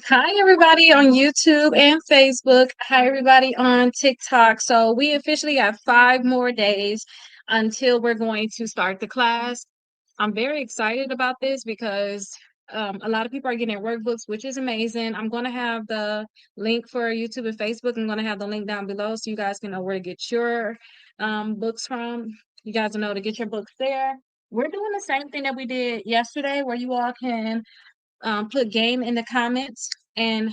Hi, everybody on YouTube and Facebook. Hi, everybody on TikTok. So, we officially have 5 more days until we're going to start the class. I'm very excited about this because a lot of people are getting workbooks, which is amazing. I'm going to have the link for YouTube and Facebook. I'm going to have the link down below so you guys can know where to get your books from. You guys know to get your books there. We're doing the same thing that we did yesterday, where you all can put game in the comments. And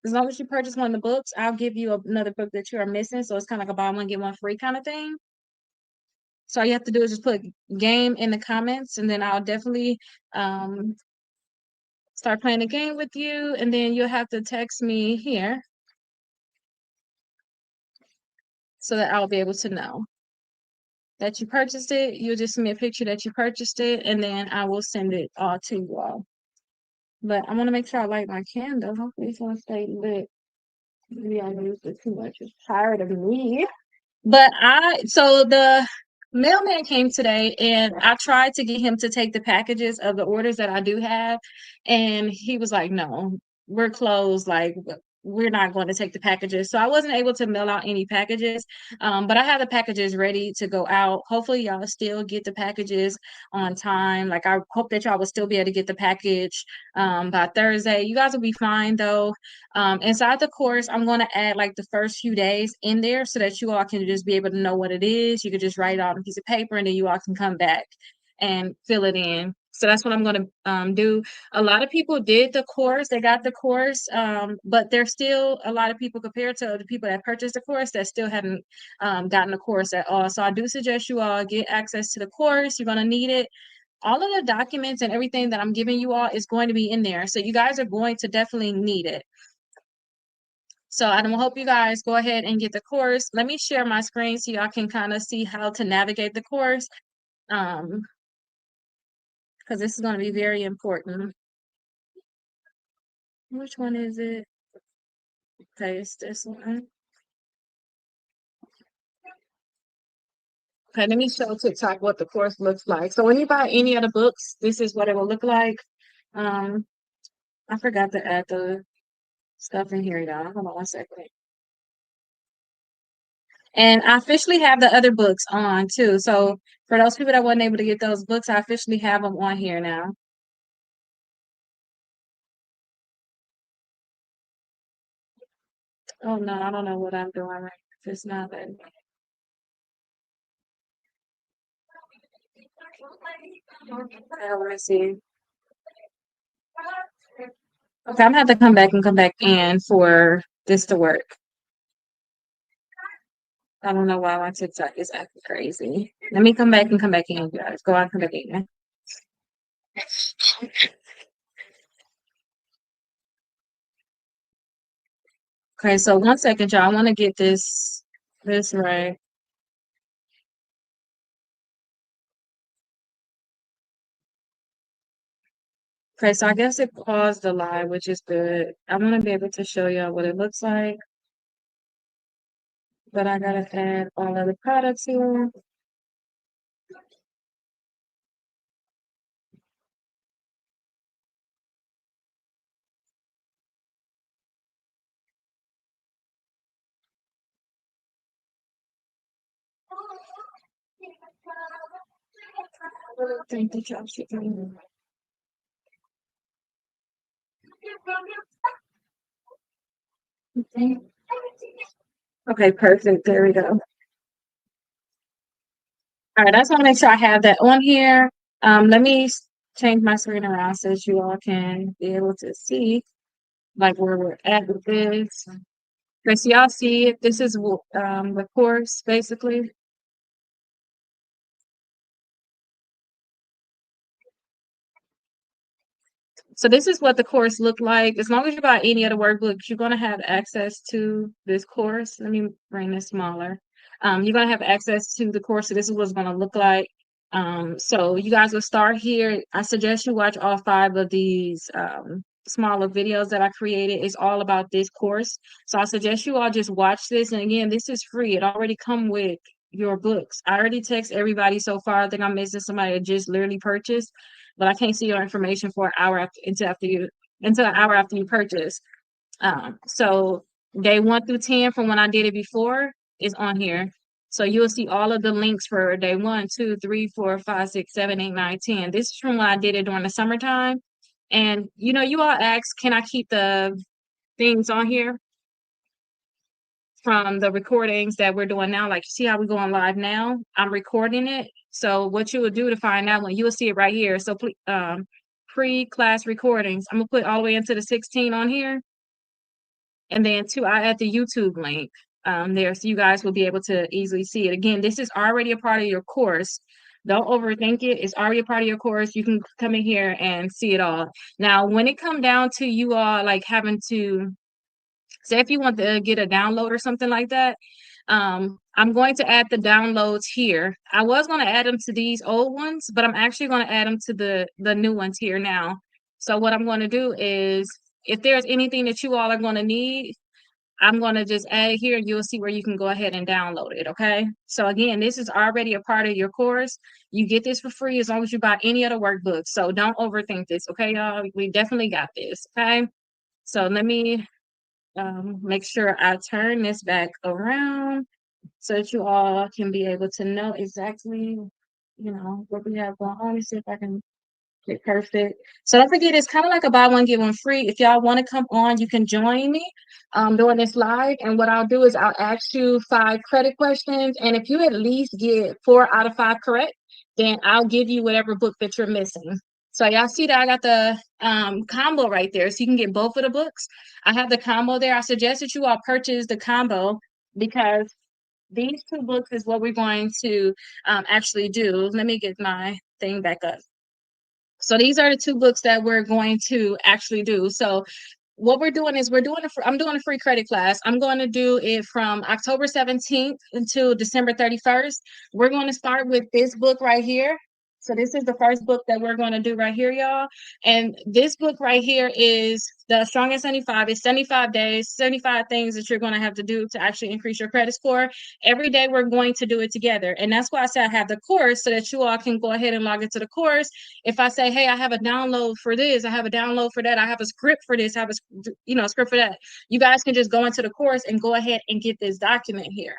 as long as you purchase one of the books, I'll give you another book that you are missing. So it's kind of like a buy one, get one free kind of thing. So all you have to do is just put game in the comments, and then I'll definitely um, start playing the game with you. And then you'll have to text me here so that I'll be able to know that you purchased it. You'll just send me a picture that you purchased it, and then I will send it all to you all. But I want to make sure I light my candle. Hopefully it's going to stay lit. Maybe I used it too much. It's tired of me. But so the mailman came today and I tried to get him to take the packages of the orders that I do have. And he was like, no, we're closed. Like, we're not going to take the packages. So I wasn't able to mail out any packages. But I have the packages ready to go out. Hopefully, y'all still get the packages on time. Like, I hope that y'all will still be able to get the package by Thursday. You guys will be fine though. Inside the course, I'm going to add like the first few days in there so that you all can just be able to know what it is. You could just write it out on a piece of paper and then you all can come back and fill it in. So that's what I'm going to do. A lot of people did the course, they got the course, but there's still a lot of people compared to the people that purchased the course that still haven't gotten the course at all. So I do suggest you all get access to the course. You're going to need it. All of the documents and everything that I'm giving you all is going to be in there. So you guys are going to definitely need it. So I hope you guys go ahead and get the course. Let me share my screen so y'all can kind of see how to navigate the course. Because this is going to be very important. Which one is it? Okay, it's this one. Okay, let me show TikTok what the course looks like. So when you buy any of the books, this is what it will look like. Um, I forgot to add the stuff in here, y'all. Hold on one second. And I officially have the other books on too. So for those people that wasn't able to get those books, I officially have them on here now. Oh no, I don't know what I'm doing right. It's not letting me. Let me see. Okay, I'm gonna have to come back in for this to work. I don't know why my TikTok is acting crazy. Let me come back and come back in, you guys. Go out, come back in. Okay, so 1 second, y'all. I want to get this right. Okay, so I guess it paused the live, which is good. I want to be able to show y'all what it looks like, but I gotta add all of the products here. Thank you, y'all. Okay, perfect. There we go. All right, I just want to make sure I have that on here. Let me change my screen around so that you all can be able to see like where we're at with this. Okay, so y'all see it. This is the course basically. So this is what the course looked like. As long as you buy any of the workbooks, you're gonna have access to this course. Let me bring this smaller. You're gonna have access to the course. So this is what it's gonna look like. So you guys will start here. I suggest you watch all 5 of these smaller videos that I created. It's all about this course. So I suggest you all just watch this. And again, this is free. It already come with your books. I already text everybody so far. I think I'm missing somebody that just literally purchased, but I can't see your information for an hour until after you until an hour after you purchase. So day 1 through 10 from when I did it before is on here. So you'll see all of the links for day 1, 2, 3, 4, 5, 6, 7, 8, 9, 10. This is from when I did it during the summertime. And you know, you all asked, can I keep the things on here from the recordings that we're doing now? Like, see how we're going live now? I'm recording it. So what you would do to find out when you will see it right here. So pre-class recordings, I'm gonna put all the way into the 16 on here. And then too, I add the YouTube link there so you guys will be able to easily see it. Again, this is already a part of your course. Don't overthink it. It's already a part of your course. You can come in here and see it all. Now, when it come down to you all like having to say if you want to get a download or something like that, I'm going to add the downloads here. I was going to add them to these old ones, but I'm actually going to add them to the new ones here now. So what I'm going to do is if there's anything that you all are going to need, I'm going to just add it here and you'll see where you can go ahead and download it. Okay. So again, this is already a part of your course. You get this for free as long as you buy any other workbooks. So don't overthink this. Okay, y'all. We definitely got this. Okay. So let me make sure I turn this back around so that you all can be able to know exactly, you know, what we have going on. Let me see if I can get perfect. So don't forget, it's kind of like a buy one, get one free. If y'all want to come on, you can join me doing this live. And what I'll do is I'll ask you 5 credit questions. And if you at least get 4 out of 5 correct, then I'll give you whatever book that you're missing. So y'all see that I got the combo right there. So you can get both of the books. I have the combo there. I suggest that you all purchase the combo because these 2 books is what we're going to actually do. Let me get my thing back up. So these are the 2 books that we're going to actually do. So what we're doing is I'm doing a free credit class. I'm going to do it from October 17th until December 31st. We're going to start with this book right here. So this is the first book that we're going to do right here, y'all. And this book right here is the Strong at 75. It's 75 days, 75 things that you're going to have to do to actually increase your credit score. Every day we're going to do it together. And that's why I said I have the course so that you all can go ahead and log into the course. If I say, hey, I have a download for this, I have a download for that, I have a script for this, I have a script for that, you guys can just go into the course and go ahead and get this document here.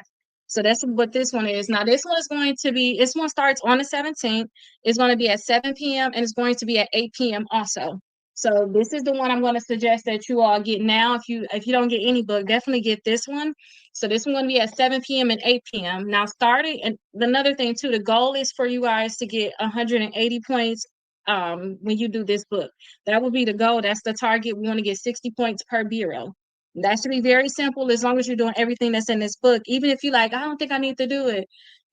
So that's what this one is. Now, this one is going to be, this one starts on the 17th. It's going to be at 7 p.m. and it's going to be at 8 p.m. also. So this is the one I'm going to suggest that you all get now. If you don't get any book, definitely get this one. So this one's going to be at 7 p.m. and 8 p.m. Now starting, and another thing too, the goal is for you guys to get 180 points when you do this book. That will be the goal. That's the target. We want to get 60 points per bureau. That should be very simple as long as you're doing everything that's in this book. Even if you like, I don't think I need to do it.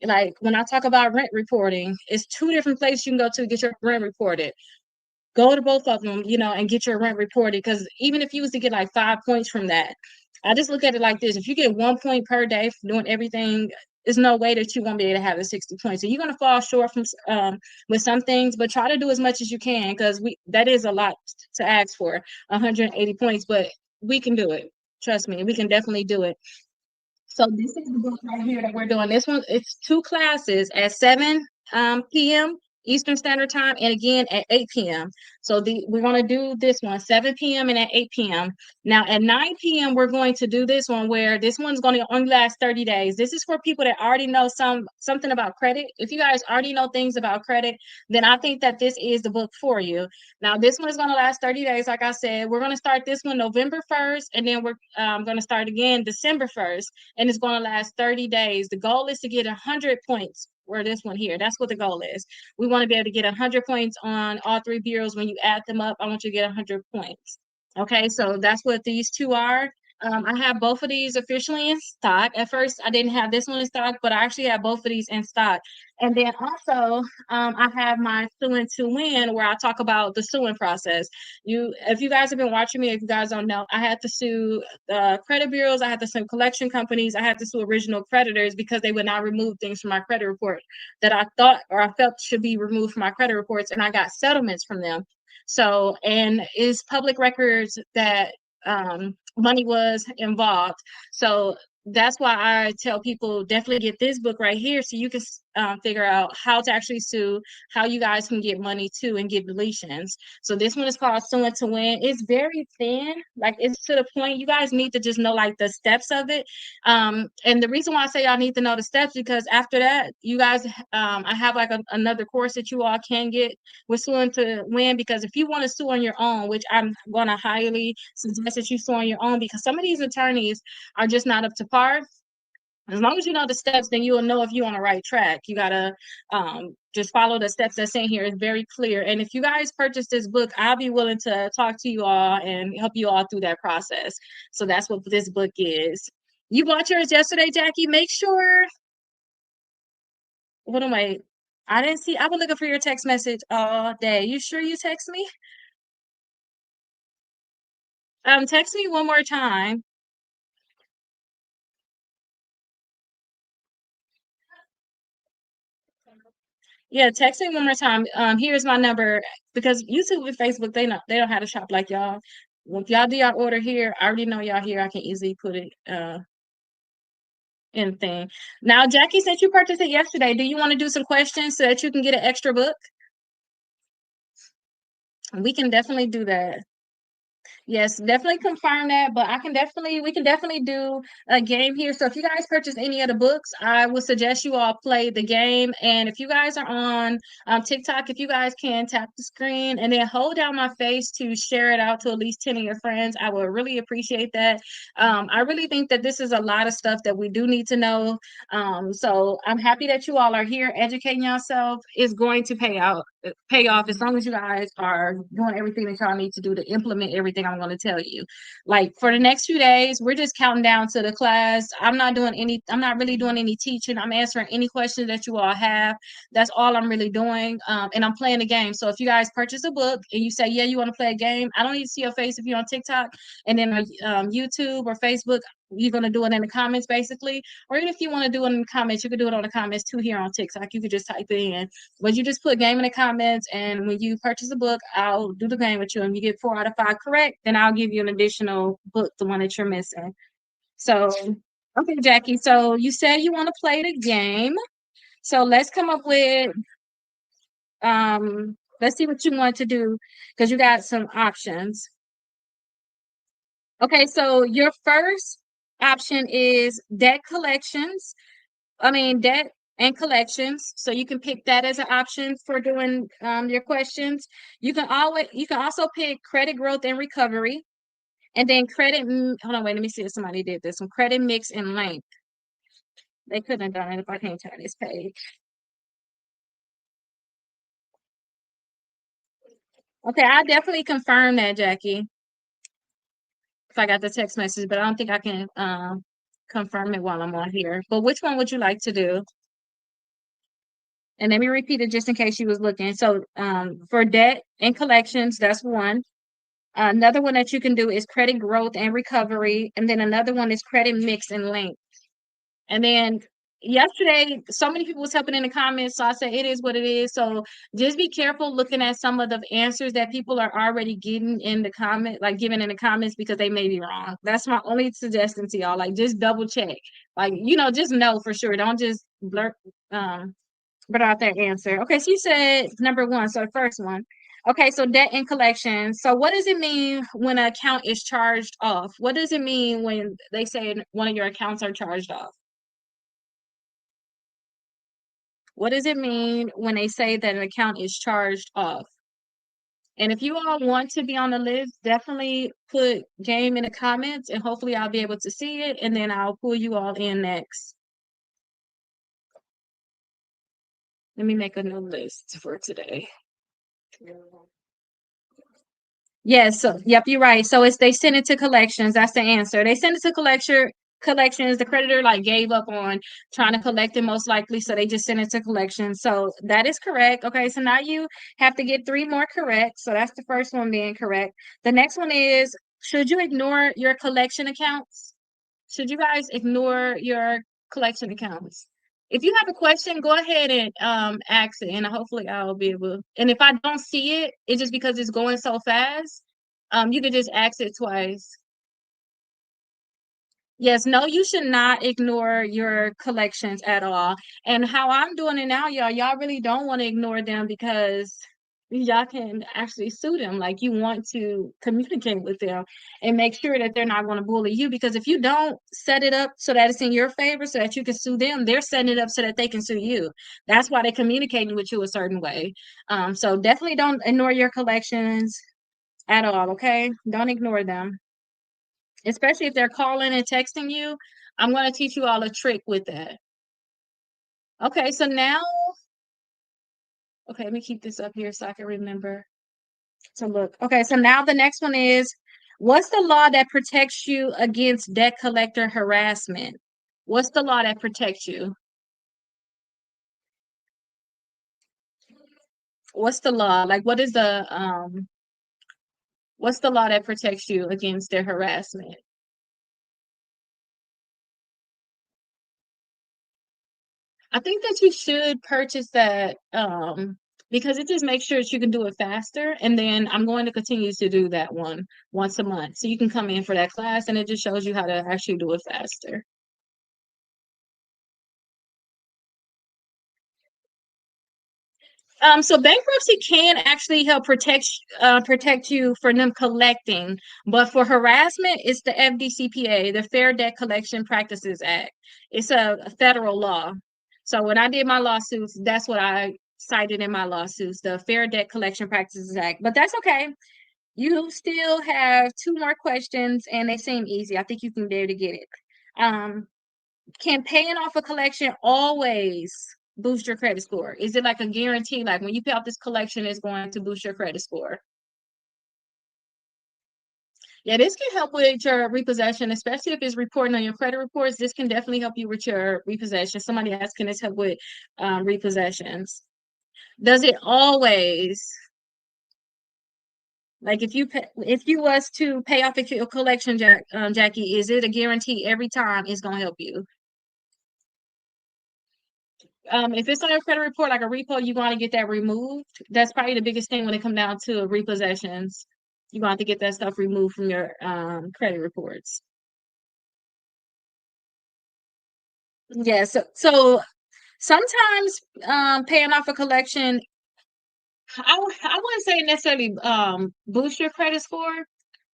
Like when I talk about rent reporting, it's 2 different places you can go to get your rent reported. Go to both of them, and get your rent reported. Because even if you was to get like 5 points from that, I just look at it like this: if you get 1 point per day for doing everything, there's no way that you won't be able to have the 60 points. So you're gonna fall short from with some things, but try to do as much as you can because that is a lot to ask for, 180 points, but we can do it. Trust me, we can definitely do it. So this is the book right here that we're doing. This one, it's 2 classes at 7 p.m. Eastern Standard Time and again at 8 p.m. So we're going to do this one 7 p.m. and at 8 p.m. Now at 9 p.m. we're going to do this one where this one's going to only last 30 days. This is for people that already know something about credit. If you guys already know things about credit, then I think that this is the book for you. Now this one is going to last 30 days. Like I said, we're going to start this one November 1st and then we're going to start again December 1st. And it's going to last 30 days. The goal is to get 100 points for this one here. That's what the goal is. We want to be able to get 100 points on all 3 bureaus. When you add them up, I want you to get 100 points. Okay, so that's what these 2 are. I have both of these officially in stock. At first, I didn't have this one in stock, but I actually have both of these in stock. And then also, I have my Suing to Win, where I talk about the suing process. If you guys have been watching me, if you guys don't know, I had to sue credit bureaus, I had to sue collection companies, I had to sue original creditors because they would not remove things from my credit report that I thought or I felt should be removed from my credit reports, and I got settlements from them. So, and it's public records that money was involved. So that's why I tell people definitely get this book right here so you can figure out how to actually sue, how you guys can get money too and get deletions. So this one is called Suing to Win. It's very thin, like it's to the point. You guys need to just know like the steps of it. And the reason why I say y'all need to know the steps because after that, you guys, I have like another course that you all can get with Suing to Win because if you want to sue on your own, which I'm going to highly suggest that you sue on your own because some of these attorneys are just not up to par. As long as you know the steps, then you will know if you're on the right track. You gotta just follow the steps that's in here. It's very clear. And if you guys purchase this book, I'll be willing to talk to you all and help you all through that process. So that's what this book is. You bought yours yesterday, Jackie. Make sure. Hold on, wait. I didn't see. I've been looking for your text message all day. You sure you text me? Text me one more time. Yeah, text me one more time. Here's my number because YouTube and Facebook they don't have to shop like y'all. If y'all do y'all order here, I already know y'all here. I can easily put it in thing. Now, Jackie said you purchased it yesterday. Do you want to do some questions so that you can get an extra book? We can definitely do that. Yes, definitely confirm that. But we can definitely do a game here. So if you guys purchase any of the books, I would suggest you all play the game. And if you guys are on TikTok, if you guys can tap the screen and then hold down my face to share it out to at least 10 of your friends, I would really appreciate that. I really think that this is a lot of stuff that we do need to know. So I'm happy that you all are here educating yourself. It's going to pay off as long as you guys are doing everything that y'all need to do to implement everything I'm going to tell you. Like for the next few days, we're just counting down to the class. I'm not really doing any teaching. I'm answering any questions that you all have. That's all I'm really doing. And I'm playing a game. So if you guys purchase a book and you say, yeah, you want to play a game, I don't need to see your face if you're on TikTok and then YouTube or Facebook. You're going to do it in the comments basically. Or even if you want to do it in the comments, you can do it on the comments too here on TikTok. You could just type it in. But you just put game in the comments, and when you purchase a book, I'll do the game with you. And you get 4 out of 5 correct, then I'll give you an additional book, the one that you're missing. So, okay, Jackie. So you said you want to play the game. So let's come up with let's see what you want to do because you got some options. Okay, so your first option is debt and collections. So you can pick that as an option for doing your questions. You can also pick credit growth and recovery, and then hold on, wait, let me see if somebody did this one. Credit mix and length. They couldn't have done it if I can't turn this page. Okay, I definitely confirm that, Jackie. If I got the text message, but I don't think I can confirm it while I'm on here. But which one would you like to do? And let me repeat it just in case you was looking. So for debt and collections, that's one. Another one that you can do is credit growth and recovery. And then another one is credit mix and length. And then yesterday, so many people was helping in the comments. So I said, it is what it is. So just be careful looking at some of the answers that people are already getting in the comment, like giving in the comments because they may be wrong. That's my only suggestion to y'all. Like just double check. Like, just know for sure. Don't just blurt out that answer. Okay, so you said number one. So the first one. Okay, so debt and collection. So what does it mean when an account is charged off? What does it mean when they say one of your accounts are charged off? What does it mean when they say that an account is charged off? And if you all want to be on the list, definitely put game in the comments and hopefully I'll be able to see it and then I'll pull you all in next. Let me make a new list for today. Yes, so yep, you're right. So they send it to collections. That's the answer. They send it to collections. The creditor like gave up on trying to collect it most likely, so they just send it to collections. So that is correct. Okay, so now you have to get 3 more correct. So that's the first one being correct. The next one is, should you ignore your collection accounts? Should you guys ignore your collection accounts? If you have a question, go ahead and ask it, and hopefully I'll be able. And if I don't see it, it's just because it's going so fast. You can just ask it twice. Yes, no, you should not ignore your collections at all. And how I'm doing it now, y'all really don't want to ignore them because y'all can actually sue them. Like you want to communicate with them and make sure that they're not going to bully you. Because if you don't set it up so that it's in your favor, so that you can sue them, they're setting it up so that they can sue you. That's why they're communicating with you a certain way. So definitely don't ignore your collections at all. Okay, don't ignore them, especially if they're calling and texting you. I'm going to teach you all a trick with that. Okay, so now, okay, let me keep this up here so I can remember to look. Okay, so now the next one is, what's the law that protects you against debt collector harassment? What's the law that protects you? What's the law? Like, what's the law that protects you against their harassment? I think that you should purchase that because it just makes sure that you can do it faster. And then I'm going to continue to do that one once a month. So you can come in for that class and it just shows you how to actually do it faster. So bankruptcy can actually help protect you for them collecting, but for harassment, it's the FDCPA, the Fair Debt Collection Practices Act. It's a federal law. So when I did my lawsuits, that's what I cited in my lawsuits, the Fair Debt Collection Practices Act. But that's okay. You still have two more questions, and they seem easy. I think you can be able to get it. Um, can paying off a collection always boost your credit score? Is it like a guarantee? Like when you pay off this collection, it's going to boost your credit score? Yeah, this can help with your repossession, especially if it's reporting on your credit reports. This can definitely help you with your repossession. Somebody asked, can this help with repossessions? Does it always? Like if you was to pay off a collection, Jackie, is it a guarantee every time it's gonna help you? If it's on your credit report, like a repo, you want to get that removed. That's probably the biggest thing when it comes down to repossessions. You want to get that stuff removed from your credit reports. Yeah, so sometimes paying off a collection, I wouldn't say necessarily boost your credit score.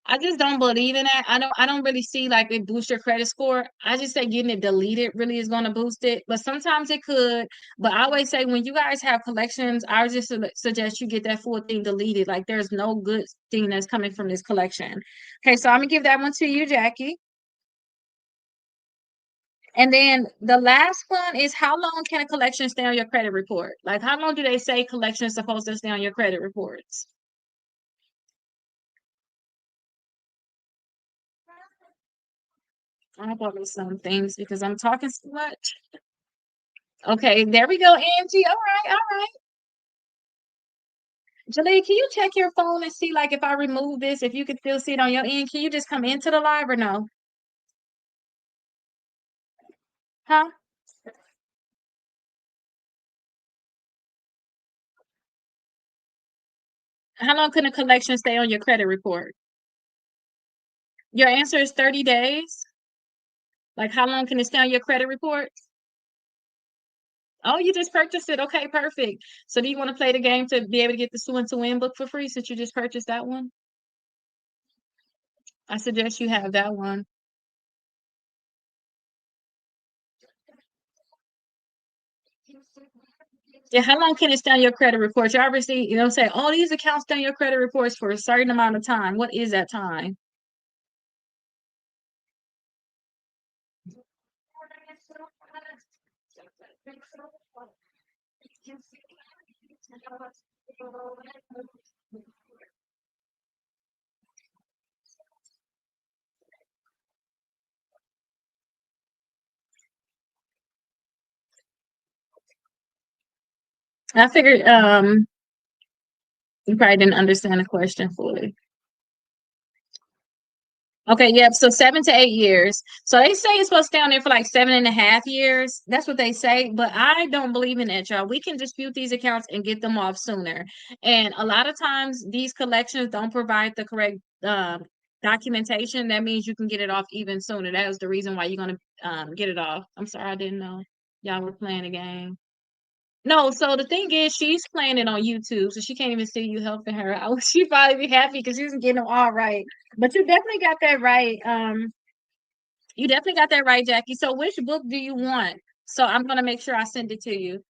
I just don't believe in that. I don't really see like it boost your credit score. I just say getting it deleted really is going to boost it, but sometimes it could. But I always say when you guys have collections, I would just suggest you get that full thing deleted. Like there's no good thing that's coming from this collection. Okay, so I'm gonna give that one to you, Jackie. And then the last one is, how long can a collection stay on your credit report? Like how long do they say collection is supposed to stay on your credit reports? I bought some things because I'm talking so much. Okay, there we go, Angie. All right, all right. Jalea, can you check your phone and see like if I remove this, if you can still see it on your end? Can you just come into the live or no? Huh? How long can a collection stay on your credit report? Your answer is 30 days. Like how long can it stay on your credit report? Oh, you just purchased it. Okay, perfect. So do you want to play the game to be able to get the Sue and to Win book for free since you just purchased that one? I suggest you have that one. Yeah, how long can it stay on your credit reports? You obviously, say, oh, these accounts stay on your credit reports for a certain amount of time. What is that time? I figured you probably didn't understand the question fully. Okay, yep. So 7 to 8 years. So they say it's supposed to stay on there for like 7.5 years. That's what they say, but I don't believe in that, y'all. We can dispute these accounts and get them off sooner. And a lot of times these collections don't provide documentation, that means you can get it off even sooner. That was the reason why you're gonna get it off. I'm sorry, I didn't know y'all were playing a game. No, so the thing is, she's playing it on YouTube, so she can't even see you helping her. I wish she'd probably be happy because she's getting them all right. But you definitely got that right. You definitely got that right, Jackie. So which book do you want? So I'm gonna make sure I send it to you.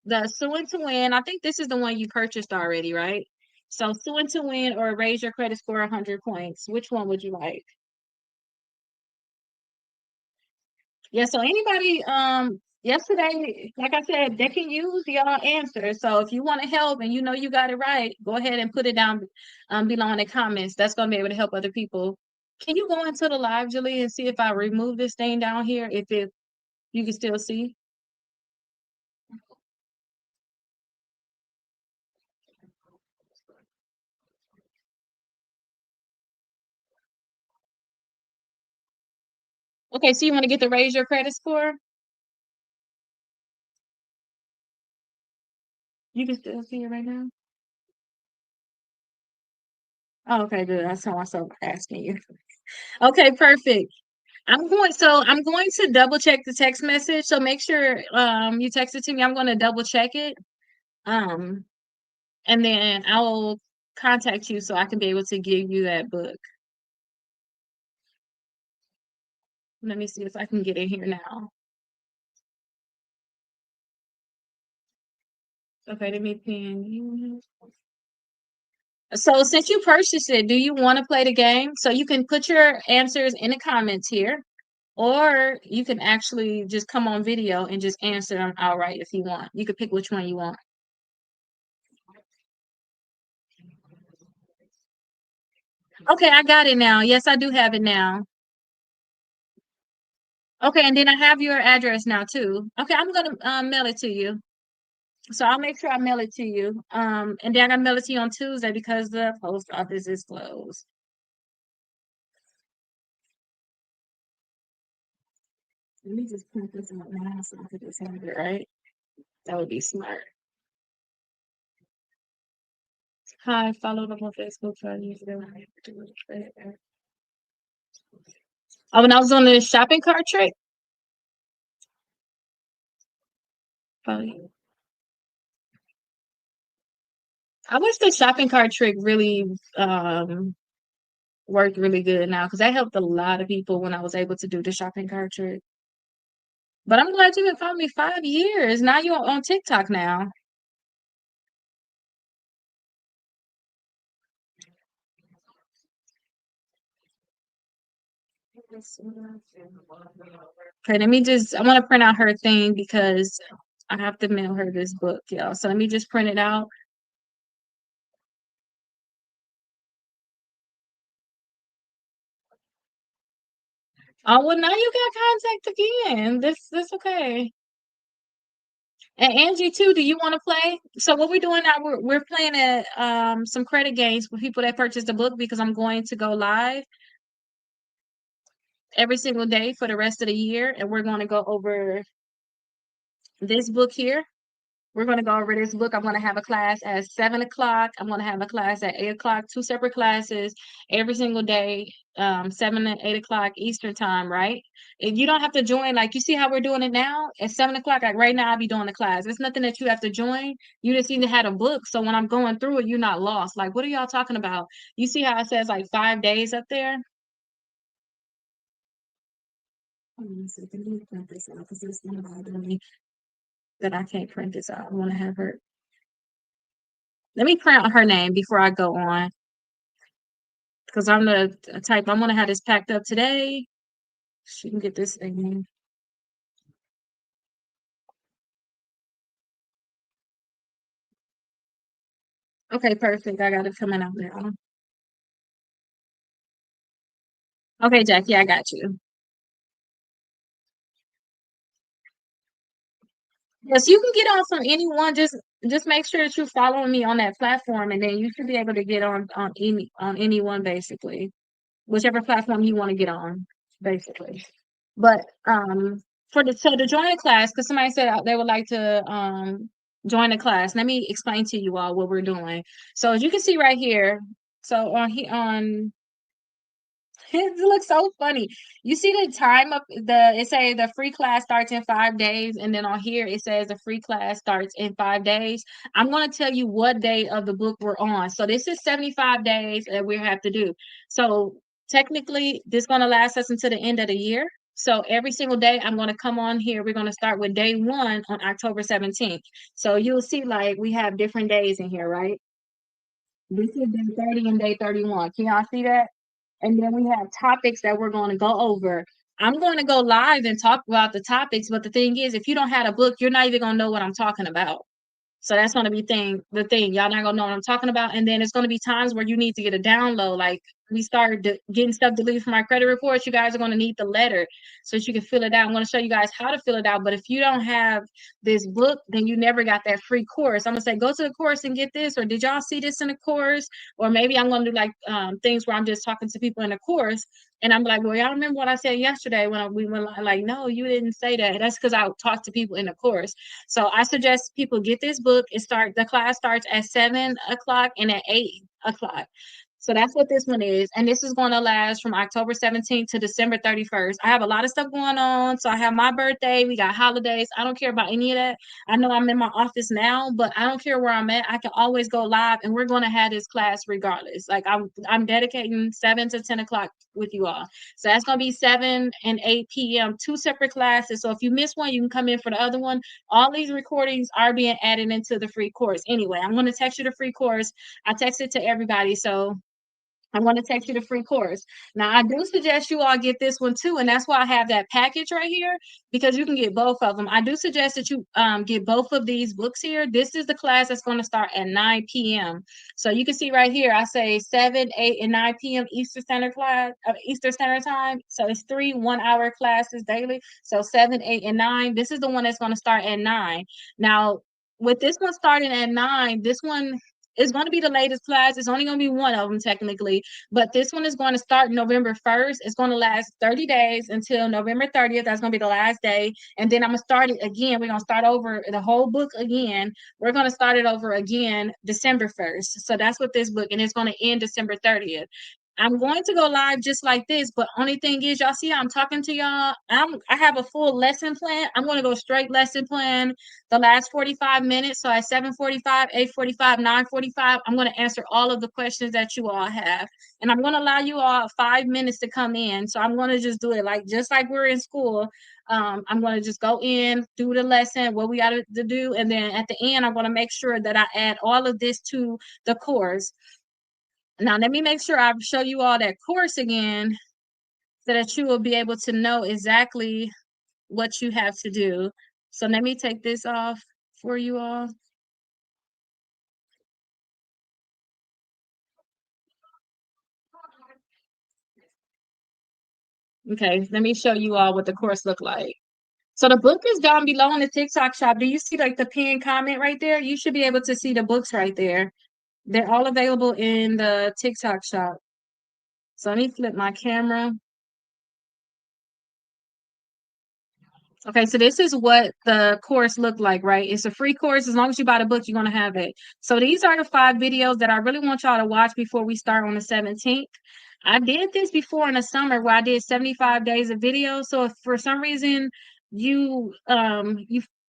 The Suing to Win. I think this is the one you purchased already, right? So Suing to Win or Raise Your Credit Score 100 points. Which one would you like? Yeah, so anybody yesterday, like I said, they can use your answer. So if you want to help and you know you got it right, go ahead and put it down below in the comments. That's gonna be able to help other people. Can you go into the live, Julie, and see if I remove this thing down here, if it you can still see? Okay, so you want to get the Raise Your Credit Score? You can still see it right now? Oh, okay, good. I saw myself asking you. Okay, perfect. I'm going to double check the text message. So make sure you text it to me. I'm going to double check it. Um and then I'll contact you so I can be able to give you that book. Let me see if I can get in here now. Okay, let me pin you. So since you purchased it, do you want to play the game? So you can put your answers in the comments here, or you can actually just come on video and just answer them outright if you want. You could pick which one you want. Okay, I got it now. Yes, I do have it now. Okay, and then I have your address now too. Okay, I'm gonna mail it to you. So I'll make sure I mail it to you. And then I'm gonna mail it to you on Tuesday because the post office is closed. Let me just print this out now so I can just have it, right? That would be smart. Hi, follow them on Facebook for you. Oh, when I was on the shopping cart trick. Follow I wish the shopping cart trick really worked really good now because that helped a lot of people when I was able to do the shopping cart trick. But I'm glad you've been following me 5 years. Now you're on TikTok now. Okay, let me just, I want to print out her thing because I have to mail her this book, y'all. So let me just print it out. Oh, well, now you got contact again. This okay. And Angie too, do you want to play? So what we're doing now, we're playing at some credit games for people that purchase the book because I'm going to go live every single day for the rest of the year, and we're going to go over this book here. We're going to go over this book. I'm going to have a class at 7 o'clock. I'm going to have a class at 8 o'clock, two separate classes every single day, 7 and 8 o'clock Eastern time, right? And you don't have to join. Like you see how we're doing it now at 7 o'clock. Like right now, I'll be doing the class. It's nothing that you have to join. You just need to have a book. So when I'm going through it, you're not lost. Like, what are y'all talking about? You see how it says like 5 days up there? So can you print this out? Because it's gonna bother me that I can't print this out. I want to have her. Let me print out her name before I go on. Because I'm the type I'm gonna have this packed up today. She can get this thing. Okay, perfect. I got it coming out now. Okay, Jackie, I got you. Yes, you can get on from anyone. Just make sure that you're following me on that platform, and then you should be able to get on anyone basically, whichever platform you want to get on, basically. But for the so to join a class, because somebody said they would like to join a class. Let me explain to you all what we're doing. So as you can see right here, so on here on It looks so funny. You see the time of it say the free class starts in 5 days, and then on here it says the free class starts in 5 days. I'm going to tell you what day of the book we're on. So this is 75 days that we have to do. So technically, this is going to last us until the end of the year. So every single day, I'm going to come on here. We're going to start with day one on October 17th. So you'll see like we have different days in here, right? This is day 30 and day 31. Can y'all see that? And then we have topics that we're going to go over. I'm going to go live and talk about the topics, but the thing is, if you don't have a book, you're not even going to know what I'm talking about. So that's going to be the thing. Y'all not going to know what I'm talking about. And then it's going to be times where you need to get a download. Like we started getting stuff deleted from my credit reports. You guys are going to need the letter so that you can fill it out. I'm going to show you guys how to fill it out. But if you don't have this book, then you never got that free course. I'm going to say, go to the course and get this. Or did y'all see this in the course? Or maybe I'm going to do like things where I'm just talking to people in the course. And I'm like, well, y'all remember what I said yesterday when we went like, no, you didn't say that. That's because I talked to people in the course. So I suggest people get this book. The class starts at 7 o'clock and at 8 o'clock. So that's what this one is. And this is going to last from October 17th to December 31st. I have a lot of stuff going on. So I have my birthday. We got holidays. I don't care about any of that. I know I'm in my office now, but I don't care where I'm at. I can always go live and we're going to have this class regardless. Like I'm dedicating 7 to 10 o'clock with you all. So that's going to be 7 and 8 p.m., two separate classes. So if you miss one, you can come in for the other one. All these recordings are being added into the free course. Anyway, I'm going to text you the free course. I text it to everybody. So I'm going to text you the free course. Now, I do suggest you all get this one too, and that's why I have that package right here, because you can get both of them. I do suggest that you get both of these books here. This is the class that's going to start at 9 p.m. So you can see right here, I say 7, 8, and 9 p.m. Eastern Standard Time. So it's 3 1-hour classes daily. So 7, 8, and 9. This is the one that's going to start at 9. Now, with this one starting at 9, this one it's going to be the latest class. It's only going to be one of them technically, but this one is going to start November 1st. It's going to last 30 days until November 30th. That's going to be the last day. And then I'm going to start it again. We're going to start over the whole book again. We're going to start it over again December 1st. So that's what this book, and it's going to end December 30th. I'm going to go live just like this, but only thing is, y'all see how I'm talking to y'all? I have a full lesson plan. I'm going to go straight lesson plan the last 45 minutes. So at 7:45, 8:45, 9:45, I'm going to answer all of the questions that you all have. And I'm going to allow you all 5 minutes to come in. So I'm going to just do it just like we're in school. I'm going to just go in, do the lesson, what we got to do. And then at the end, I'm going to make sure that I add all of this to the course. Now, let me make sure I show you all that course again so that you will be able to know exactly what you have to do. So let me take this off for you all. Okay, let me show you all what the course look like. So the book is down below in the TikTok shop. Do you see like the pinned comment right there? You should be able to see the books right there. They're all available in the TikTok shop. So let me flip my camera. Okay, so this is what the course looked like, right? It's a free course. As long as you buy the book, you're going to have it. So these are the 5 videos that I really want y'all to watch before we start on the 17th. I did this before in the summer where I did 75 days of videos. So if for some reason you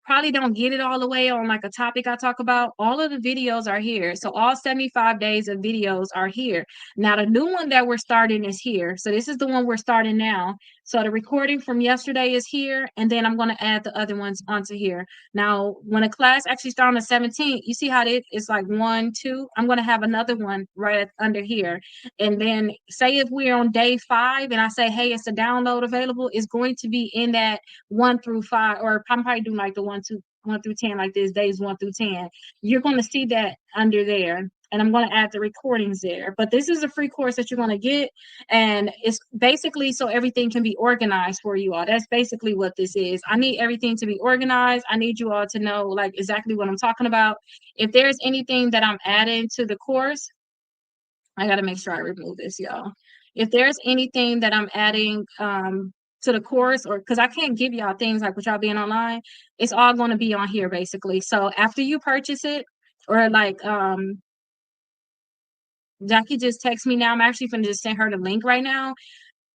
probably don't get it all the way on like a topic I talk about, all of the videos are here. So all 75 days of videos are here. Now the new one that we're starting is here. So this is the one we're starting now. So the recording from yesterday is here, and then I'm going to add the other ones onto here. Now, when a class actually starts on the 17th, you see how it's like 1, 2. I'm going to have another one right under here. And then say if we're on day 5 and I say, hey, it's a download available, it's going to be in that 1 through 5, or I'm probably doing like the 1 through 10, like this, days 1 through 10. You're going to see that under there. And I'm going to add the recordings there. But this is a free course that you're going to get. And it's basically so everything can be organized for you all. That's basically what this is. I need everything to be organized. I need you all to know like exactly what I'm talking about. If there's anything that I'm adding to the course, I got to make sure I remove this, y'all. If there's anything that I'm adding to the course, or because I can't give y'all things like with y'all being online, it's all going to be on here basically. So after you purchase it, or like Jackie just texted me now. I'm actually going to just send her the link right now.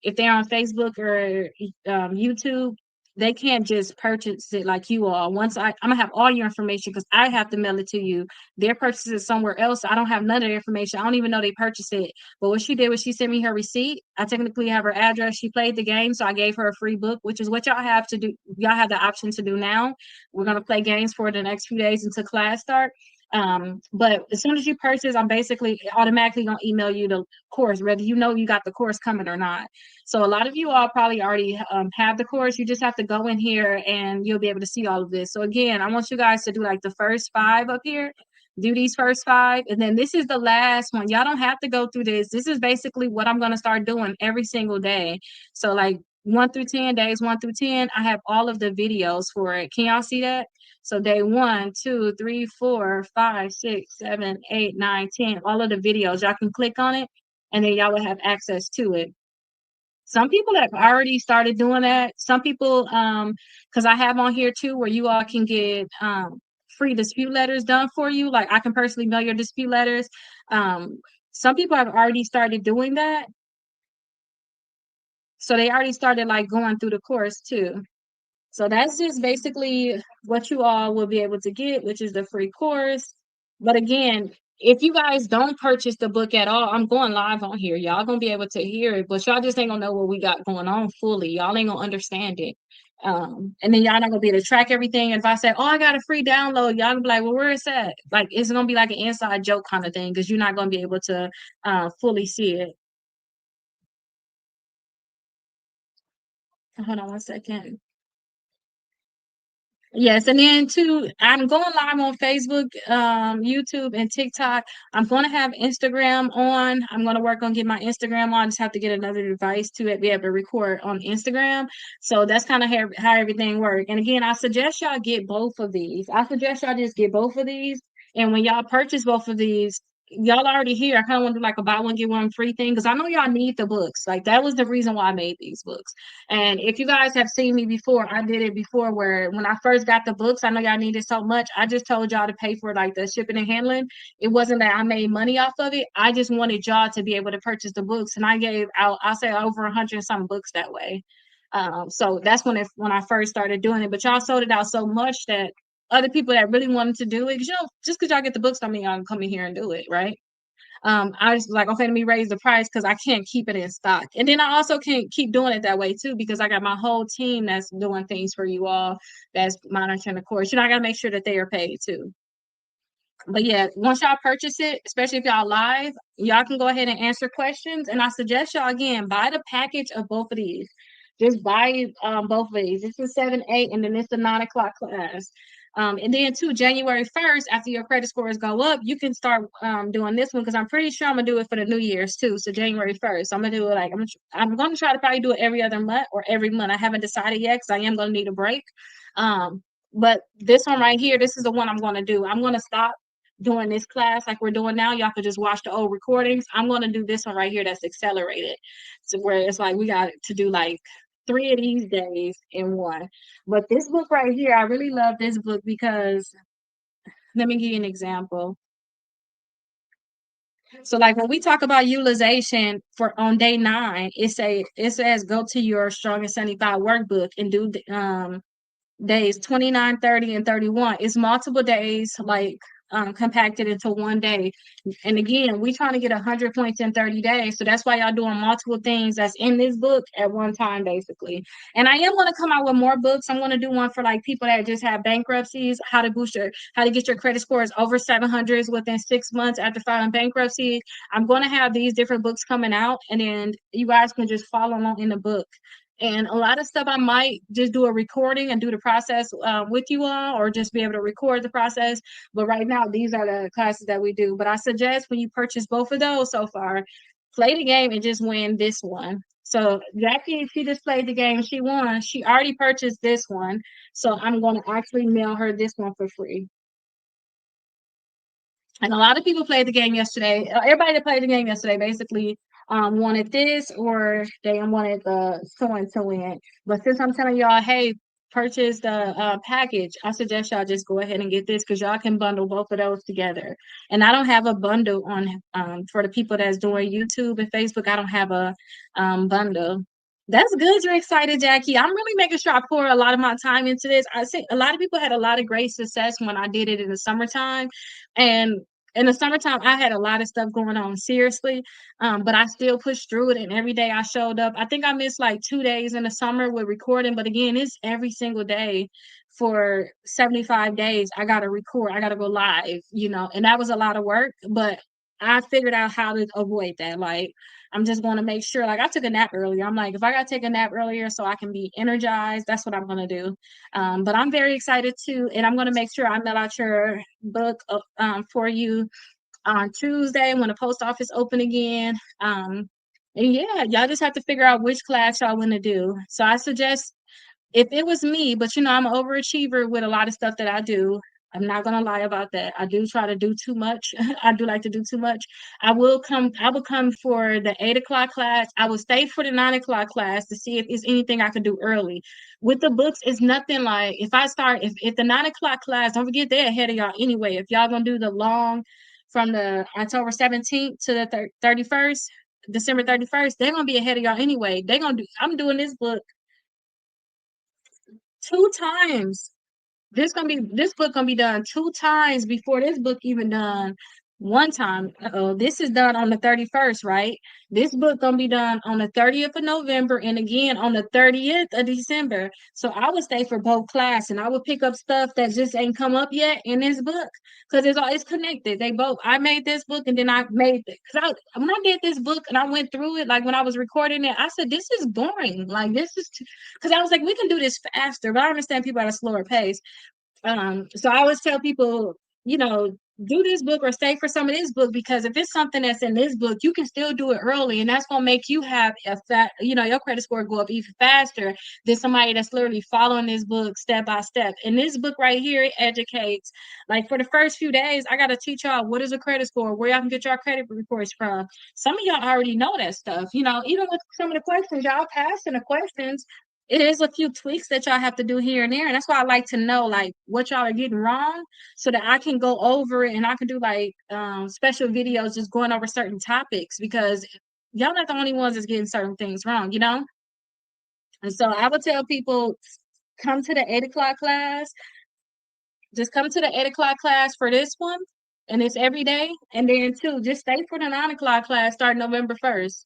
if they're on Facebook or YouTube, they can't just purchase it like you all. Once I'm gonna have all your information because I have to mail it to you. Their purchase is somewhere else. I don't have none of the information. I don't even know they purchased it. But what she did was she sent me her receipt. I technically have her address. She played the game, so I gave her a free book, which is what y'all have to do. Y'all have the option to do now. We're gonna play games for the next few days until class start. But as soon as you purchase, I'm basically automatically gonna email you the course, whether you know you got the course coming or not. So a lot of you all probably already have the course. You just have to go in here and you'll be able to see all of this. So again, I want you guys to do like the first 5 up here. Do these first 5, and then this is the last one. Y'all don't have to go through this. This is basically what I'm gonna start doing every single day. So like 1 through 10, days 1 through 10, I have all of the videos for it. Can y'all see that? So day 1, 2, 3, 4, 5, 6, 7, 8, 9, 10, all of the videos. Y'all can click on it and then y'all will have access to it. Some people have already started doing that. Some people, because I have on here too, where you all can get free dispute letters done for you. Like I can personally mail your dispute letters. Some people have already started doing that. So they already started like going through the course too. So that's just basically what you all will be able to get, which is the free course. But again, if you guys don't purchase the book at all, I'm going live on here. Y'all gonna be able to hear it, but y'all just ain't gonna know what we got going on fully. Y'all ain't gonna understand it. And then y'all not gonna be able to track everything. And if I say, oh, I got a free download, y'all gonna be like, well, where is that? Like, it's gonna be like an inside joke kind of thing because you're not gonna be able to fully see it. Hold on 1 second. Yes, and then too, I'm going live on Facebook, YouTube, and TikTok. I'm going to have Instagram on. I'm going to work on getting my Instagram on. Just have to get another device to be able to record on Instagram. So that's kind of how everything works. And again, I suggest y'all get both of these. I suggest y'all just get both of these. And when y'all purchase both of these, y'all already here. I kind of want to do like a buy one get one free thing because I know y'all need the books. Like that was the reason why I made these books. And if you guys have seen me before, I did it before where when I first got the books, I know y'all needed so much. I just told y'all to pay for like the shipping and handling. It wasn't that I made money off of it. I just wanted y'all to be able to purchase the books. And I gave out, I'll say over 100 some books that way. So that's when I first started doing it. But y'all sold it out so much that other people that really wanted to do it, because just because y'all get the books, I mean y'all can come in here and do it, right? I was like, okay, let me raise the price because I can't keep it in stock. And then I also can't keep doing it that way too, because I got my whole team that's doing things for you all, that's monitoring the course. I gotta make sure that they are paid too. But yeah, once y'all purchase it, especially if y'all live, y'all can go ahead and answer questions. And I suggest y'all again, buy the package of both of these. Just buy both of these. This is 7, 8, and then it's the 9 o'clock class. And then too, January 1st, after your credit scores go up, you can start doing this one because I'm pretty sure I'm gonna do it for the New Year's too. So January 1st, I'm gonna do it like I'm gonna try to probably do it every other month or every month. I haven't decided yet because I am gonna need a break. But this one right here, this is the one I'm gonna do. I'm gonna stop doing this class like we're doing now. Y'all could just watch the old recordings. I'm gonna do this one right here that's accelerated. So where it's like we got to do like 3 of these days in one. But this book right here, I really love this book because let me give you an example. So like when we talk about utilization for on day 9, it says go to your strong and 75 workbook and do days 29, 30, and 31. It's multiple days like compacted into one day. And again, we trying to get 100 points in 30 days. So that's why y'all doing multiple things that's in this book at one time, basically. And I am going to come out with more books. I'm going to do one for like people that just have bankruptcies, how to get your credit scores over 700s within 6 months after filing bankruptcy. I'm going to have these different books coming out, and then you guys can just follow along in the book. And a lot of stuff I might just do a recording and do the process with you all, or just be able to record the process. But right now, these are the classes that we do. But I suggest when you purchase both of those so far, play the game and just win this one. So Jackie, she just played the game. She won. She already purchased this one. So I'm going to actually mail her this one for free. And a lot of people played the game yesterday. Everybody that played the game yesterday basically wanted this, or they wanted the so-and-so win. But since I'm telling y'all, hey, purchase the package, I suggest y'all just go ahead and get this because y'all can bundle both of those together. And I don't have a bundle on for the people that's doing YouTube and Facebook. I don't have a bundle. That's good. You're excited, Jackie. I'm really making sure I pour a lot of my time into this. I see a lot of people had a lot of great success when I did it in the summertime, and in the summertime, I had a lot of stuff going on. Seriously, but I still pushed through it, and every day I showed up. I think I missed like 2 days in the summer with recording, but again, it's every single day for 75 days. I got to record. I got to go live. And that was a lot of work, but I figured out how to avoid that. Like I'm just going to make sure, like I took a nap earlier. I'm like, if I got to take a nap earlier so I can be energized, that's what I'm going to do. But I'm very excited too. And I'm going to make sure I mail out your book for you on Tuesday when the post office open again. And yeah, y'all just have to figure out which class y'all want to do. So I suggest if it was me, but I'm an overachiever with a lot of stuff that I do. I'm not gonna lie about that. I do try to do too much. I do like to do too much. I will come for the 8 o'clock class. I will stay for the 9 o'clock class to see if there's anything I could do early. With the books, it's nothing like if the 9 o'clock class, don't forget they're ahead of y'all anyway. If y'all gonna do the long from the October 17th to the 31st, December 31st, they're gonna be ahead of y'all anyway. I'm doing this book 2 times. This book gonna be done 2 times before this book even done 1 time. This is done on the 31st, right? This book gonna be done on the 30th of November and again on the 30th of December. So I would stay for both class and I would pick up stuff that just ain't come up yet in this book because it's connected. I made this book and then I made it because when I did this book and I went through it, like when I was recording it, I said this is boring. Like this is because I was like we can do this faster, but I understand people at a slower pace. So I always tell people, do this book or stay for some of this book because if it's something that's in this book, you can still do it early, and that's gonna make you have your credit score go up even faster than somebody that's literally following this book step by step. And this book right here, it educates. Like for the first few days, I gotta teach y'all what is a credit score, where y'all can get your credit reports from. Some of y'all already know that stuff. Even with some of the questions, y'all passing the questions, it is a few tweaks that y'all have to do here and there. And that's why I like to know like what y'all are getting wrong so that I can go over it and I can do like special videos just going over certain topics because y'all not the only ones that's getting certain things wrong. And so I would tell people come to the 8 o'clock class. Just come to the 8 o'clock class for this one. And it's every day. And then too, just stay for the 9 o'clock class starting November 1st.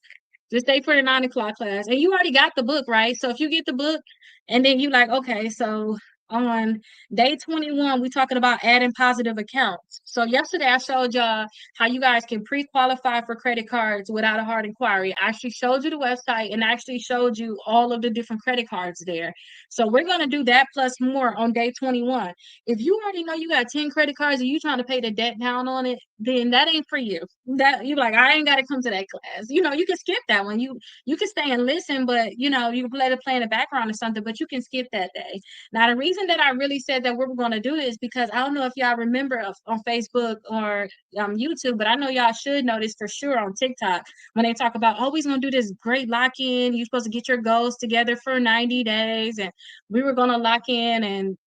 Just stay for the 9 o'clock class. And you already got the book, right? So if you get the book and then you like, okay, so on day 21, we're talking about adding positive accounts. So yesterday I showed y'all how you guys can pre-qualify for credit cards without a hard inquiry. I actually showed you the website and actually showed you all of the different credit cards there. So we're going to do that plus more on day 21. If you already know you got 10 credit cards and you trying to pay the debt down on it, then that ain't for you. That you like, I ain't got to come to that class. You can skip that one. You can stay and listen, but you can let it play in the background or something, but you can skip that day. Now, the reason that I really said that we were going to do this because I don't know if y'all remember on Facebook or YouTube, but I know y'all should know this for sure on TikTok when they talk about, oh, we're going to do this great lock-in. You're supposed to get your goals together for 90 days. And we were going to lock in and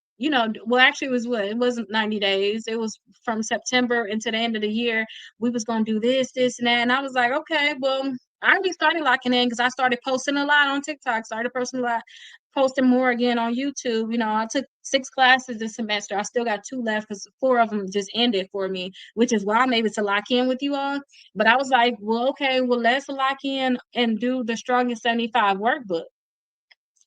well, actually, it wasn't 90 days. It was from September into the end of the year. We was going to do this, and that. And I was like, okay, well, I already started locking in because I started posting a lot on TikTok, started posting a lot, posting more again on YouTube. I took 6 classes this semester. I still got 2 left because 4 of them just ended for me, which is why I'm able to lock in with you all. But I was like, well, okay, well, let's lock in and do the Strongest 75 workbook.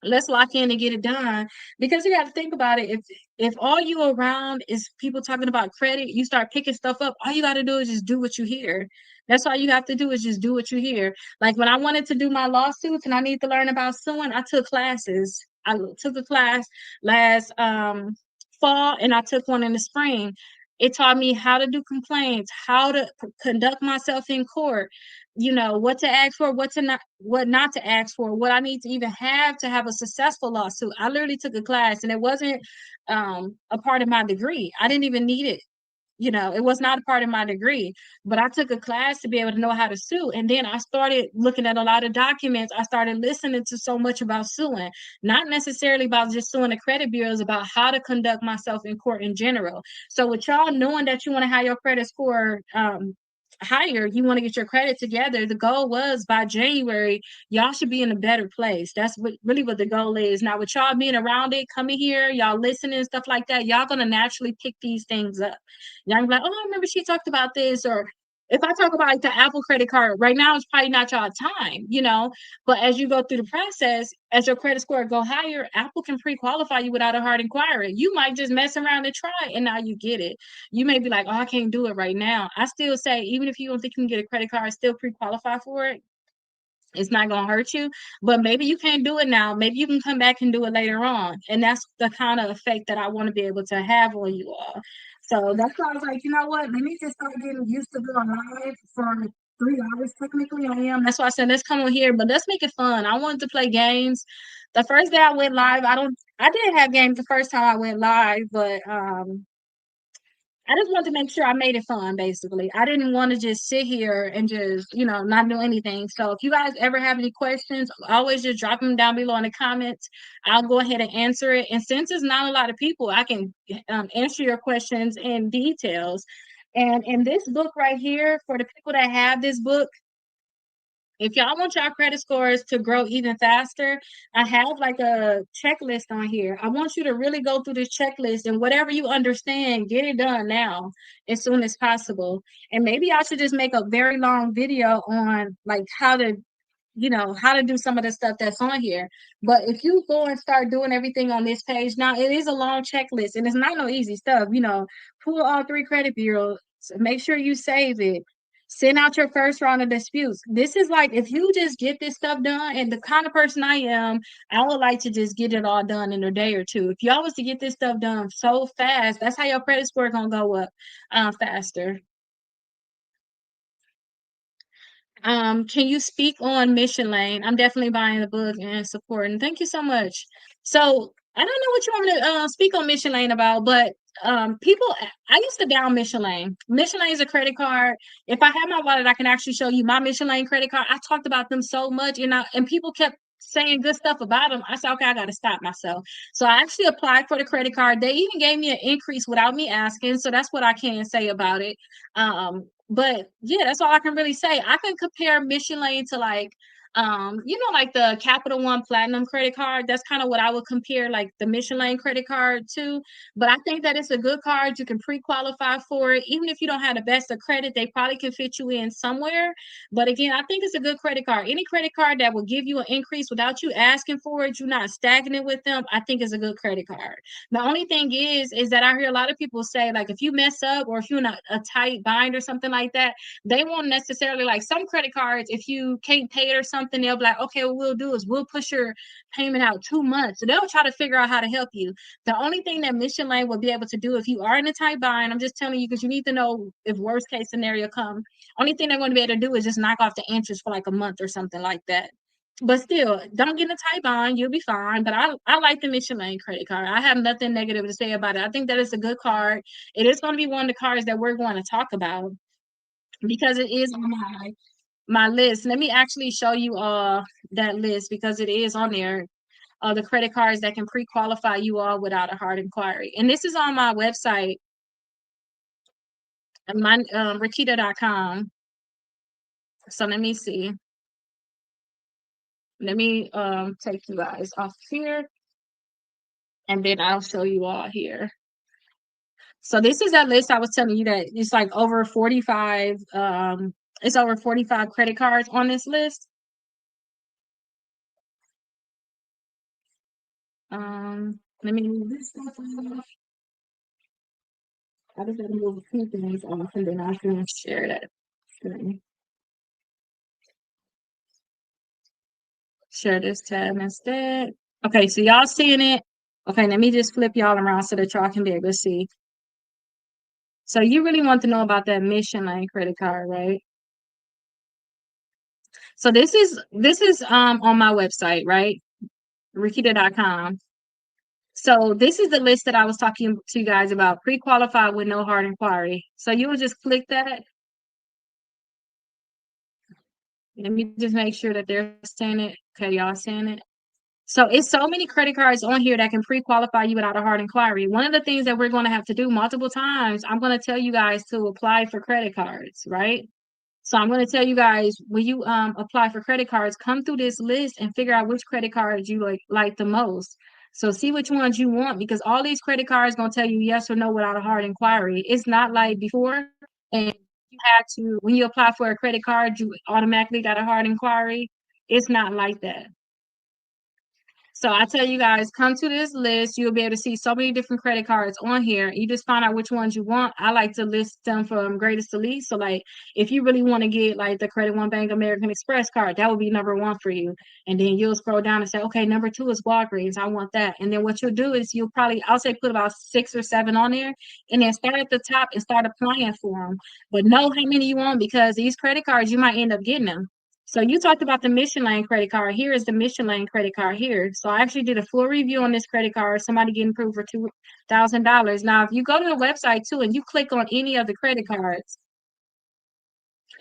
Let's lock in and get it done because you got to think about it. If all you around is people talking about credit, you start picking stuff up. All you got to do is just do what you hear. That's all you have to do is just do what you hear. Like when I wanted to do my lawsuits and I need to learn about suing, I took classes. I took a class last fall and I took one in the spring. It taught me how to do complaints, how to conduct myself in court, what to ask for, what not to ask for, what I need to even have to have a successful lawsuit. I literally took a class and it wasn't a part of my degree. I didn't even need it. It was not a part of my degree, but I took a class to be able to know how to sue. And then I started looking at a lot of documents. I started listening to so much about suing, not necessarily about just suing the credit bureaus, about how to conduct myself in court in general. So with y'all knowing that you want to have your credit score higher, you want to get your credit together. The goal was by January, y'all should be in a better place. That's really what the goal is. Now, with y'all being around it, coming here, y'all listening and stuff like that, y'all gonna naturally pick these things up. Y'all gonna be like, oh, I remember she talked about this, or if I talk about like the Apple credit card right now, it's probably not y'all time, But as you go through the process, as your credit score go higher, Apple can pre-qualify you without a hard inquiry. You might just mess around and try, and now you get it. You may be like, oh, I can't do it right now. I still say, even if you don't think you can get a credit card, still pre-qualify for it. It's not going to hurt you, but maybe you can't do it now. Maybe you can come back and do it later on. And that's the kind of effect that I want to be able to have on you all. So that's why I was like, you know what? Let me just start getting used to going live for 3 hours. Technically, I am. That's why I said, let's come on here, but let's make it fun. I wanted to play games. The first day I went live, I did have games the first time I went live, but I just wanted to make sure I made it fun, basically. I didn't want to just sit here and just, not do anything. So if you guys ever have any questions, always just drop them down below in the comments. I'll go ahead and answer it. And since it's not a lot of people, I can answer your questions in details. And in this book right here, for the people that have this book, if y'all want your credit scores to grow even faster, I have like a checklist on here. I want you to really go through this checklist, and whatever you understand, get it done now as soon as possible. And maybe I should just make a very long video on like how to do some of the stuff that's on here. But if you go and start doing everything on this page, now it is a long checklist and it's not no easy stuff. Pull all 3 credit bureaus, make sure you save it, send out your first round of disputes. This is like, if you just get this stuff done, and the kind of person I am, I would like to just get it all done in a day or two. If y'all was to get this stuff done so fast, that's how your credit score gonna go up faster. Can you speak on Mission Lane? I'm definitely buying the book and supporting. Thank you so much. So I don't know what you want me to speak on Mission Lane about, but people, I used to down Mission Lane. Mission Lane is a credit card. If I have my wallet, I can actually show you my Mission Lane credit card. I talked about them so much, and people kept saying good stuff about them. I said, okay, I got to stop myself. So I actually applied for the credit card. They even gave me an increase without me asking. So that's what I can say about it. But yeah, that's all I can really say. I can compare Mission Lane to like like the Capital One Platinum credit card. That's kind of what I would compare like the Mission Lane credit card to. But I think that it's a good card. You can pre-qualify for it. Even if you don't have the best of credit, they probably can fit you in somewhere. But again, I think it's a good credit card. Any credit card that will give you an increase without you asking for it, you're not stagnant with them, I think is a good credit card. The only thing is that I hear a lot of people say, like, if you mess up or if you're in a tight bind or something like that, they won't necessarily, like some credit cards, if you can't pay it or something, they'll be like, okay, what we'll do is we'll push your payment out 2 months. So they'll try to figure out how to help you. The only thing that Mission Lane will be able to do if you are in a tight bind, I'm just telling you because you need to know if worst case scenario come. Only thing they're going to be able to do is just knock off the interest for like a month or something like that. But still, don't get in a tight bond. You'll be fine. But I like the Mission Lane credit card. I have nothing negative to say about it. I think that it's a good card. It is going to be one of the cards that we're going to talk about because it is on my list. Let me actually show you that list because it is on there. The credit cards that can pre-qualify you all without a hard inquiry. And this is on my website, my Rakita.com. So let me see. Let me take you guys off here, and then I'll show you all here. So this is that list I was telling you that it's like over 45, it's over 45 credit cards on this list. Let me move this stuff off. I just gotta move a few things off and then I can share that screen. Share this tab instead. Okay, so y'all seeing it? Okay, let me just flip y'all around so that y'all can be able to see. So you really want to know about that Mission Lane credit card, right? So this is on my website, right? Rakita.com. So this is the list that I was talking to you guys about, pre-qualified with no hard inquiry. So you would just click that. Let me just make sure that they're seeing it. Okay, y'all seeing it? So it's so many credit cards on here that can pre-qualify you without a hard inquiry. One of the things that we're going to have to do multiple times, I'm going to tell you guys to apply for credit cards, right? So I'm going to tell you guys, when you apply for credit cards, come through this list and figure out which credit cards you like the most. So see which ones you want, because all these credit cards going to tell you yes or no without a hard inquiry. It's not like before, and you had to, when you apply for a credit card, you automatically got a hard inquiry. It's not like that. So I tell you guys, come to this list. You'll be able to see so many different credit cards on here. You just find out which ones you want. I like to list them from greatest to least. So like, if you really want to get like the Credit One Bank American Express card, that would be number one for you. And then you'll scroll down and say, okay, number two is Walgreens. I want that. And then what you'll do is you'll probably, I'll say put about 6 or 7 on there, and then start at the top and start applying for them. But know how many you want, because these credit cards, you might end up getting them. So you talked about the Mission Lane credit card. Here is the Mission Lane credit card here. So I actually did a full review on this credit card. Somebody getting approved for $2,000. Now, if you go to the website too and you click on any of the credit cards,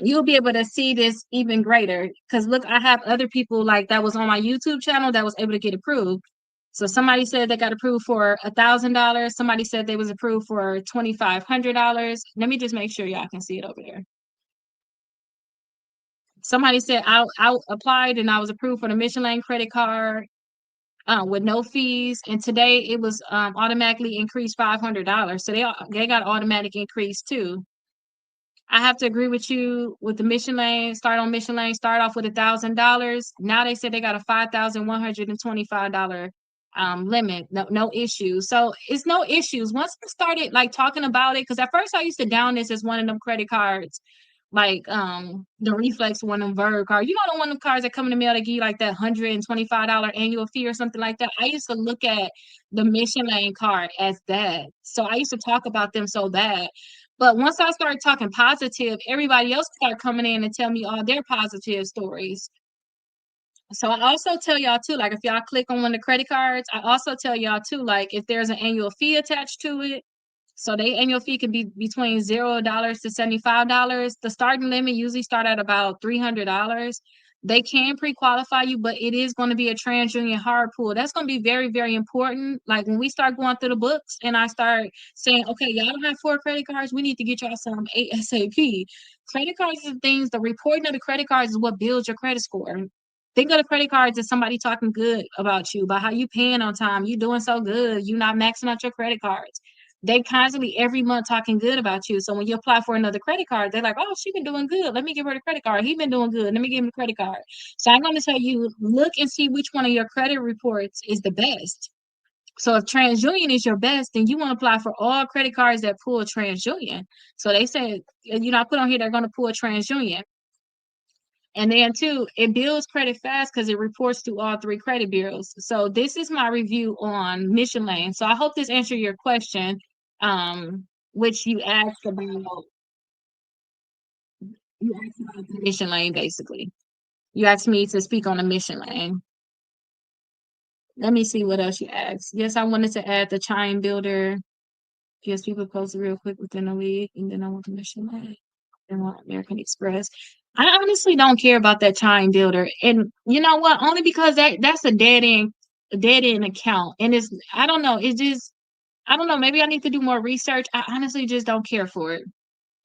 you'll be able to see this even greater. Because look, I have other people like that was on my YouTube channel that was able to get approved. So somebody said they got approved for $1,000. Somebody said they was approved for $2,500. Let me just make sure y'all can see it over there. Somebody said I applied and I was approved for the Mission Lane credit card with no fees, and today it was automatically increased $500. So they got automatic increase too. I have to agree with you with the Mission Lane. Start on Mission Lane. Start off with $1,000. Now they said they got a $5,125 limit. No issues. So it's no issues. Once I started like talking about it, because at first I used to down this as one of them credit cards, like the Reflex one, of Verb card. You know, the one of them cards that come in the mail that give you like that $125 annual fee or something like that. I used to look at the Mission Lane card as that. So I used to talk about them so bad. But once I started talking positive, everybody else started coming in and tell me all their positive stories. So I also tell y'all too, like if y'all click on one of the credit cards, I also tell y'all too, like if there's an annual fee attached to it, so the annual fee can be between $0 to $75. The starting limit usually start at about $300. They can pre-qualify you, but it is going to be a TransUnion hard pull. That's going to be very, very important. Like when we start going through the books and I start saying, okay, y'all don't have 4 credit cards, we need to get y'all some ASAP. Credit cards and things, the reporting of the credit cards is what builds your credit score. Think of the credit cards as somebody talking good about you, about how you paying on time, you doing so good, you not maxing out your credit cards. They constantly every month talking good about you. So when you apply for another credit card, they're like, oh, she been doing good. Let me give her the credit card. He been doing good. Let me give him the credit card. So I'm going to tell you, look and see which one of your credit reports is the best. So if TransUnion is your best, then you want to apply for all credit cards that pull TransUnion. So they said, you know, I put on here, they're going to pull TransUnion. And then too, it builds credit fast because it reports to all 3 credit bureaus. So this is my review on Mission Lane. So I hope this answered your question, which you asked about. You asked about the Mission Lane, basically. You asked me to speak on the Mission Lane. Let me see what else you asked. Yes, I wanted to add the Chime Builder. Gives people posted real quick within a week, and then I want the Mission Lane. And want American Express. I honestly don't care about that Chime Builder, and you know what? Only because that's a dead end account, and it's I don't know. It's just I don't know. Maybe I need to do more research. I honestly just don't care for it.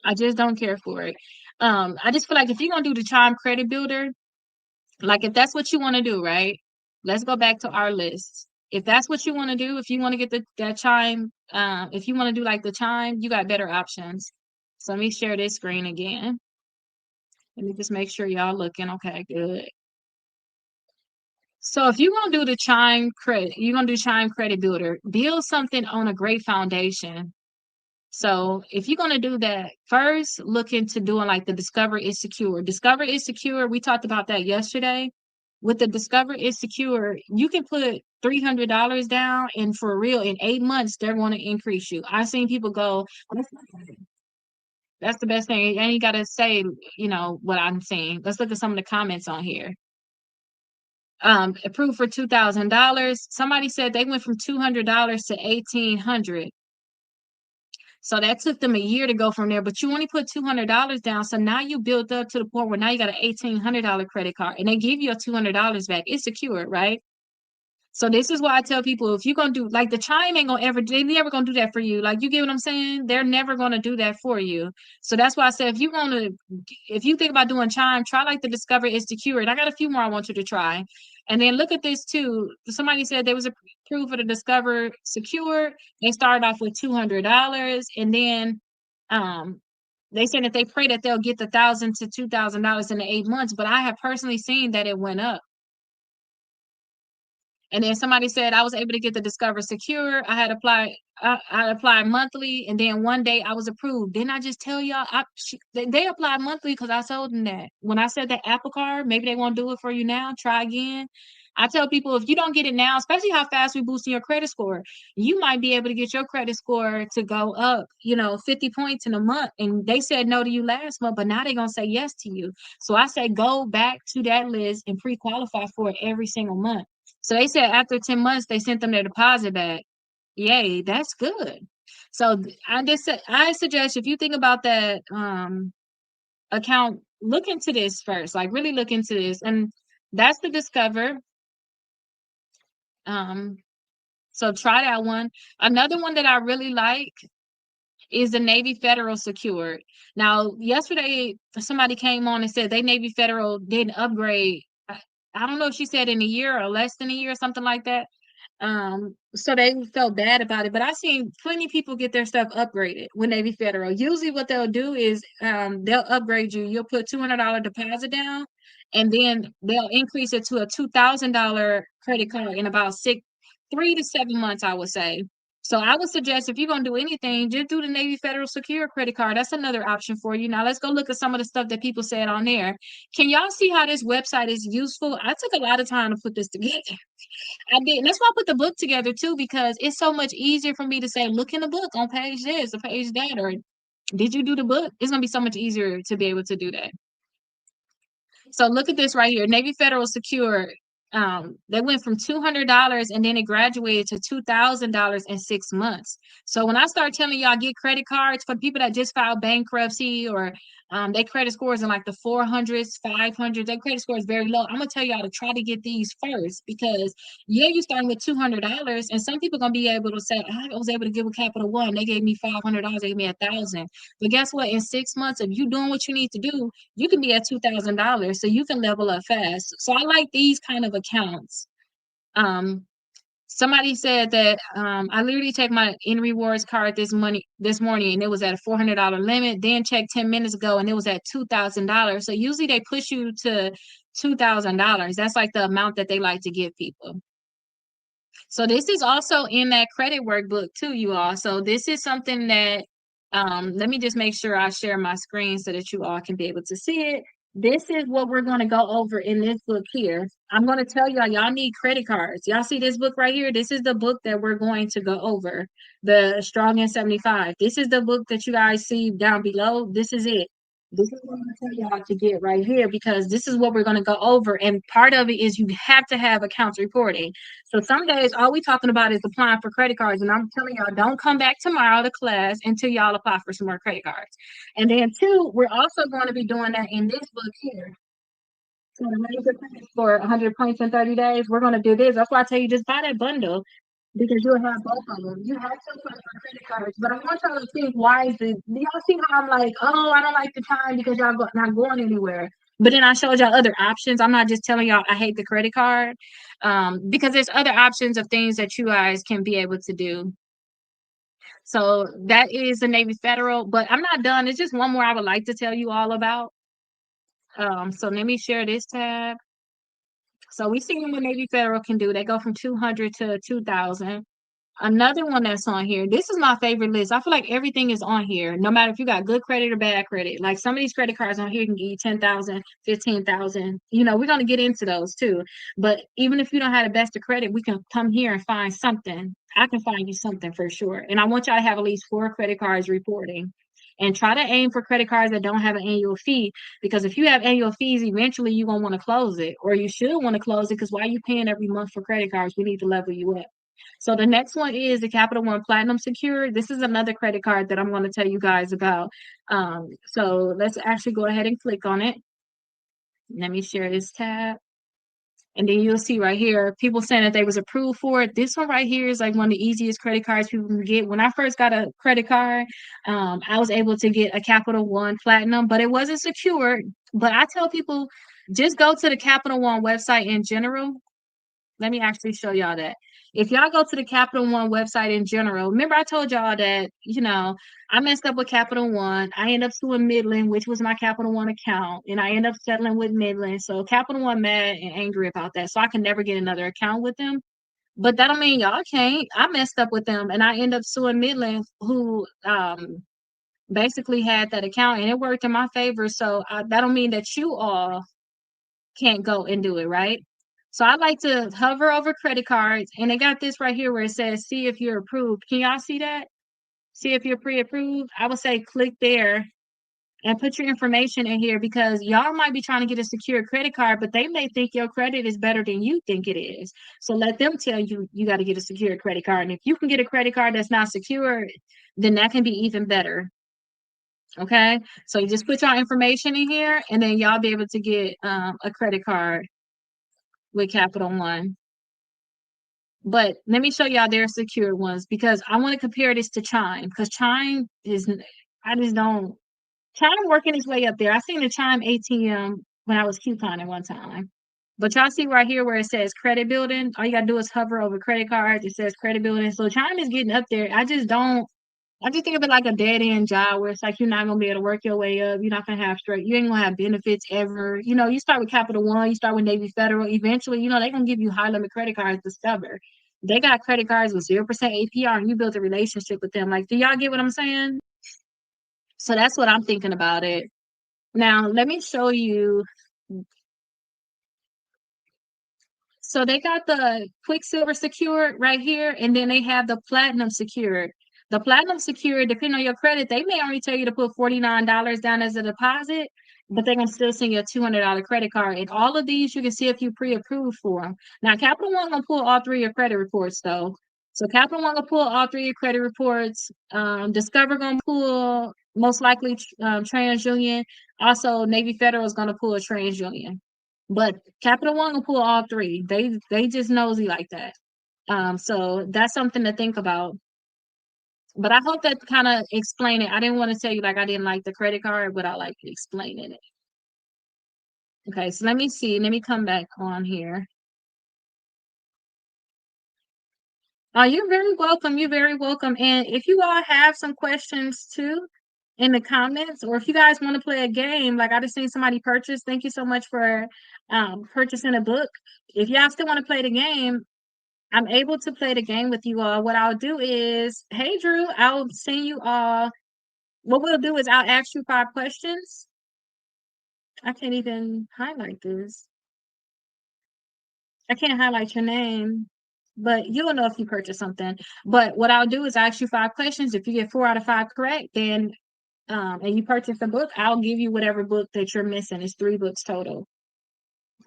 I just don't care for it. I just feel like if you're gonna do the Chime Credit Builder, like if that's what you want to do, right? Let's go back to our list. If that's what you want to do, if you want to get that Chime, if you want to do like the Chime, you got better options. So let me share this screen again. Let me just make sure y'all looking okay, good. So if you're gonna do the Chime credit, you're gonna do Chime Credit Builder, build something on a great foundation. So if you're gonna do that, first look into doing like the Discover is Secure. Discover is Secure, we talked about that yesterday. With the Discover is Secure, you can put $300 down, and for real, in 8 months, they're going to increase you. I've seen people go, that's the best thing. And you gotta say, you know, what I'm saying. Let's look at some of the comments on here. Approved for $2,000. Somebody said they went from $200 to $1,800. So that took them a year to go from there, but you only put $200 down. So now you built up to the point where now you got an $1,800 credit card, and they give you a $200 back. It's secure, right? So this is why I tell people, if you're gonna do like the Chime ain't gonna ever, they never gonna do that for you. Like, you get what I'm saying? They're never gonna do that for you. So that's why I said, if you think about doing Chime, try like the Discover is Secure. And I got a few more I want you to try. And then look at this too. Somebody said they was approved for the Discover Secure. They started off with $200, and then they said that they pray that they'll get the $1,000 to $2,000 in the 8 months. But I have personally seen that it went up. And then somebody said I was able to get the Discover Secure. I applied monthly, and then one day I was approved. Didn't I just tell y'all? They applied monthly because I told them that. When I said that Apple Card, maybe they won't do it for you now. Try again. I tell people, if you don't get it now, especially how fast we boosting your credit score, you might be able to get your credit score to go up, 50 points in a month. And they said no to you last month, but now they're gonna say yes to you. So I say go back to that list and pre-qualify for it every single month. So they said after 10 months, they sent them their deposit back. Yay, that's good. So I suggest, if you think about that account, look into this first. Like, really look into this. And that's the Discover. So try that one. Another one that I really like is the Navy Federal Secured. Now, yesterday somebody came on and said they Navy Federal didn't upgrade. I don't know if she said in a year or less than a year or something like that. So they felt bad about it, but I've seen plenty of people get their stuff upgraded with Navy Federal. Usually what they'll do is they'll upgrade you. You'll put $200 deposit down, and then they'll increase it to a $2,000 credit card in about 3 to 7 months, I would say. So I would suggest, if you're gonna do anything, just do the Navy Federal Secure credit card. That's another option for you. Now let's go look at some of the stuff that people said on there. Can y'all see how this website is useful? I took a lot of time to put this together. I did. And that's why I put the book together too, because it's so much easier for me to say, look in the book on page this or page that, or did you do the book? It's gonna be so much easier to be able to do that. So look at this right here. Navy Federal Secure. They went from $200 and then it graduated to $2,000 in 6 months. So when I start telling y'all, get credit cards for people that just filed bankruptcy, or their credit scores in like the 400s, 500s, their credit score is very low. I'm gonna tell y'all to try to get these first, because you're starting with $200, and some people gonna be able to say, I was able to give a Capital One, they gave me $500, they gave me 1,000. But guess what? In 6 months, if you doing what you need to do, you can be at $2,000, so you can level up fast. So I like these kind of accounts. Somebody said that I literally checked my N Rewards card this morning, and it was at a $400 limit. Then checked 10 minutes ago, and it was at $2,000. So usually they push you to $2,000. That's like the amount that they like to give people. So this is also in that credit workbook too, you all. So this is something that let me just make sure I share my screen so that you all can be able to see it. This is what we're going to go over in this book here. I'm going to tell y'all need credit cards. Y'all see this book right here? This is the book that we're going to go over, the Strong in 75. This is the book that you guys see down below. This is it. This is what I'm going to tell y'all to get right here, because this is what we're going to go over. And part of it is you have to have accounts reporting. So some days all we talking about is applying for credit cards. And I'm telling y'all, don't come back tomorrow to class until y'all apply for some more credit cards. And then two, we're also going to be doing that in this book here. So for 100 points in 30 days, we're going to do this. That's why I tell you, just buy that bundle, because you'll have both of them. You have to apply for credit cards, but I want y'all to think wisely. Do y'all see how I'm like, oh, I don't like the time because y'all not going anywhere? But then I showed y'all other options. I'm not just telling y'all I hate the credit card, because there's other options of things that you guys can be able to do. So that is the Navy Federal, but I'm not done. It's just one more I would like to tell you all about. So let me share this tab. So we see what Navy Federal can do. They go from 200 to 2,000. Another one that's on here. This is my favorite list. I feel like everything is on here, no matter if you got good credit or bad credit. Like some of these credit cards on here can give you 10,000, 15,000. We're gonna get into those too. But even if you don't have the best of credit, we can come here and find something. I can find you something for sure. And I want y'all to have at least 4 credit cards reporting. And try to aim for credit cards that don't have an annual fee, because if you have annual fees, eventually you're gonna want to close it, or you should want to close it, because why are you paying every month for credit cards? We need to level you up. So the next one is the Capital One Platinum Secure. This is another credit card that I'm going to tell you guys about. So let's actually go ahead and click on it. Let me share this tab. And then you'll see right here, people saying that they was approved for it. This one right here is like one of the easiest credit cards people can get. When I first got a credit card, I was able to get a Capital One Platinum, but it wasn't secured. But I tell people, just go to the Capital One website in general. Let me actually show y'all that. If y'all go to the Capital One website in general, remember I told y'all that, I messed up with Capital One. I ended up suing Midland, which was my Capital One account, and I ended up settling with Midland. So Capital One mad and angry about that. So I can never get another account with them. But that don't mean y'all can't. I messed up with them and I end up suing Midland, who basically had that account, and it worked in my favor. So that don't mean that you all can't go and do it, right? So I like to hover over credit cards, and they got this right here where it says, see if you're approved. Can y'all see that? See if you're pre-approved. I would say click there and put your information in here, because y'all might be trying to get a secure credit card, but they may think your credit is better than you think it is. So let them tell you you got to get a secure credit card. And if you can get a credit card that's not secure, then that can be even better. Okay. So you just put your information in here, and then y'all be able to get a credit card with Capital One. But let me show y'all their secure ones, because I want to compare this to Chime, because Chime is, I just don't, Chime working its way up there. I seen the Chime ATM when I was couponing one time. But y'all see right here where it says credit building. All you gotta do is hover over credit cards. It says credit building. So Chime is getting up there. I just think of it like a dead end job where it's like you're not gonna be able to work your way up. You're not gonna have straight. You ain't gonna have benefits ever. You start with Capital One, you start with Navy Federal. Eventually, they're gonna give you high limit credit cards. Discover they got credit cards with 0% APR, and you build a relationship with them. Like, do y'all get what I'm saying? So that's what I'm thinking about it. Now, let me show you. So they got the Quicksilver secured right here, and then they have the Platinum secured. The Platinum secured, depending on your credit, they may only tell you to put $49 down as a deposit, but they're gonna still send you a $200 credit card. And all of these, you can see if you pre-approved for them. Now, Capital One gonna pull all three of your credit reports though. So Capital One gonna pull all three of your credit reports. Discover gonna pull most likely TransUnion. Also, Navy Federal is gonna pull a TransUnion. But Capital One will pull all three. They just nosy like that. So that's something to think about. But I hope that kind of explain it. I didn't want to tell you like I didn't like the credit card, but I like explaining it. Okay, so let me see. Let me come back on here. You're very welcome. You're very welcome. And if you all have some questions too in the comments, or if you guys want to play a game, like I just seen somebody purchase. Thank you so much for purchasing a book. If y'all still want to play the game, I'm able to play the game with you all. What I'll do is, hey Drew, I'll send you all. What we'll do is I'll ask you 5 questions. I can't even highlight this. I can't highlight your name, but you'll know if you purchase something. But what I'll do is ask you 5 questions. If you get 4 out of 5 correct, then and you purchase a book, I'll give you whatever book that you're missing. It's 3 books total.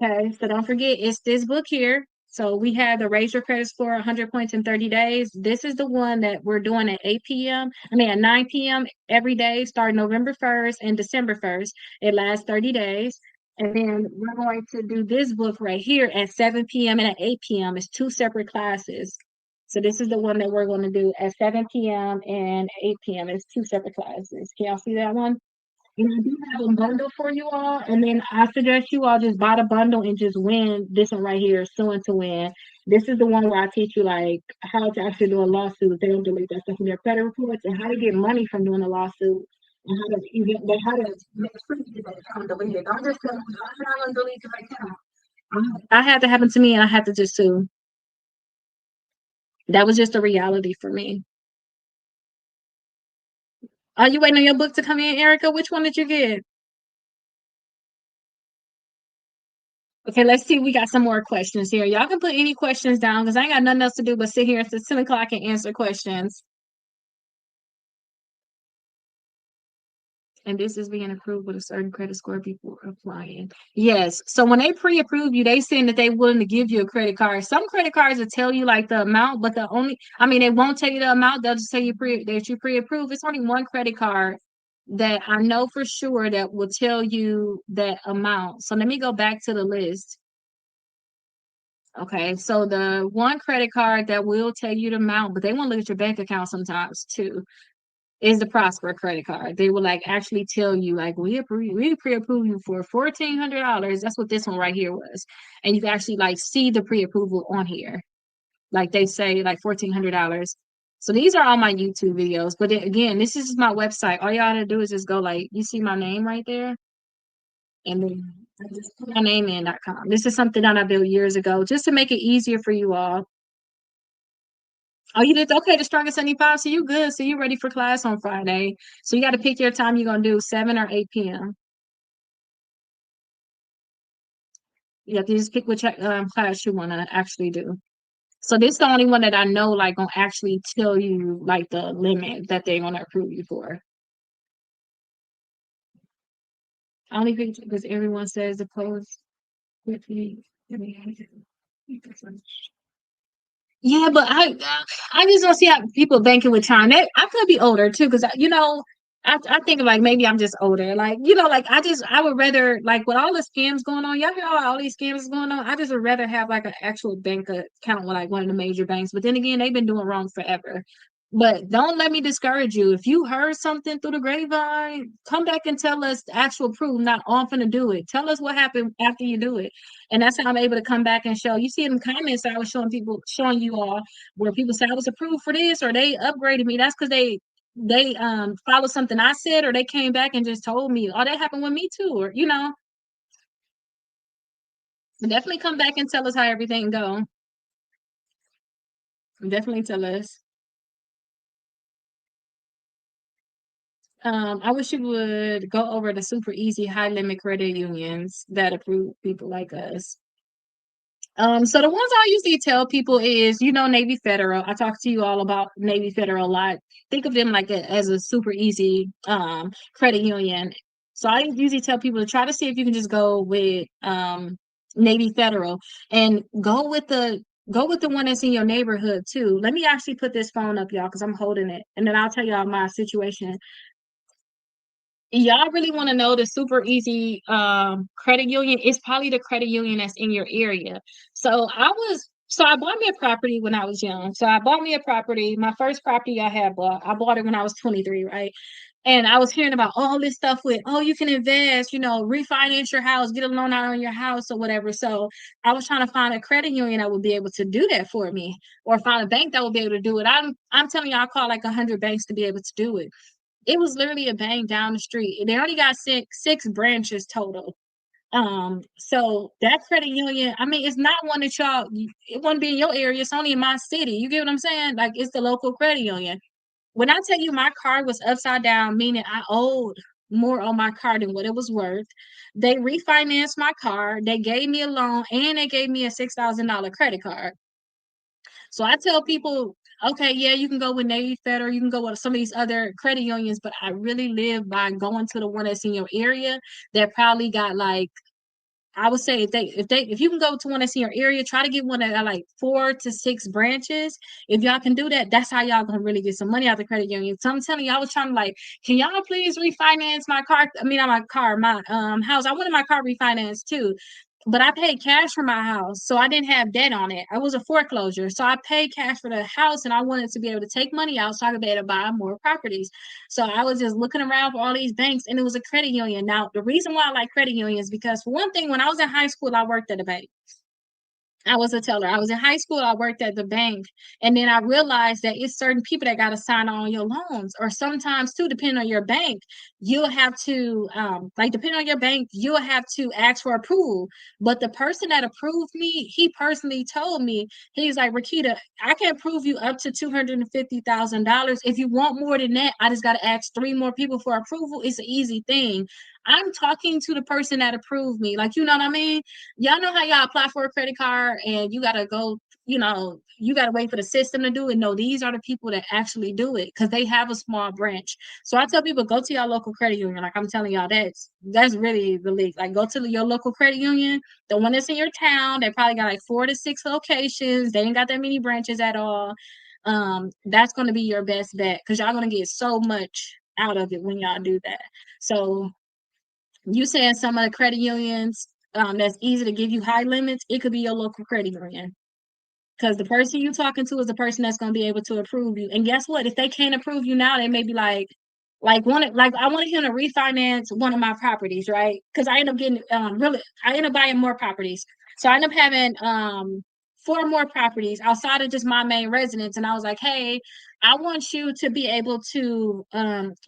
Okay, so don't forget, it's this book here. So we have the Raise Your Credit Score 100 points in 30 days. This is the one that we're doing at 8 p.m. At 9 p.m. every day, starting November 1st and December 1st. It lasts 30 days. And then we're going to do this book right here at 7 p.m. and at 8 p.m. It's 2 separate classes. So this is the one that we're going to do at 7 p.m. and 8 p.m. It's 2 separate classes. Can y'all see that one? And I do have a bundle for you all, and then I suggest you all just buy the bundle and just win this one right here, Suing to Win. This is the one where I teach you like how to actually do a lawsuit. They don't delete that stuff from their credit reports, and how to get money from doing a lawsuit, and how to make sure you get that account deleted. Don't just say, I'm not gonna delete your account. I had to happen to me, and I had to just sue. That was just a reality for me. Are you waiting on your book to come in, Erica? Which one did you get? Okay, let's see. We got some more questions here. Y'all can put any questions down because I ain't got nothing else to do but sit here until 10 o'clock and answer questions. And this is being approved with a certain credit score before applying. Yes. So when they pre-approve you, they saying that they willing to give you a credit card. Some credit cards will tell you like the amount, but they won't tell you the amount. They'll just tell you that you pre-approve. It's only one credit card that I know for sure that will tell you that amount. So let me go back to the list. Okay, so the one credit card that will tell you the amount, but they want to look at your bank account sometimes too, is the Prosper credit card. They will like actually tell you like we pre-approve you for $1,400. That's what this one right here was, and you can actually like see the pre-approval on here. Like they say like $1,400. So these are all my YouTube videos. But then, again, this is my website. All y'all to do is just go like you see my name right there, and then I just put my name in.com. This is something that I built years ago just to make it easier for you all. Oh, you did okay, the strongest 75, so you good. So you ready for class on Friday. So you got to pick your time you're gonna do 7 or 8 p.m. You have to just pick which class you wanna actually do. So this is the only one that I know like gonna actually tell you like the limit that they're gonna approve you for. I only picked because everyone says the post with me. Yeah, but I just don't see how people banking with time. That I could be older too, because I think like maybe I'm just older. Like like I would rather like with all the scams going on. Y'all hear all these scams going on. I just would rather have like an actual bank account with like one of the major banks. But then again, they've been doing wrong forever. But don't let me discourage you. If you heard something through the grapevine, come back and tell us the actual proof. Not on finna do it. Tell us what happened after you do it. And that's how I'm able to come back and show. You see in the comments I was showing you all where people say I was approved for this or they upgraded me. That's because they followed something I said or they came back and just told me, oh, that happened with me too. Or definitely come back and tell us how everything go. Definitely tell us. I wish you would go over the super easy high limit credit unions that approve people like us. So the ones I usually tell people is, Navy Federal. I talk to you all about Navy Federal a lot. Think of them like as a super easy credit union. So I usually tell people to try to see if you can just go with Navy Federal and go with the one that's in your neighborhood too. Let me actually put this phone up, y'all, because I'm holding it, and then I'll tell y'all my situation. Y'all really want to know the super easy credit union? It's probably the credit union that's in your area. So I bought me a property when I was young. So I bought me a property. My first property I bought it when I was 23, right? And I was hearing about all this stuff with, oh, you can invest, refinance your house, get a loan out on your house or whatever. So I was trying to find a credit union that would be able to do that for me, or find a bank that would be able to do it. I'm telling you, I call like 100 banks to be able to do it. It was literally a bank down the street. They only got six branches total. So that credit union, I mean, it's not one that it wouldn't be in your area. It's only in my city. You get what I'm saying? Like it's the local credit union. When I tell you my card was upside down, meaning I owed more on my card than what it was worth, they refinanced my car. They gave me a loan and they gave me a $6,000 credit card. So I tell people, okay, yeah, you can go with Navy Fed or you can go with some of these other credit unions, but I really live by going to the one that's in your area that probably got like, I would say if you can go to one that's in your area, try to get one that got like 4 to 6 branches. If y'all can do that, that's how y'all gonna really get some money out of the credit union. So I'm telling you, I was trying to like, can y'all please refinance my car? I mean, not my car, my house. I wanted my car refinanced too. But I paid cash for my house, so I didn't have debt on it. I was a foreclosure, so I paid cash for the house, and I wanted to be able to take money out so I could be able to buy more properties. So I was just looking around for all these banks, and it was a credit union. Now, the reason why I like credit unions because for one thing, when I was in high school, I worked at a bank. I was a teller. I was in high school. I worked at the bank. And then I realized that it's certain people that got to sign on your loans. Or sometimes, too, depending on your bank, you'll have to, depending on your bank, you'll have to ask for approval. But the person that approved me, he personally told me, he's like, Rakita, I can approve you up to $250,000. If you want more than that, I just got to ask 3 more people for approval. It's an easy thing. I'm talking to the person that approved me. Like, you know what I mean? Y'all know how y'all apply for a credit card and you gotta go, you gotta wait for the system to do it. No, these are the people that actually do it because they have a small branch. So I tell people go to your local credit union. Like I'm telling y'all, that's really the league. Like go to your local credit union, the one that's in your town. They probably got like 4 to 6 locations. They ain't got that many branches at all. That's gonna be your best bet because y'all gonna get so much out of it when y'all do that. So you saying some of the credit unions that's easy to give you high limits, it could be your local credit union. Because the person you're talking to is the person that's going to be able to approve you. And guess what? If they can't approve you now, they may be like I wanted him to refinance one of my properties, right? Because I end up getting I end up buying more properties. So I end up having four more properties outside of just my main residence. And I was like, hey, I want you to be able to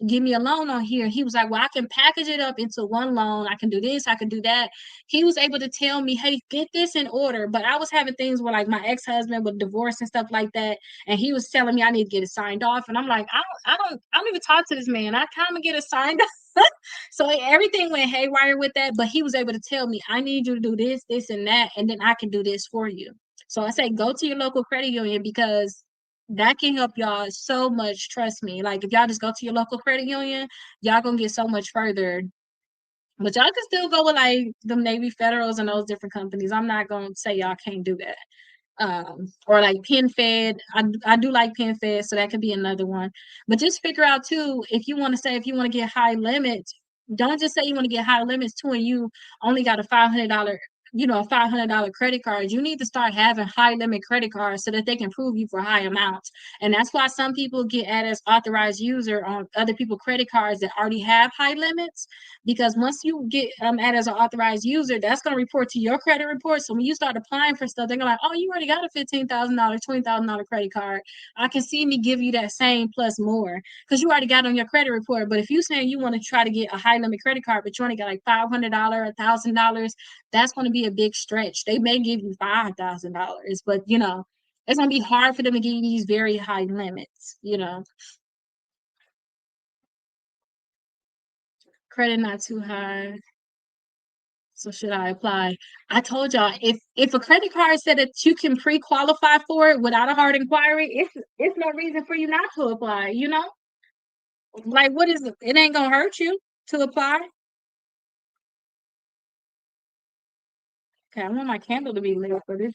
give me a loan on here. He was like, well, I can package it up into one loan. I can do this, I can do that. He was able to tell me, hey, get this in order. But I was having things where like my ex-husband with divorce and stuff like that. And he was telling me I need to get it signed off. And I'm like, I don't even talk to this man. I kind of get it signed off. So everything went haywire with that. But he was able to tell me, I need you to do this, this, and that, and then I can do this for you. So I say go to your local credit union because that can help y'all so much. Trust me. Like if y'all just go to your local credit union, y'all gonna get so much further. But y'all can still go with like the Navy Federals and those different companies. I'm not gonna say y'all can't do that. Or like PenFed. I do like PenFed, so that could be another one. But just figure out too, if you want to say if you want to get high limits, don't just say you want to get high limits too, and you only got a $500, a $500 credit card. You need to start having high limit credit cards so that they can prove you for high amounts. And that's why some people get added as authorized user on other people credit cards that already have high limits. Because once you get added as an authorized user, that's going to report to your credit report. So when you start applying for stuff, they're like, oh, you already got a $15,000, $20,000 credit card. I can see me give you that same plus more because you already got on your credit report. But if you saying you want to try to get a high limit credit card, but you only got like $500, $1,000, that's going to be a big stretch. They may give you $5,000, but it's going to be hard for them to give you these very high limits. Credit not too high. So should I apply? I told y'all if a credit card said that you can pre-qualify for it without a hard inquiry, it's no reason for you not to apply. Like what is it? It ain't gonna hurt you to apply. Okay, I want my candle to be lit for this.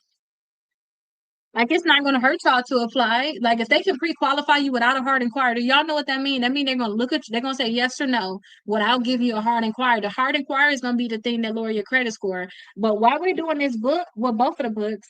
Like it's not gonna hurt y'all to apply. Like if they can pre-qualify you without a hard inquiry, do y'all know what that means? That means they're gonna look at you, they're gonna say yes or no without giving you a hard inquiry. The hard inquiry is gonna be the thing that lower your credit score. But while we're doing this book, well, both of the books,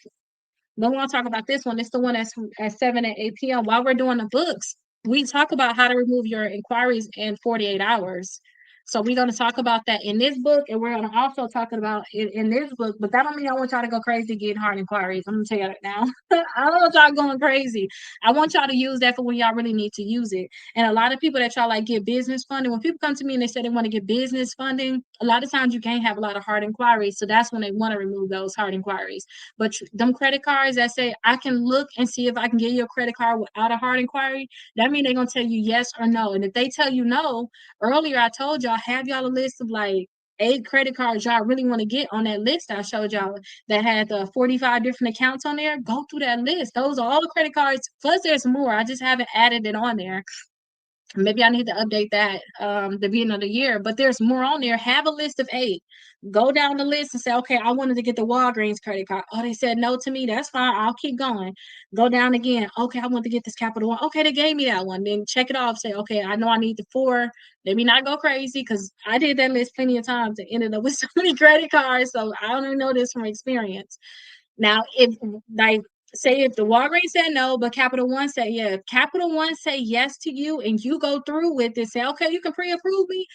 don't want to talk about this one. It's the one that's at 7 and 8 p.m. While we're doing the books, we talk about how to remove your inquiries in 48 hours. So we're going to talk about that in this book, and we're going to also talk about it in this book. But that don't mean I want y'all to go crazy getting hard inquiries. I'm going to tell you that now. I don't want y'all going crazy. I want y'all to use that for when y'all really need to use it. And a lot of people that y'all like get business funding, when people come to me and they say they want to get business funding, a lot of times you can't have a lot of hard inquiries. So that's when they want to remove those hard inquiries. But them credit cards that say I can look and see if I can get you a credit card without a hard inquiry, that means they're gonna tell you yes or no. And if they tell you no, earlier I told y'all have y'all a list of like 8 credit cards y'all really want to get on that list I showed y'all that had the 45 different accounts on there. Go through that list. Those are all the credit cards. Plus, there's more. I just haven't added it on there. Maybe I need to update that the beginning of the year, but there's more on there. Have a list of 8. Go down the list and say, okay, I wanted to get the Walgreens credit card. Oh, they said no to me. That's fine. I'll keep going. Go down again. Okay, I want to get this Capital One. Okay, they gave me that one. Then check it off. Say, okay, I know I need the 4. Maybe not go crazy because I did that list plenty of times and ended up with so many credit cards. So I only know this from experience. Now, if like say if the Walgreens said no, but Capital One said yeah, if Capital One say yes to you and you go through with it, say, okay, you can pre-approve me,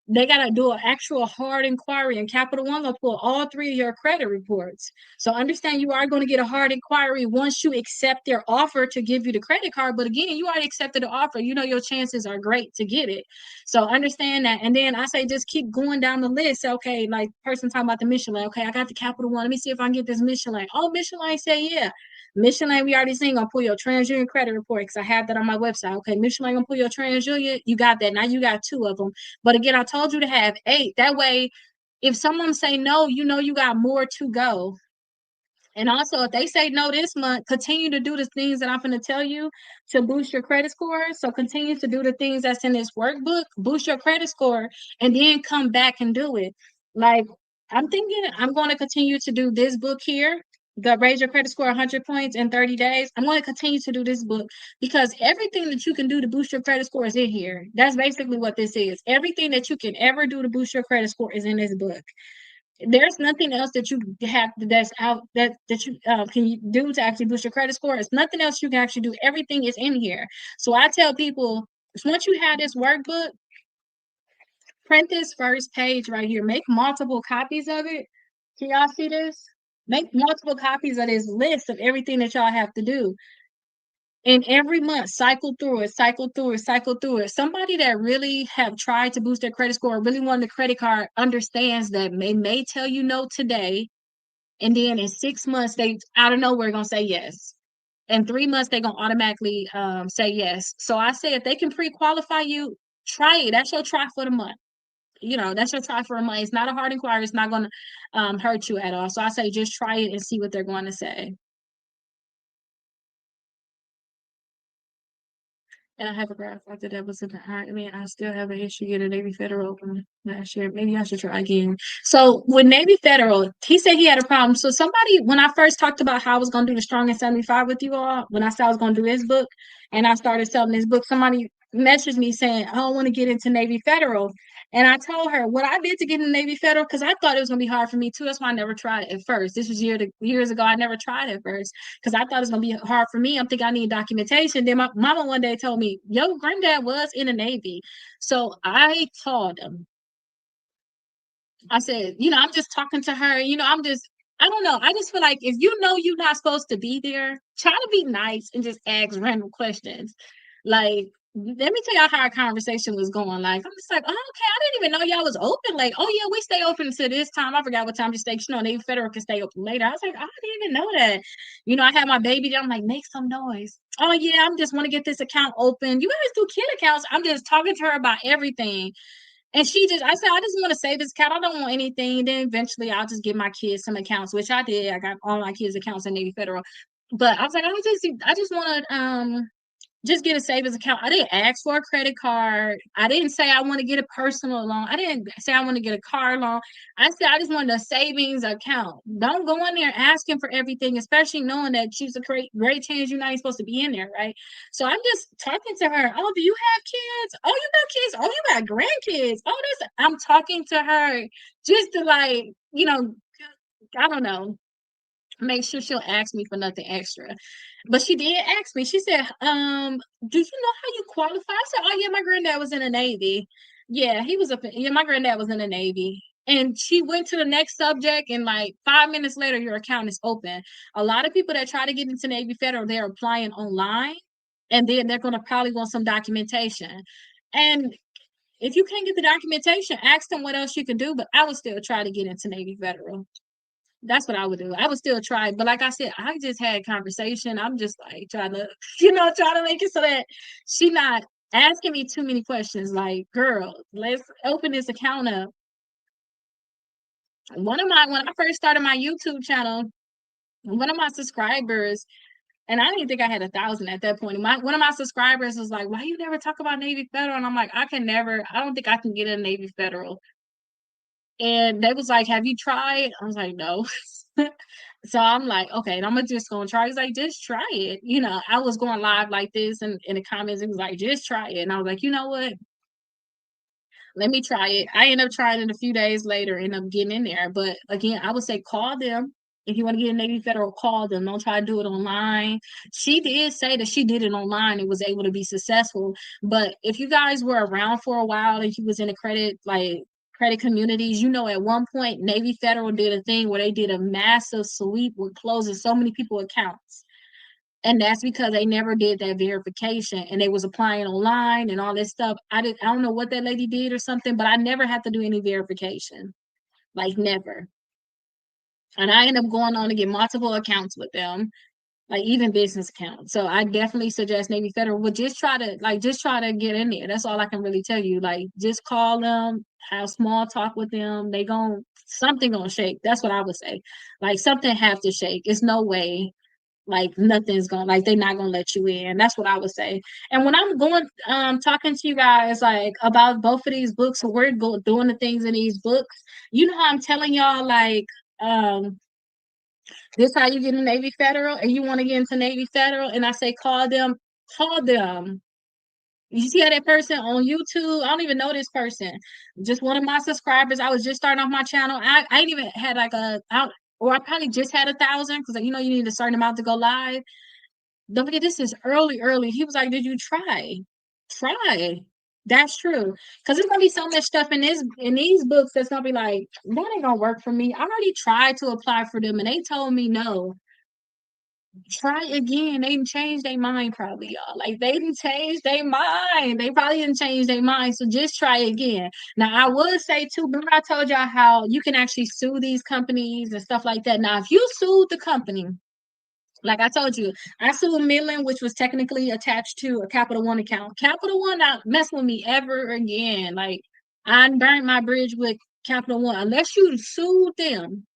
they got to do an actual hard inquiry, and Capital One will pull all 3 of your credit reports. So understand you are going to get a hard inquiry once you accept their offer to give you the credit card. But again, you already accepted the offer. You know your chances are great to get it. So understand that. And then I say just keep going down the list. Say, okay, like person talking about the Michelin. Okay, I got the Capital One. Let me see if I can get this Michelin. Oh, Michelin say yeah. Michelin, we already seen gonna pull your TransUnion credit report because I have that on my website. Okay, Michelin gonna pull your TransUnion. You got that. Now you got 2 of them. But again, I told you to have 8. That way, if someone say no, you know you got more to go. And also, if they say no this month, continue to do the things that I'm going to tell you to boost your credit score. So continue to do the things that's in this workbook, boost your credit score, and then come back and do it. Like I'm thinking, I'm going to continue to do this book here. The Raise Your Credit Score 100 points in 30 days. I'm going to continue to do this book because everything that you can do to boost your credit score is in here. That's basically what this is. Everything that you can ever do to boost your credit score is in this book. There's nothing else that you have that's out that you can you do to actually boost your credit score. It's nothing else you can actually do. Everything is in here. So I tell people, once you have this workbook, print this first page right here. Make multiple copies of it. Can y'all see this? Make multiple copies of this list of everything that y'all have to do. And every month, cycle through it, cycle through it, cycle through it. Somebody that really have tried to boost their credit score, really wanted a credit card, understands that they may tell you no today, and then in 6 months, they out of nowhere gonna say yes. In 3 months, they're gonna automatically say yes. So I say if they can pre-qualify you, try it. That's your try for the month. That's your try for a month. It's not a hard inquiry. It's not gonna hurt you at all. So I say just try it and see what they're going to say. And I have a graph after that was in the I mean, I still have an issue getting Navy Federal from last year. Maybe I should try again. So with Navy Federal, he said he had a problem. So somebody, when I first talked about how I was going to do the Strong in 75 with you all, when I said I was going to do his book, and I started selling his book, somebody messaged me saying, I don't want to get into Navy Federal. And I told her what I did to get in Navy Federal because I thought it was going to be hard for me too. That's why I never tried it at first. This was years ago. I never tried it at first because I thought it was gonna be hard for me. I'm thinking I need documentation. Then my mama one day told me, "Yo, granddad was in the Navy," so I called him. I said, I'm just talking to her. I don't know. I just feel like if you know you're not supposed to be there, try to be nice and just ask random questions. Like, let me tell y'all how our conversation was going. Like, I'm just like, oh, okay, I didn't even know y'all was open. Like, oh yeah, we stay open until this time. I forgot what time you stay. Navy Federal can stay open later. I was like, I didn't even know that. I had my baby there. I'm like, make some noise. Oh yeah, I'm just want to get this account open. You guys do kid accounts. I'm just talking to her about everything. And I said, I just want to save this account. I don't want anything. Then eventually I'll just give my kids some accounts, which I did. I got all my kids' accounts in Navy Federal. But I was like, I just want to just get a savings account. I didn't ask for a credit card. I didn't say I want to get a personal loan. I didn't say I want to get a car loan. I said I just wanted a savings account. Don't go in there asking for everything, especially knowing that she's a great chance you're not even supposed to be in there, right? So I'm just talking to her. Oh, do you have kids? Oh, you got kids. Oh, you got grandkids. Oh, this. I'm talking to her just to I don't know, make sure she'll ask me for nothing extra. But she did ask me. She said, do you know how you qualify? I said, oh yeah, my granddad was in the Navy. Yeah, my granddad was in the Navy. And she went to the next subject, and like 5 minutes later, your account is open. A lot of people that try to get into Navy Federal, they're applying online, and then they're gonna probably want some documentation. And if you can't get the documentation, ask them what else you can do. But I would still try to get into Navy Federal. That's what I would do. I would still try, but like I said, I just had conversation. I'm just like trying to, trying to make it so that she not asking me too many questions. Like, girl, let's open this account up. When I first started my YouTube channel, one of my subscribers, and I didn't think I had 1,000 at that point. One of my subscribers was like, "Why you never talk about Navy Federal?" And I'm like, "I can never. I don't think I can get a Navy Federal." And they was like, "Have you tried?" I was like, "No." So I'm like, okay, and I'm just gonna try. He's like, just try it. I was going live like this, and in the comments, it was like, just try it. And I was like, you know what? Let me try it. I ended up trying it a few days later, and I'm getting in there. But again, I would say call them. If you want to get a Navy Federal, call them. Don't try to do it online. She did say that she did it online and was able to be successful. But if you guys were around for a while and you was in a credit communities, at one point Navy Federal did a thing where they did a massive sweep with closing so many people accounts. And that's because they never did that verification, and they was applying online and all this stuff. I don't know what that lady did or something, but I never had to do any verification. Like never. And I ended up going on to get multiple accounts with them, like even business accounts. So I definitely suggest Navy Federal. But just try to get in there. That's all I can really tell you. Like just call them, have small talk with them. Something gonna shake. That's what I would say. Like something have to shake. It's no way like nothing's gonna like they're not gonna let you in. That's what I would say. And when I'm going talking to you guys like about both of these books, so we're doing the things in these books, how I'm telling y'all like um this how you get in Navy Federal, and you want to get into Navy Federal, and I say call them. You see how that person on YouTube? I don't even know this person. Just one of my subscribers. I was just starting off my channel. I ain't even had like or I probably just had 1,000 because you know you need a certain amount to go live. Don't forget, this is early, early. He was like, "Did you try? Try." That's true. Because there's gonna be so much stuff in these books that's gonna be like, that ain't gonna work for me. I already tried to apply for them and they told me no. Try again. They didn't change their mind, probably, y'all. Like they didn't change their mind. They probably didn't change their mind. So just try again. Now I would say too, remember I told y'all how you can actually sue these companies and stuff like that. Now, if you sued the company, like I told you, I sued Midland, which was technically attached to a Capital One account. Capital One not mess with me ever again. Like I burned my bridge with Capital One. Unless you sued them,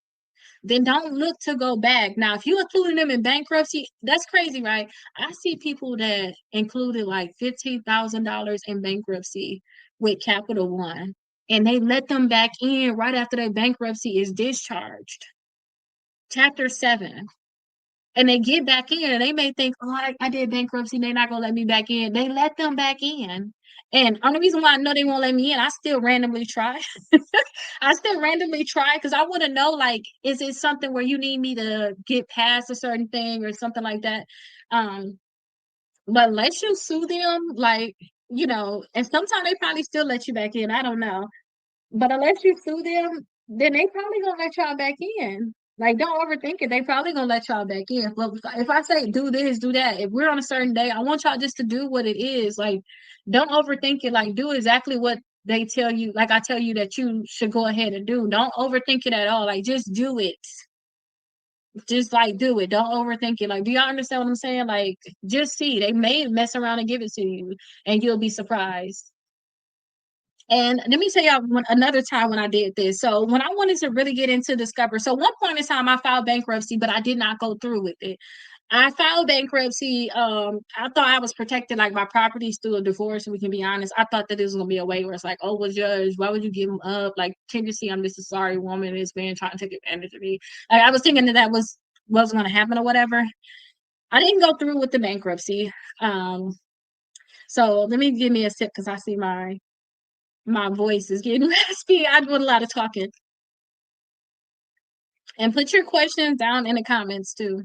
then don't look to go back. Now, if you included them in bankruptcy, that's crazy, right? I see people that included like $15,000 in bankruptcy with Capital One, and they let them back in right after their bankruptcy is discharged. Chapter 7. And they get back in and they may think, oh, I did bankruptcy, they're not gonna let me back in. They let them back in. And only reason why I know they won't let me in, I still randomly try. I still randomly try because I want to know, like, is it something where you need me to get past a certain thing or something like that? Um, but unless you sue them, like, and sometimes they probably still let you back in. I don't know. But unless you sue them, then they probably gonna let y'all back in. Like, don't overthink it. They probably gonna let y'all back in. But if I say do this, do that, if we're on a certain day, I want y'all just to do what it is. Like, don't overthink it. Like, do exactly what they tell you. Like I tell you that you should go ahead and do. Don't overthink it at all. Like, just do it. Just like do it. Don't overthink it. Like, do y'all understand what I'm saying? Like, just see. They may mess around and give it to you, and you'll be surprised. And let me tell y'all another time when I did this. So when I wanted to really get into Discover, so one point in time I filed bankruptcy, but I did not go through with it. I filed bankruptcy. I thought I was protected like my properties through a divorce. We can be honest. I thought that this was gonna be a way where it's like, oh, well, judge, why would you give him up? Like, can you see I'm just a sorry woman that's been trying to take advantage of me? Like, I was thinking that wasn't gonna happen or whatever. I didn't go through with the bankruptcy. Um, so let me give me a sip because I see my voice is getting raspy. I do a lot of talking. And put your questions down in the comments too.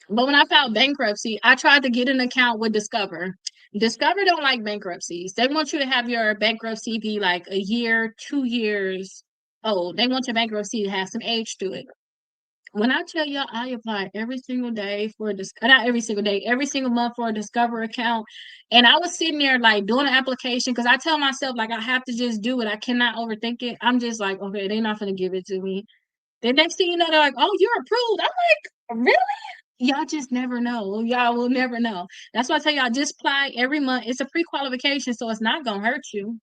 But when I filed bankruptcy, I tried to get an account with Discover. Discover don't like bankruptcies. They want you to have your bankruptcy be like a year, 2 years old. They want your bankruptcy to have some age to it. When I tell you I apply every single day for not every single day, every single month for a Discover account. And I was sitting there like doing an application because I tell myself like I have to just do it. I cannot overthink it. I'm just like, okay, they're not gonna give it to me. The next thing you know, they're like, oh, you're approved. I'm like, really? Y'all just never know. Y'all will never know. That's why I tell y'all just apply every month. It's a pre-qualification, so it's not gonna hurt you.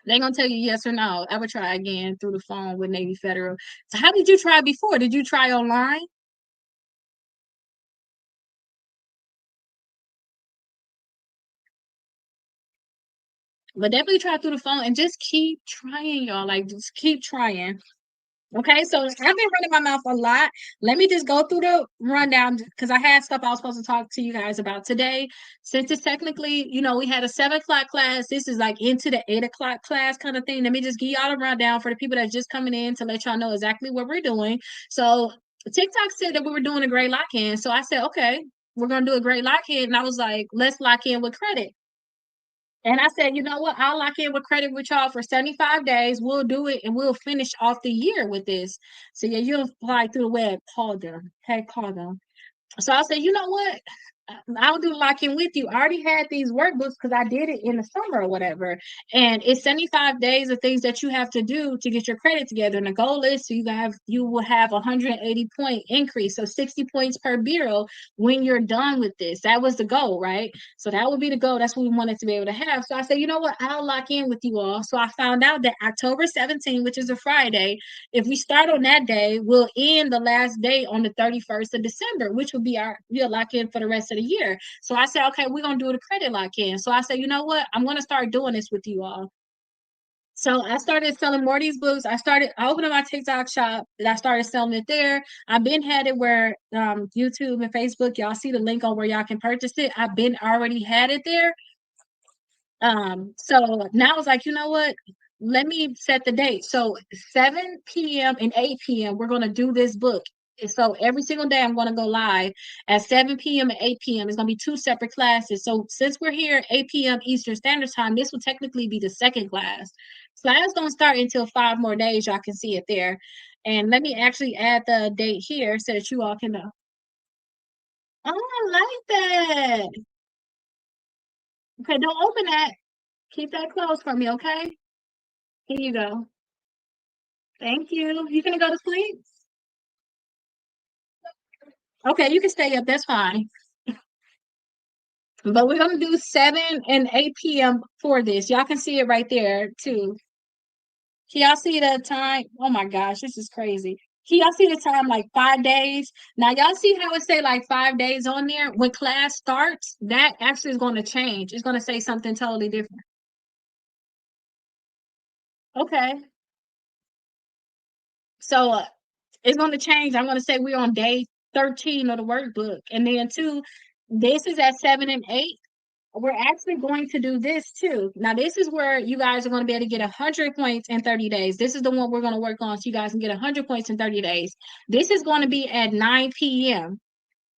They're gonna tell you yes or no. Ever try again through the phone with Navy Federal. So how did you try before? Did you try online? But definitely try through the phone and just keep trying, y'all. Like just keep trying. Okay, so I've been running my mouth a lot. Let me just go through the rundown because I had stuff I was supposed to talk to you guys about today. Since it's technically, we had a 7 o'clock class. This is like into the 8 o'clock class kind of thing. Let me just give y'all a rundown for the people that's just coming in to let y'all know exactly what we're doing. So TikTok said that we were doing a great lock-in. So I said, okay, we're gonna do a great lock-in. And I was like, let's lock in with credit. And I said, you know what? I'll lock in with credit with y'all for 75 days. We'll do it and we'll finish off the year with this. So yeah, you'll apply through the web. Call them. Hey, call them. So I said, you know what? I'll do lock-in with you. I already had these workbooks because I did it in the summer or whatever. And it's 75 days of things that you have to do to get your credit together. And the goal is so you will have 180-point increase. So 60 points per bureau when you're done with this. That was the goal, right? So that would be the goal. That's what we wanted to be able to have. So I said, you know what? I'll lock in with you all. So I found out that October 17th, which is a Friday, if we start on that day, we'll end the last day on the 31st of December, which will be we'll lock in for the rest of the year. So I said, okay, we're gonna do the credit lock in. So I said, you know what? I'm gonna start doing this with you all. So I started selling more of these books. I opened up my TikTok shop and I started selling it there. I've been had it where YouTube and Facebook, y'all see the link on where y'all can purchase it. I've been already had it there. So now I was like, you know what? Let me set the date. So 7 p.m. and 8 p.m. we're gonna do this book. And so every single day I'm gonna go live at 7 p.m. and 8 p.m. It's gonna be two separate classes. So since we're here at 8 p.m. Eastern Standard Time, this will technically be the second class. Class don't start until 5 more days. Y'all can see it there. And let me actually add the date here so that you all can know. Oh, I like that. Okay, don't open that. Keep that closed for me, okay? Here you go. Thank you. You gonna go to sleep? Okay, you can stay up. That's fine. But we're gonna do 7 and 8 p.m. for this. Y'all can see it right there too. Can y'all see the time? Oh my gosh, this is crazy. Can y'all see the time like 5 days? Now y'all see how it say like 5 days on there? When class starts, that actually is going to change. It's going to say something totally different. Okay. So it's going to change. I'm going to say we're on day 13 of the workbook. And then two, this is at 7 and 8. We're actually going to do this too. Now, this is where you guys are going to be able to get 100 points in 30 days. This is the one we're going to work on so you guys can get 100 points in 30 days. This is going to be at 9 p.m.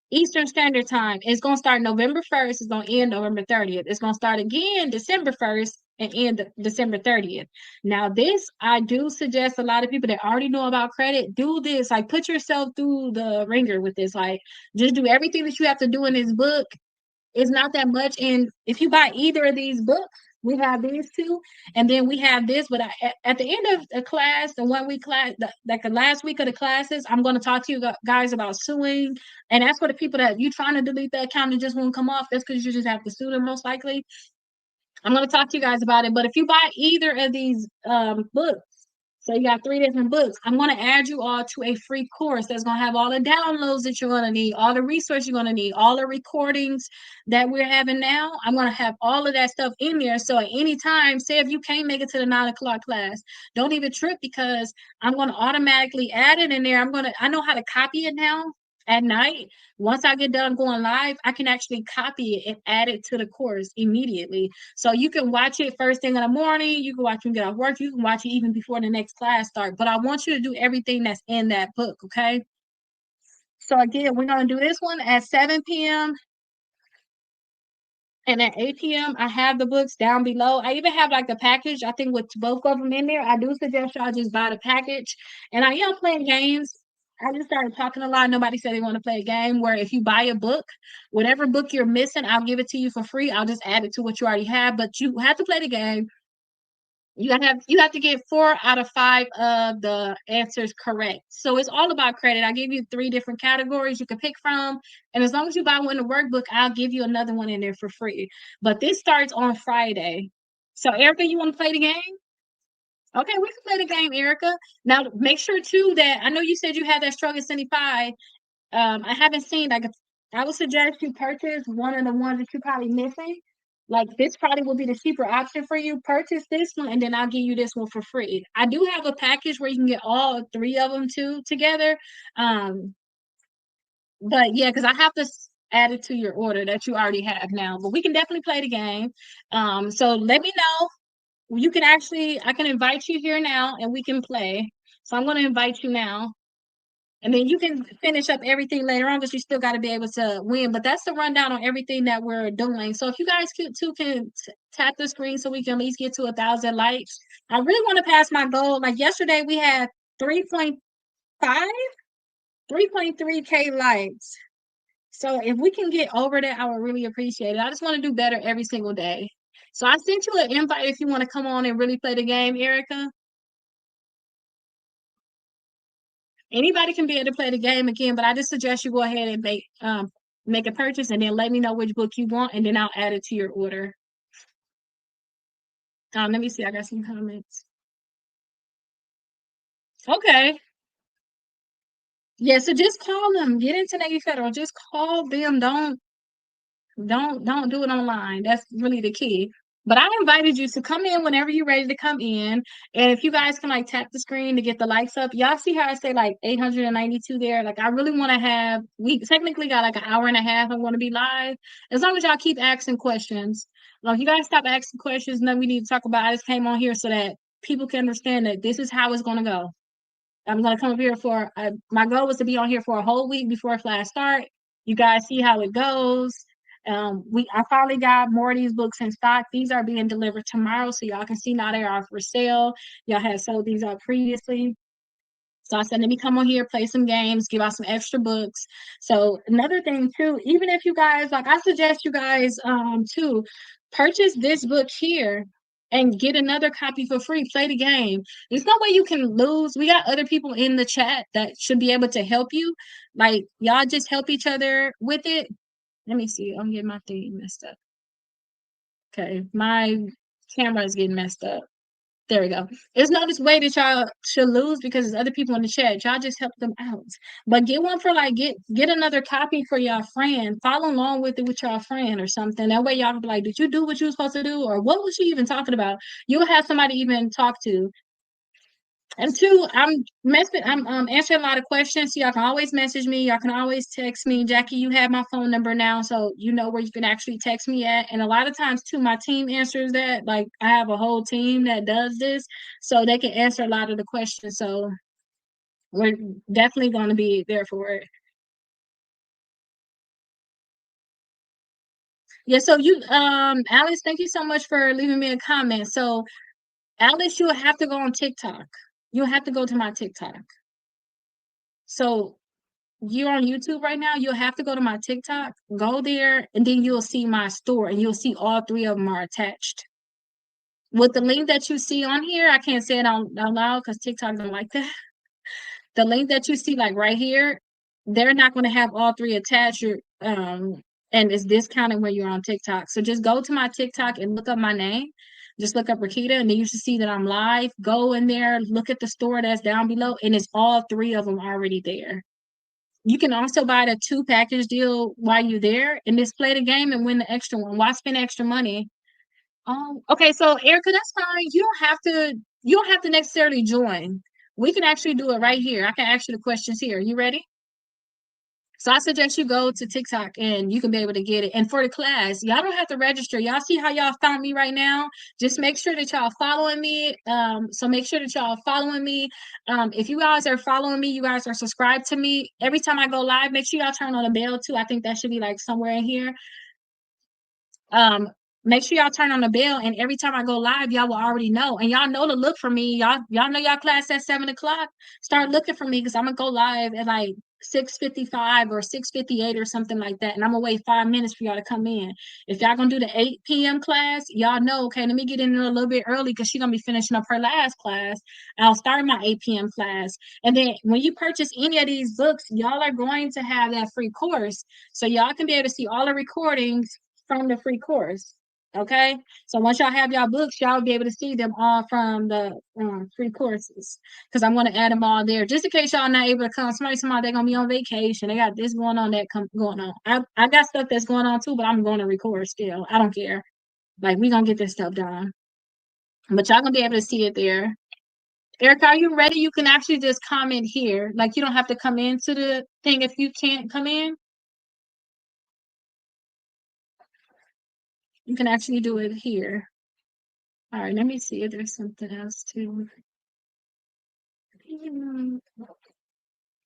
Eastern Standard Time. It's going to start November 1st. It's going to end November 30th. It's going to start again December 1st and end December 30th. Now, this, I do suggest a lot of people that already know about credit, do this. Like, put yourself through the ringer with this. Like, just do everything that you have to do in this book. It's not that much. And if you buy either of these books, we have these two, and then we have this. But at the end of the class, the 1 week class, like the last week of the classes, I'm going to talk to you guys about suing. And that's for the people that you trying to delete the account and just won't come off. That's because you just have to sue them most likely. I'm going to talk to you guys about it. But if you buy either of these books, so you got 3 different books, I'm going to add you all to a free course that's going to have all the downloads that you're going to need, all the resources you're going to need, all the recordings that we're having now. I'm going to have all of that stuff in there. So at any time, say if you can't make it to the 9 o'clock class, don't even trip because I'm going to automatically add it in there. I know how to copy it now at night. Once I get done going live, I can actually copy it and add it to the course immediately. So you can watch it first thing in the morning. You can watch it when you get off work. You can watch it even before the next class starts. But I want you to do everything that's in that book, okay? So again, we're gonna do this one at 7 p.m. and at 8 p.m. I have the books down below. I even have like the package. I think with both of them in there. I do suggest y'all just buy the package. And I am playing games. I just started talking a lot. Nobody said they want to play a game where if you buy a book, whatever book you're missing, I'll give it to you for free. I'll just add it to what you already have. But you have to play the game. You have to get 4 out of 5 of the answers correct. So it's all about credit. I give you 3 different categories you can pick from, and as long as you buy one in the workbook, I'll give you another one in there for free. But this starts on Friday. So Erica, you want to play the game? Okay, we can play the game, Erica. Now make sure too that I know you said you had that Struggle 75. I haven't seen like I would suggest you purchase one of the ones that you're probably missing. Like this probably will be the cheaper option for you. Purchase this one and then I'll give you this one for free. I do have a package where you can get all 3 of them too together. Um, but yeah, because I have to add it to your order that you already have now. But we can definitely play the game. So let me know. You can actually I can invite you here now and we can play. So I'm gonna invite you now. And then you can finish up everything later on, but you still got to be able to win. But that's the rundown on everything that we're doing. So if you guys can tap the screen so we can at least get to 1,000 likes. I really want to pass my goal. Like yesterday, we had 3.5, 3.3K likes. So if we can get over that, I would really appreciate it. I just want to do better every single day. So I sent you an invite if you want to come on and really play the game, Erica. Anybody can be able to play the game again, but I just suggest you go ahead and make a purchase and then let me know which book you want, and then I'll add it to your order. Let me see. I got some comments. Okay. Yeah, so just call them. Get into Navy Federal. Just call them. Don't do it online. That's really the key. But I invited you to come in whenever you're ready to come in. And if you guys can like tap the screen to get the likes up, y'all see how I say like 892 there? Like I really want to have, we technically got like an hour and a half. I want to be live. As long as y'all keep asking questions. Like you guys stop asking questions, then we need to talk about. I just came on here so that people can understand that this is how it's gonna go. I'm gonna come up here for my goal was to be on here for a whole week before class start. You guys see how it goes. I finally got more of these books in stock. These are being delivered tomorrow, so y'all can see now they are for sale. Y'all had sold these out previously. So I said, let me come on here, play some games, give out some extra books. So another thing too, even if you guys like, I suggest you guys too purchase this book here and get another copy for free. Play the game. There's no way you can lose. We got other people in the chat that should be able to help you. Like y'all just help each other with it. Let me see. I'm getting my thing messed up. Okay, my camera is getting messed up. There we go. There's no this way that y'all should lose because there's other people in the chat. Y'all just help them out. But get one for like get another copy for y'all friend. Follow along with it with y'all friend or something. That way y'all can be like, did you do what you were supposed to do? Or what was she even talking about? You'll have somebody even talk to. And two, I'm answering a lot of questions. So y'all can always message me. Y'all can always text me. Jackie, you have my phone number now, so you know where you can actually text me at. And a lot of times too, my team answers that. Like I have a whole team that does this, so they can answer a lot of the questions. So we're definitely going to be there for it. Yeah, so you Alice, thank you so much for leaving me a comment. So Alice, you'll have to go on TikTok. You'll have to go to my TikTok. So you're on YouTube right now, you'll have to go to my TikTok, go there, and then you'll see my store, and you'll see all three of them are attached. With the link that you see on here, I can't say it out loud because TikTok don't like that. The link that you see, like right here, they're not going to have all three attached. And it's discounted when you're on TikTok. So just go to my TikTok and look up my name. Just look up Rakita, and then you should see that I'm live. Go in there, look at the store that's down below, and it's all three of them already there. You can also buy the two package deal while you're there and just play the game and win the extra one. Why spend extra money? Okay, so Erica, that's fine. You don't have to necessarily join. We can actually do it right here. I can ask you the questions here. You ready? So I suggest you go to TikTok and you can be able to get it. And for the class, y'all don't have to register. Y'all see how y'all found me right now? Just make sure that y'all following me. So make sure that y'all following me. If you guys are following me, you guys are subscribed to me. Every time I go live, make sure y'all turn on the bell too. I think that should be like somewhere in here. Um, Make sure y'all turn on the bell, and every time I go live, y'all will already know. And y'all know to look for me. Y'all know y'all class at 7 o'clock. Start looking for me because I'm gonna go live at like 6:55 or 6:58 or something like that. And I'm gonna wait 5 minutes for y'all to come in. If y'all gonna do the 8 p.m. class, y'all know, okay, let me get in there a little bit early because she's gonna be finishing up her last class. I'll start my 8 p.m. class. And then when you purchase any of these books, y'all are going to have that free course. So y'all can be able to see all the recordings from the free course. Okay, so once y'all have y'all books, y'all will be able to see them all from the free courses because I'm going to add them all there just in case y'all not able to come. Somebody they're going to be on vacation. They got this going on, that going on. I got stuff that's going on too, but I'm going to record still. I don't care. Like we gonna get this stuff done, but y'all gonna be able to see it there. Erica, are you ready? You can actually just comment here. Like you don't have to come into the thing if you can't come in. You can actually do it here. All right, let me see if there's something else too.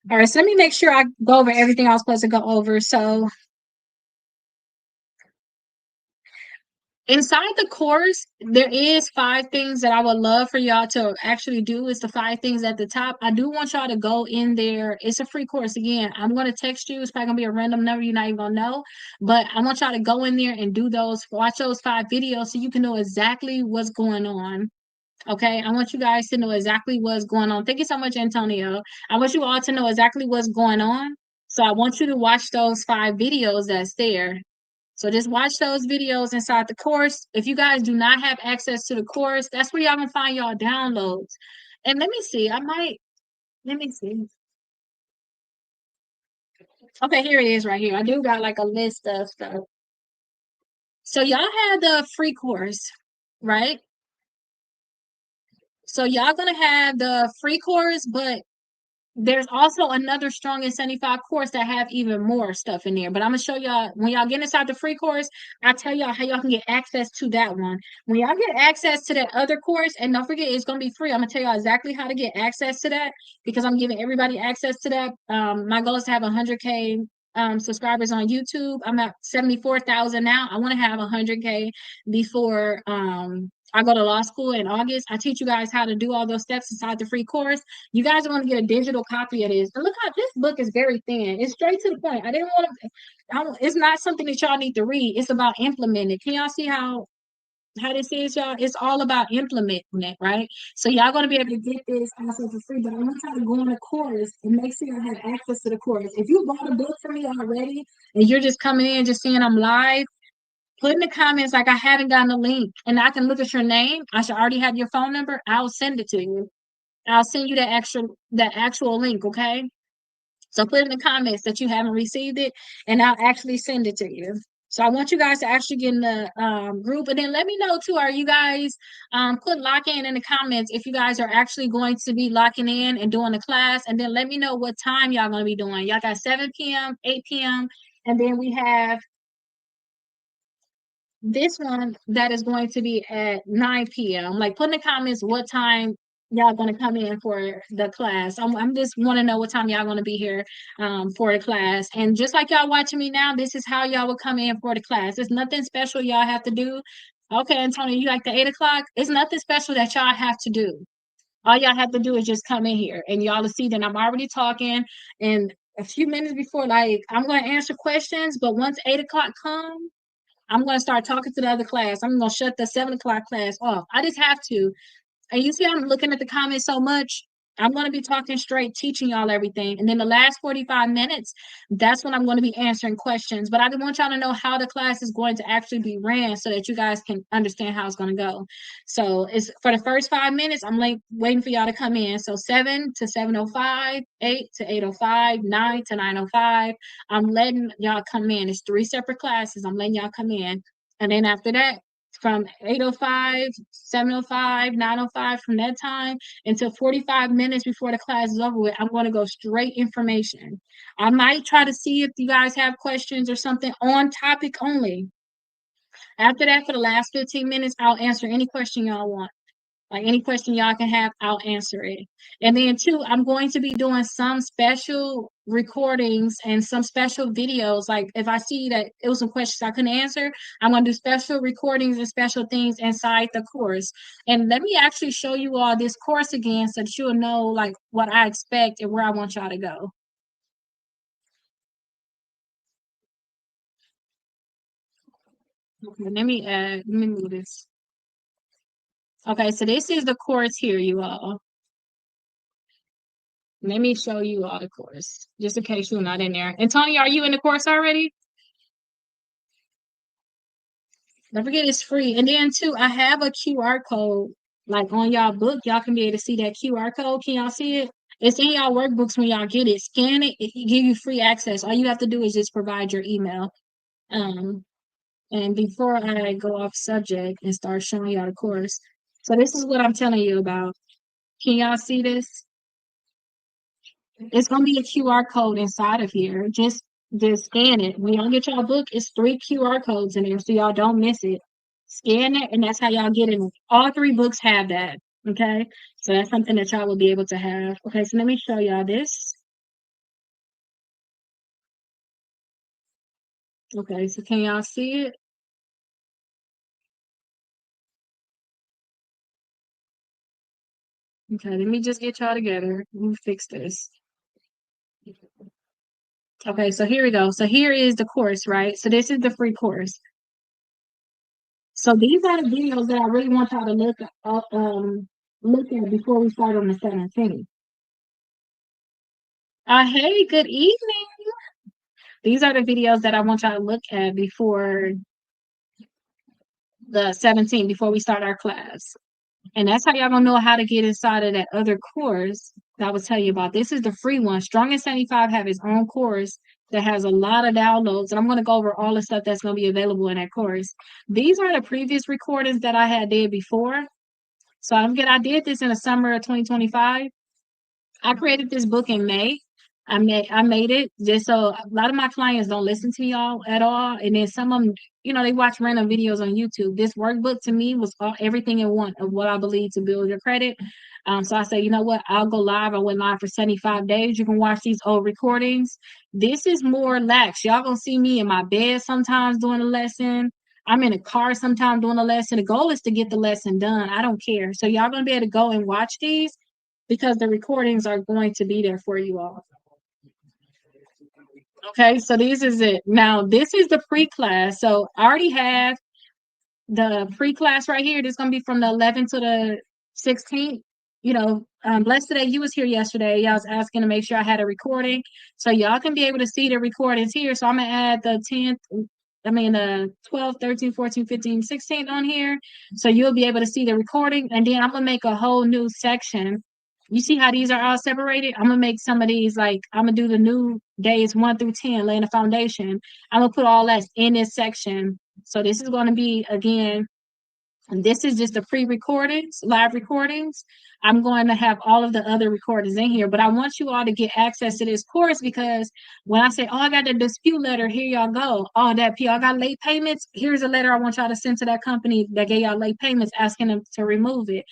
All right, so let me make sure I go over everything I was supposed to go over. So inside the course, there is 5 things that I would love for y'all to actually do. It's the 5 things at the top. I do want y'all to go in there. It's a free course. Again, I'm going to text you. It's probably going to be a random number you're not even going to know. But I want y'all to go in there and do those, watch those 5 videos so you can know exactly what's going on. Okay, I want you guys to know exactly what's going on. Thank you so much, Antonio. I want you all to know exactly what's going on. So I want you to watch those 5 videos that's there. So just watch those videos inside the course. If you guys do not have access to the course, that's where y'all can find y'all downloads. And let me see, let me see. Okay, here it is right here. I do got like a list of stuff. So y'all had the free course. right? So y'all gonna have the free course, but there's also another Strong in 75 course that have even more stuff in there. But I'm gonna show y'all when y'all get inside the free course, I'll tell y'all how y'all can get access to that one. When y'all get access to that other course, and don't forget it's gonna be free. I'm gonna tell y'all exactly how to get access to that because I'm giving everybody access to that. My goal is to have 100K subscribers on YouTube. I'm at 74,000 now. I want to have 100K before I go to law school in August. I teach you guys how to do all those steps inside the free course. You guys are going to get a digital copy of this. And look how this book is very thin. It's straight to the point. I didn't want to. It's not something that y'all need to read. It's about implementing. Can y'all see how this is, y'all? It's all about implementing it, right? So y'all going to be able to get this also for free. But I want y'all to go on the course and make sure you have access to the course. If you bought a book from me already and you're just coming in just saying I'm live, put in the comments like I haven't gotten the link, and I can look at your name. I should already have your phone number. I'll send it to you. I'll send you that actual link, okay? So put in the comments that you haven't received it, and I'll actually send it to you. So I want you guys to actually get in the group, and then let me know too. Are you guys put lock in the comments if you guys are actually going to be locking in and doing the class, and then let me know what time y'all gonna be doing. Y'all got 7 p.m., 8 p.m., and then we have this one that is going to be at 9 p.m. Like, put in the comments what time y'all going to come in for the class. I'm just want to know what time y'all going to be here for the class. And just like y'all watching me now, this is how y'all will come in for the class. There's nothing special y'all have to do. Okay, Antonio, you like the 8 o'clock? It's nothing special that y'all have to do. All y'all have to do is just come in here, and y'all will see that I'm already talking. And a few minutes before, like, I'm going to answer questions, but once 8 o'clock comes, I'm going to start talking to the other class. I'm going to shut the 7 o'clock class off. I just have to. And you see, I'm looking at the comments so much. I'm going to be talking straight, teaching y'all everything. And then the last 45 minutes, that's when I'm going to be answering questions. But I want y'all to know how the class is going to actually be ran so that you guys can understand how it's going to go. So it's for the first 5 minutes, I'm like waiting for y'all to come in. So 7 to 7:05, 8 to 8:05, 9 to 9:05. I'm letting y'all come in. It's 3 separate classes. I'm letting y'all come in. And then after that, from 8:05, 7:05, 9:05, from that time until 45 minutes before the class is over with, I'm going to go straight information. I might try to see if you guys have questions or something on topic only. After that, for the last 15 minutes, I'll answer any question y'all want. Like, any question y'all can have, I'll answer it. And then two, I'm going to be doing some special recordings and some special videos. Like, if I see that it was some questions I couldn't answer, I'm going to do special recordings and special things inside the course. And let me actually show you all this course again so that you'll know like what I expect and where I want y'all to go. Okay, let me move this. Okay, so this is the course here, you all. Let me show you all the course, just in case you're not in there. And Tony, are you in the course already? Don't forget it's free. And then too, I have a QR code like on y'all book. Y'all can be able to see that QR code. Can y'all see it? It's in y'all workbooks when y'all get it. Scan it, it give you free access. All you have to do is just provide your email. Um, and before I go off subject and start showing y'all the course, so this is what I'm telling you about. Can y'all see this? It's gonna be a QR code inside of here. Just scan it. When y'all get y'all book, it's 3 QR codes in there, so y'all don't miss it. Scan it, and that's how y'all get in. All 3 books have that. Okay, so that's something that y'all will be able to have. Okay, so let me show y'all this. Okay, so can y'all see it? Okay, let me just get y'all together. Let me fix this. Okay, so here we go. So here is the course, right? So this is the free course. So these are the videos that I really want y'all to look at before we start on the 17th. Hey, good evening. These are the videos that I want y'all to look at before the 17th, before we start our class. And that's how y'all gonna know how to get inside of that other course. that I was telling you about. This is the free one. Strong and 75 have its own course that has a lot of downloads. And I'm going to go over all the stuff that's going to be available in that course. These are the previous recordings that I had did before. So I did this in the summer of 2025. I created this book in May. I made it just so a lot of my clients don't listen to y'all at all, and then some of them, they watch random videos on YouTube. This workbook to me was everything in one of what I believe to build your credit. So I said, you know what? I'll go live. I went live for 75 days. You can watch these old recordings. This is more lax. Y'all gonna see me in my bed sometimes doing a lesson. I'm in a car sometimes doing a lesson. The goal is to get the lesson done. I don't care. So y'all gonna be able to go and watch these because the recordings are going to be there for you all. Okay, so this is it. Now, this is the pre-class. So I already have the pre-class right here. This is going to be from the 11th to the 16th. Blessed today, you was here yesterday. Y'all was asking to make sure I had a recording. So y'all can be able to see the recordings here. So I'm going to add the 12th, 13th, 14th, 15th, 16th on here. So you'll be able to see the recording. And then I'm going to make a whole new section. You see how these are all separated? I'm going to make some of these, like, I'm going to do the new days 1 through 10, laying the foundation. I'm going to put all that in this section. So this is going to be, again, and this is just the pre-recordings, live recordings. I'm going to have all of the other recordings in here, but I want you all to get access to this course because when I say, oh, I got the dispute letter, here y'all go. Oh, that y'all got late payments. Here's a letter I want y'all to send to that company that gave y'all late payments, asking them to remove it.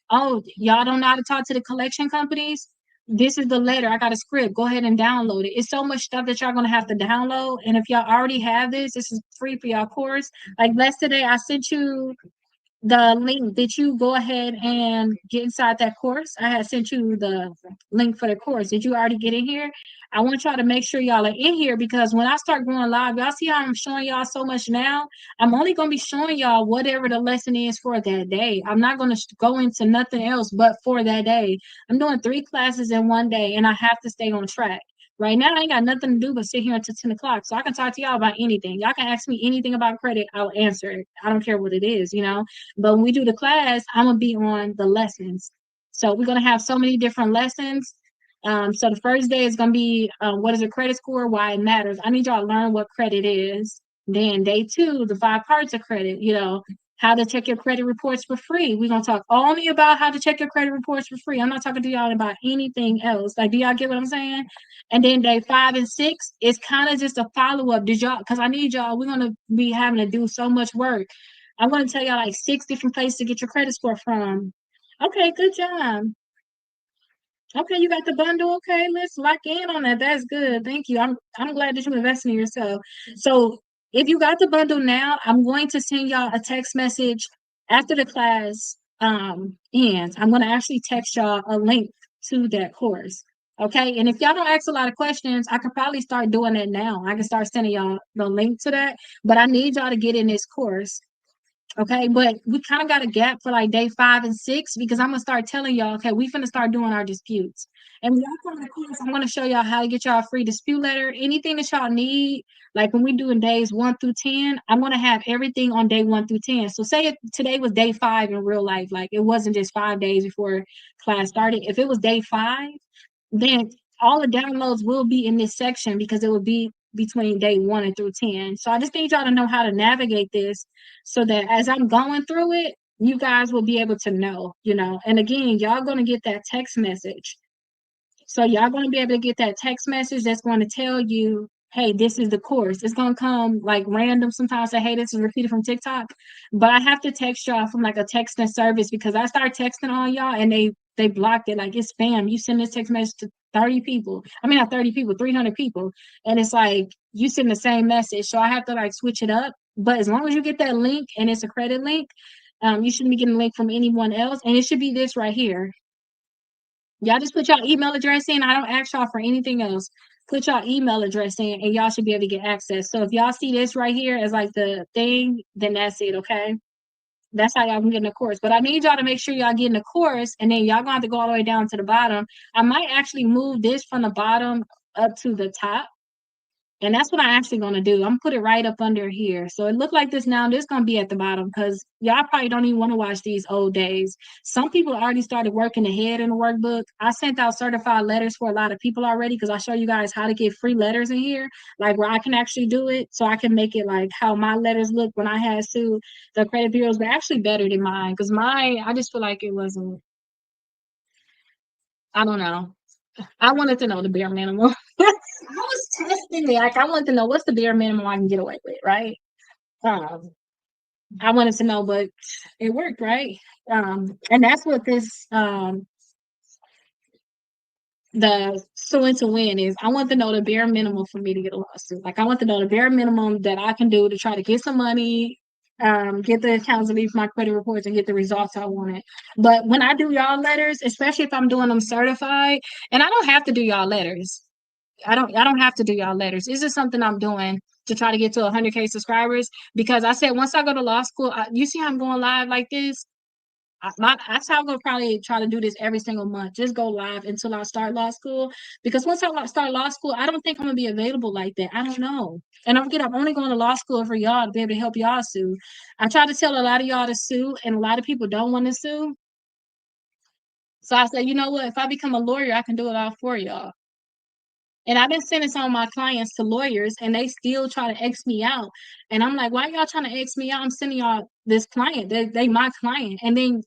Oh, y'all don't know how to talk to the collection companies? This is the letter. I got a script. Go ahead and download it. It's so much stuff that y'all gonna have to download. And if y'all already have this is free for y'all course. Like yesterday, I sent you the link. Did you go ahead and get inside that course? I had sent you the link for the course. Did you already get in here? I want y'all to make sure y'all are in here because when I start going live, y'all see how I'm showing y'all so much now? I'm only going to be showing y'all whatever the lesson is for that day. I'm not going to go into nothing else but for that day. I'm doing 3 classes in one day and I have to stay on track. Right now, I ain't got nothing to do but sit here until 10 o'clock. So I can talk to y'all about anything. Y'all can ask me anything about credit. I'll answer it. I don't care what it is, But when we do the class, I'm going to be on the lessons. So we're going to have so many different lessons. So the first day is going to be what is a credit score, why it matters. I need y'all to learn what credit is. Then day 2, the 5 parts of credit, how to check your credit reports for free. We're going to talk only about how to check your credit reports for free. I'm not talking to y'all about anything else. Like, do y'all get what I'm saying? And then day 5 and 6 is kind of just a follow-up. Because I need y'all, we're going to be having to do so much work. I'm going to tell y'all like 6 different places to get your credit score from. Okay, good job. Okay, you got the bundle. Okay, let's lock in on that. That's good. Thank you. I'm glad that you invested in yourself. So if you got the bundle now, I'm going to send y'all a text message after the class ends. I'm going to actually text y'all a link to that course. Okay, and if y'all don't ask a lot of questions, I could probably start doing that now. I can start sending y'all the link to that, but I need y'all to get in this course. Okay, but we kind of got a gap for like day 5 and 6 because I'm gonna start telling y'all, okay, we finna start doing our disputes. And when y'all come to the course, I'm gonna show y'all how to get y'all a free dispute letter. Anything that y'all need, like when we doing days 1 through 10, I'm gonna have everything on day 1 through 10. So say today was day 5 in real life, like it wasn't just 5 days before class started. If it was day 5, then all the downloads will be in this section because it will be between day 1 and through 10. So I just need y'all to know how to navigate this so that as I'm going through it, you guys will be able to know, And again, y'all going to get that text message. So y'all going to be able to get that text message that's going to tell you, hey, this is the course. It's going to come like random sometimes, say, hey, this is repeated from TikTok. But I have to text y'all from like a texting service because I start texting on y'all and they blocked it. Like it's spam. You send this text message to 30 people. I mean, not 30 people, 300 people. And it's like, you send the same message. So I have to like switch it up. But as long as you get that link and it's a credit link, you shouldn't be getting a link from anyone else. And it should be this right here. Y'all just put y'all email address in. I don't ask y'all for anything else. Put y'all email address in and y'all should be able to get access. So if y'all see this right here as like the thing, then that's it, okay? That's how y'all can get in the course. But I need y'all to make sure y'all get in the course and then y'all gonna have to go all the way down to the bottom. I might actually move this from the bottom up to the top And that's what I'm actually gonna do. I'm gonna put it right up under here. So it looked like this now. This gonna be at the bottom because y'all probably don't even want to watch these old days. Some people already started working ahead in the workbook. I sent out certified letters for a lot of people already because I show you guys how to get free letters in here, like where I can actually do it. So I can make it like how my letters look when I had to. The credit bureaus were actually better than mine because mine, I just feel like it wasn't, I don't know. I wanted to know the bare minimum. I was testing it. Like I wanted to know what's the bare minimum I can get away with, right? Um, I wanted to know, but it worked, right? And that's what this the suing to win is. I want to know the bare minimum for me to get a lawsuit. Like I want to know the bare minimum that I can do to try to get some money, get the accounts to leave my credit reports and get the results I wanted. But when I do y'all letters, especially if I'm doing them certified, and I don't have to do y'all letters. I don't have to do y'all letters. This is something I'm doing to try to get to 100K subscribers because I said once I go to law school, you see how I'm going live like this. That's how I'm gonna probably try to do this every single month. Just go live until I start law school. Because once I start law school, I don't think I'm gonna be available like that. I don't know. And I'm only going to law school for y'all to be able to help y'all sue. I try to tell a lot of y'all to sue, and a lot of people don't want to sue. So I said, you know what? If I become a lawyer, I can do it all for y'all. And I've been sending some of my clients to lawyers and they still try to X me out. And I'm like, why y'all trying to X me out? I'm sending y'all this client. They my client. And then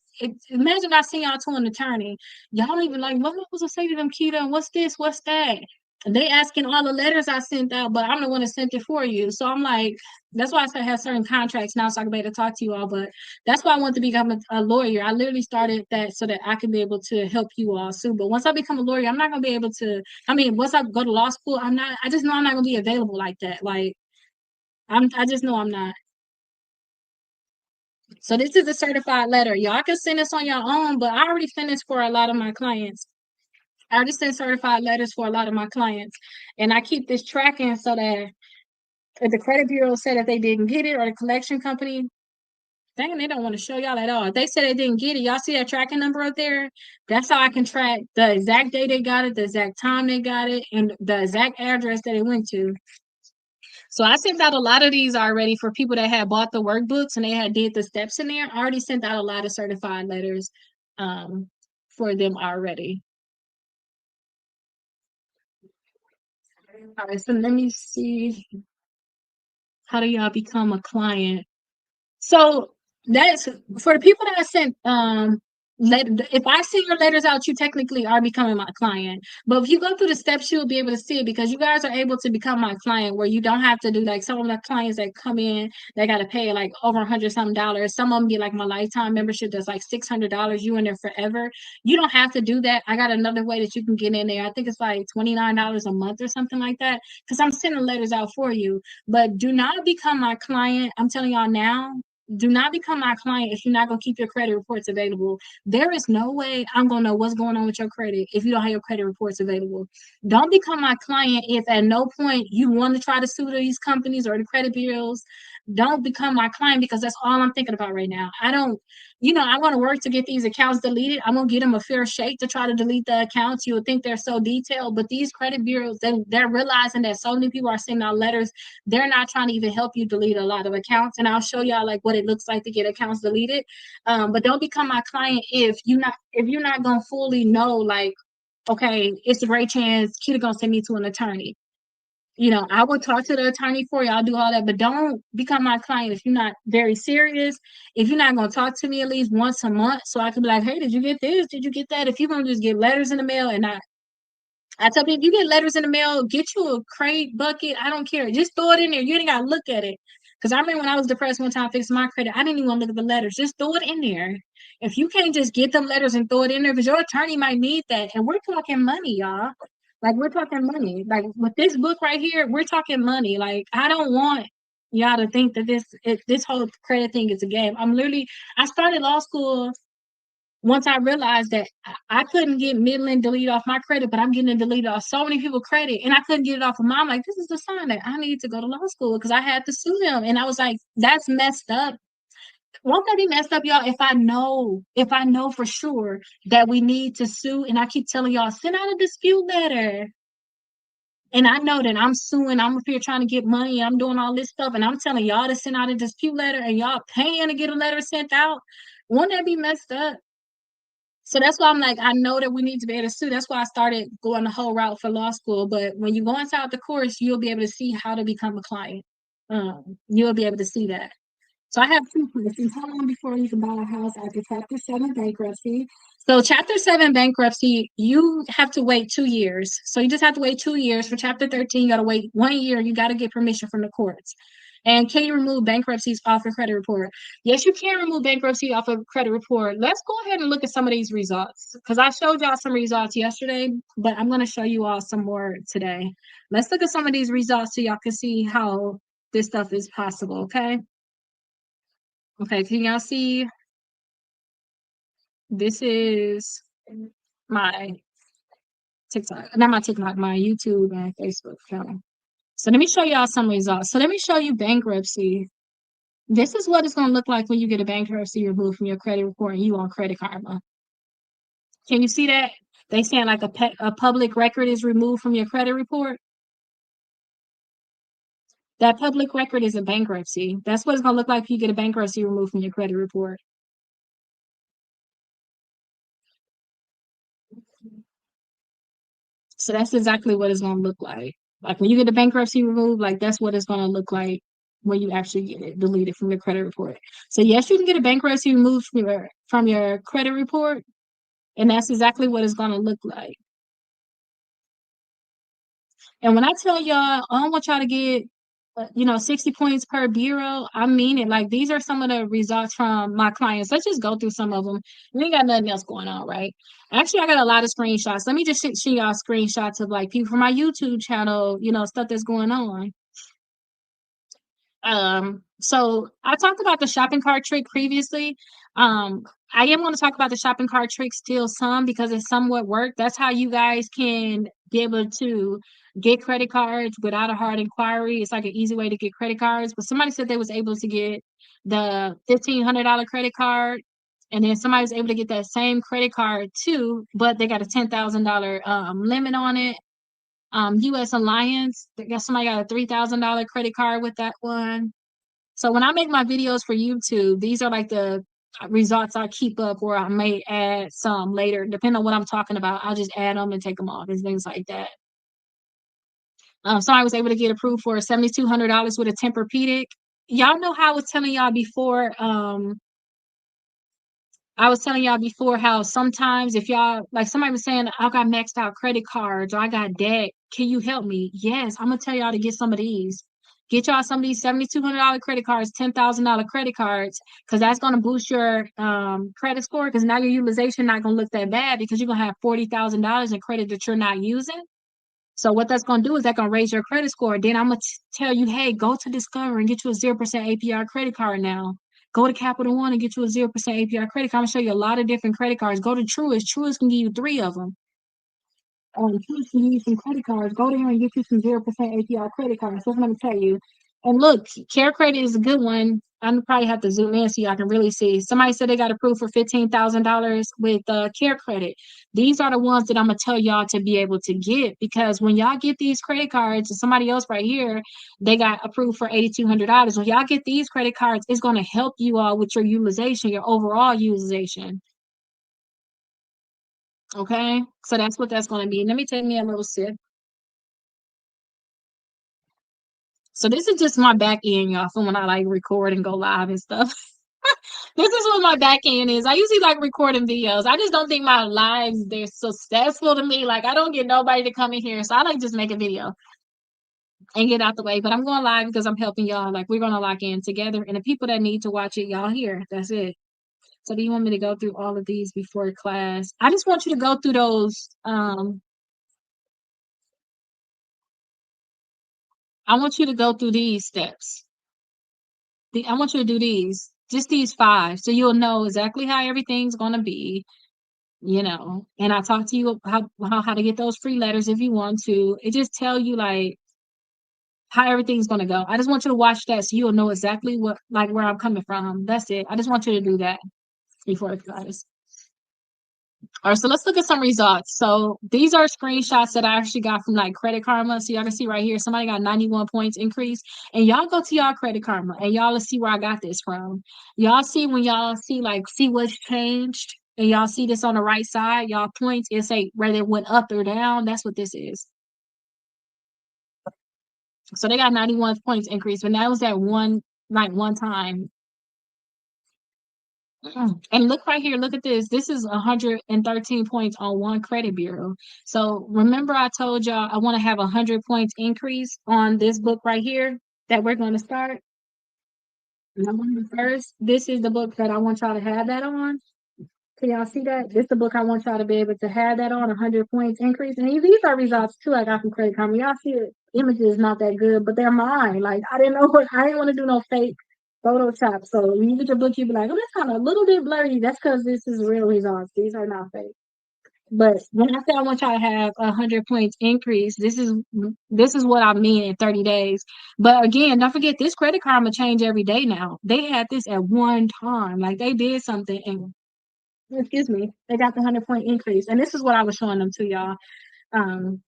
imagine I send y'all to an attorney. Y'all don't even like, what was I say to them, Keita? What's this? What's that? And they asking all the letters I sent out, but I'm the one that sent it for you. So I'm like, that's why I said I have certain contracts now so I can be able to talk to you all. But that's why I want to become a lawyer. I literally started that so that I can be able to help you all soon. But once I become a lawyer, I'm not gonna be able to. I mean, once I go to law school, I'm not. I just know I'm not gonna be available like that. Like I just know I'm not. So this is a certified letter. Y'all can send this on your own, but I already sent this for a lot of my clients. I already sent certified letters for a lot of my clients, and I keep this tracking so that if the credit bureau said that they didn't get it or the collection company, dang, they don't want to show y'all at all. If they said they didn't get it, y'all see that tracking number up there? That's how I can track the exact day they got it, the exact time they got it, and the exact address that it went to. So I sent out a lot of these already for people that had bought the workbooks and they had did the steps in there. I already sent out a lot of certified letters um, for them already. All right, so let me see. How do y'all become a client? So that's for the people that I sent if I send your letters out, you technically are becoming my client. But if you go through the steps, you'll be able to see it because you guys are able to become my client where you don't have to do like some of the clients that come in, they gotta pay like over $100 something. Some of them get like my lifetime membership that's like $600, you in there forever. You don't have to do that. I got another way that you can get in there. I think it's like $29 a month or something like that. Because I'm sending letters out for you. But do not become my client. I'm telling y'all now, do not become my client if you're not going to keep your credit reports available. There is no way I'm going to know what's going on with your credit if you don't have your credit reports available. Don't become my client if at no point you want to try to sue these companies or the credit bureaus. Don't become my client because that's all I'm thinking about right now. I don't, I want to work to get these accounts deleted. I'm going to get them a fair shake to try to delete the accounts. You would think they're so detailed, but these credit bureaus, they're realizing that so many people are sending out letters. They're not trying to even help you delete a lot of accounts. And I'll show y'all like what it looks like to get accounts deleted. But don't become my client if you're not gonna fully know like, okay, it's a great chance Keita gonna send me to an attorney. I will talk to the attorney for you. I'll do all that, but don't become my client if you're not very serious. If you're not gonna talk to me at least once a month, so I can be like, hey, did you get this? Did you get that? If you're gonna just get letters in the mail and not I tell people, if you get letters in the mail, get you a crate, bucket. I don't care. Just throw it in there. You ain't got to look at it. Because I remember when I was depressed one time fixing my credit, I didn't even want to look at the letters. Just throw it in there. If you can't just get them letters and throw it in there, because your attorney might need that. And we're talking money, y'all. Like, we're talking money. Like, with this book right here, we're talking money. Like, I don't want y'all to think that this whole credit thing is a game. I started law school once I realized that I couldn't get Midland deleted off my credit, but I'm getting it deleted off so many people's credit, and I couldn't get it off of mine. Like, this is a sign that I need to go to law school because I had to sue them. And I was like, that's messed up. Won't that be messed up, y'all? If I know for sure that we need to sue, and I keep telling y'all, send out a dispute letter. And I know that I'm suing, I'm up here trying to get money, I'm doing all this stuff, and I'm telling y'all to send out a dispute letter and y'all paying to get a letter sent out. Won't that be messed up? So that's why I'm like, I know that we need to be able to sue. That's why I started going the whole route for law school. But when you go inside the course, you'll be able to see how to become a client. You'll be able to see that. So I have two questions. How long before you can buy a house after Chapter 7 bankruptcy? So Chapter 7 bankruptcy, you have to wait 2 years. So you just have to wait 2 years. For Chapter 13, you got to wait 1 year. You got to get permission from the courts. And can you remove bankruptcies off your credit report? Yes, you can remove bankruptcy off of credit report. Let's go ahead and look at some of these results because I showed y'all some results yesterday, but I'm going to show you all some more today. Let's look at some of these results so y'all can see how this stuff is possible, okay? Okay, can y'all see? This is my TikTok, not my TikTok, my YouTube and Facebook account. So let me show y'all some results. So let me show you bankruptcy. This is what it's going to look like when you get a bankruptcy removed from your credit report and you on Credit Karma. Can you see that? They saying like a public record is removed from your credit report. That public record is a bankruptcy. That's what it's going to look like if you get a bankruptcy removed from your credit report. So that's exactly what it's going to look like. Like when you get the bankruptcy removed, like that's what it's going to look like when you actually get it deleted from your credit report. So yes, you can get a bankruptcy removed from your credit report, and that's exactly what it's going to look like. And when I tell y'all, I don't want y'all to get 60 points per bureau. I mean it. Like these are some of the results from my clients. Let's just go through some of them. We ain't got nothing else going on, right? Actually, I got a lot of screenshots. Let me just show y'all screenshots of like people from my YouTube channel, stuff that's going on. So I talked about the shopping cart trick previously. I am going to talk about the shopping cart trick still some because it somewhat worked. That's how you guys can be able to get credit cards without a hard inquiry. It's like an easy way to get credit cards. But somebody said they was able to get the $1,500 credit card, and then somebody was able to get that same credit card too, but they got a $10,000 limit on it. US Alliance, somebody got a $3,000 credit card with that one. So when I make my videos for YouTube, these are like the results I keep up, or I may add some later, depending on what I'm talking about. I'll just add them and take them off and things like that. So I was able to get approved for $7,200 with a Tempur-Pedic. Y'all know how I was telling y'all before. I was telling y'all before how sometimes if y'all like somebody was saying I got maxed out credit cards or I got debt, can you help me? Yes, I'm gonna tell y'all to get some of these. Get y'all some of these $7,200 credit cards, $10,000 credit cards, because that's gonna boost your credit score. Because now your utilization not gonna look that bad because you're gonna have $40,000 in credit that you're not using. So what that's gonna do is that gonna raise your credit score. Then I'm gonna tell you, hey, go to Discover and get you a 0% APR credit card now. Go to Capital One and get you a 0% APR credit card. I'm gonna show you a lot of different credit cards. Go to Truist. Truist can give you 3 of them. Truist can give you some credit cards. Go there and get you some 0% APR credit cards. That's what I'm gonna tell you. And look, Care Credit is a good one. I'm probably have to zoom in so y'all can really see. Somebody said they got approved for $15,000 with Care Credit. These are the ones that I'm gonna tell y'all to be able to get, because when y'all get these credit cards, and somebody else right here, they got approved for $8,200. When y'all get these credit cards, it's gonna help you all with your utilization, your overall utilization. Okay, so that's what that's gonna be. Let me take me a little sip. So this is just my back end, y'all, for when I like record and go live and stuff. This is what my back end is. I usually like recording videos. I just don't think my lives they're successful to me. Like I don't get nobody to come in here, so I like just make a video and get out the way. But I'm going live because I'm helping y'all. Like we're gonna lock in together, and the people that need to watch it, y'all here. That's it. So do you want me to go through all of these before class? I just want you to go through those. I want you to go through these steps. I want you to do these, just these 5, so you'll know exactly how everything's gonna be. And I talk to you how to get those free letters if you want to. It just tell you like how everything's gonna go. I just want you to watch that so you'll know exactly where I'm coming from. That's it. I just want you to do that before the class. All right, so let's look at some results. So these are screenshots that I actually got from like Credit Karma. So y'all can see right here, somebody got 91 points increase. And y'all go to y'all Credit Karma and y'all will see where I got this from. Y'all see when y'all see like see what's changed and y'all see this on the right side, y'all points, it say whether it went up or down. That's what this is. So they got 91 points increase, but that was at one time. And look right here, look at this. This is 113 points on one credit bureau. So remember I told y'all I want to have 100 points increase on this book right here that we're going to start. November 1st. This is the book that I want y'all to have that on. Can y'all see that? This is the book I want y'all to be able to have that on, 100 points increase. And these are results too I got from Credit Karma. Y'all see it, images not that good, but they're mine. Like I didn't know what I didn't want to do no fake Photoshop. So when you get your book, you be like, oh, that's kind of a little bit blurry. That's because this is real results. These are not fake. But when I say I want y'all to have 100 points increase, this is what I mean in 30 days. But again, don't forget this Credit Karma change every day now. They had this at one time, like they did something and excuse me, they got the 100 point increase. And this is what I was showing them to y'all. Um,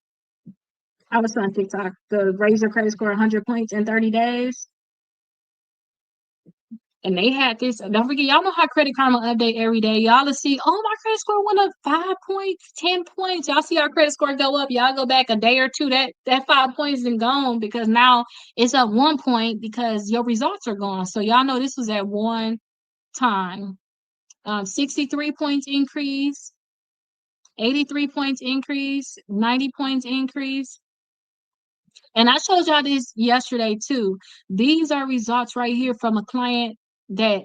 I was on TikTok, the raise your credit score 100 points in 30 days. And they had this. Don't forget, y'all know how Credit Karma update every day. Y'all will see, oh, my credit score went up 5 points, 10 points. Y'all see our credit score go up. Y'all go back a day or two, that 5 points is gone because now it's up 1 point because your results are gone. So y'all know this was at one time. 63 points increase, 83 points increase, 90 points increase. And I showed y'all this yesterday too. These are results right here from a client that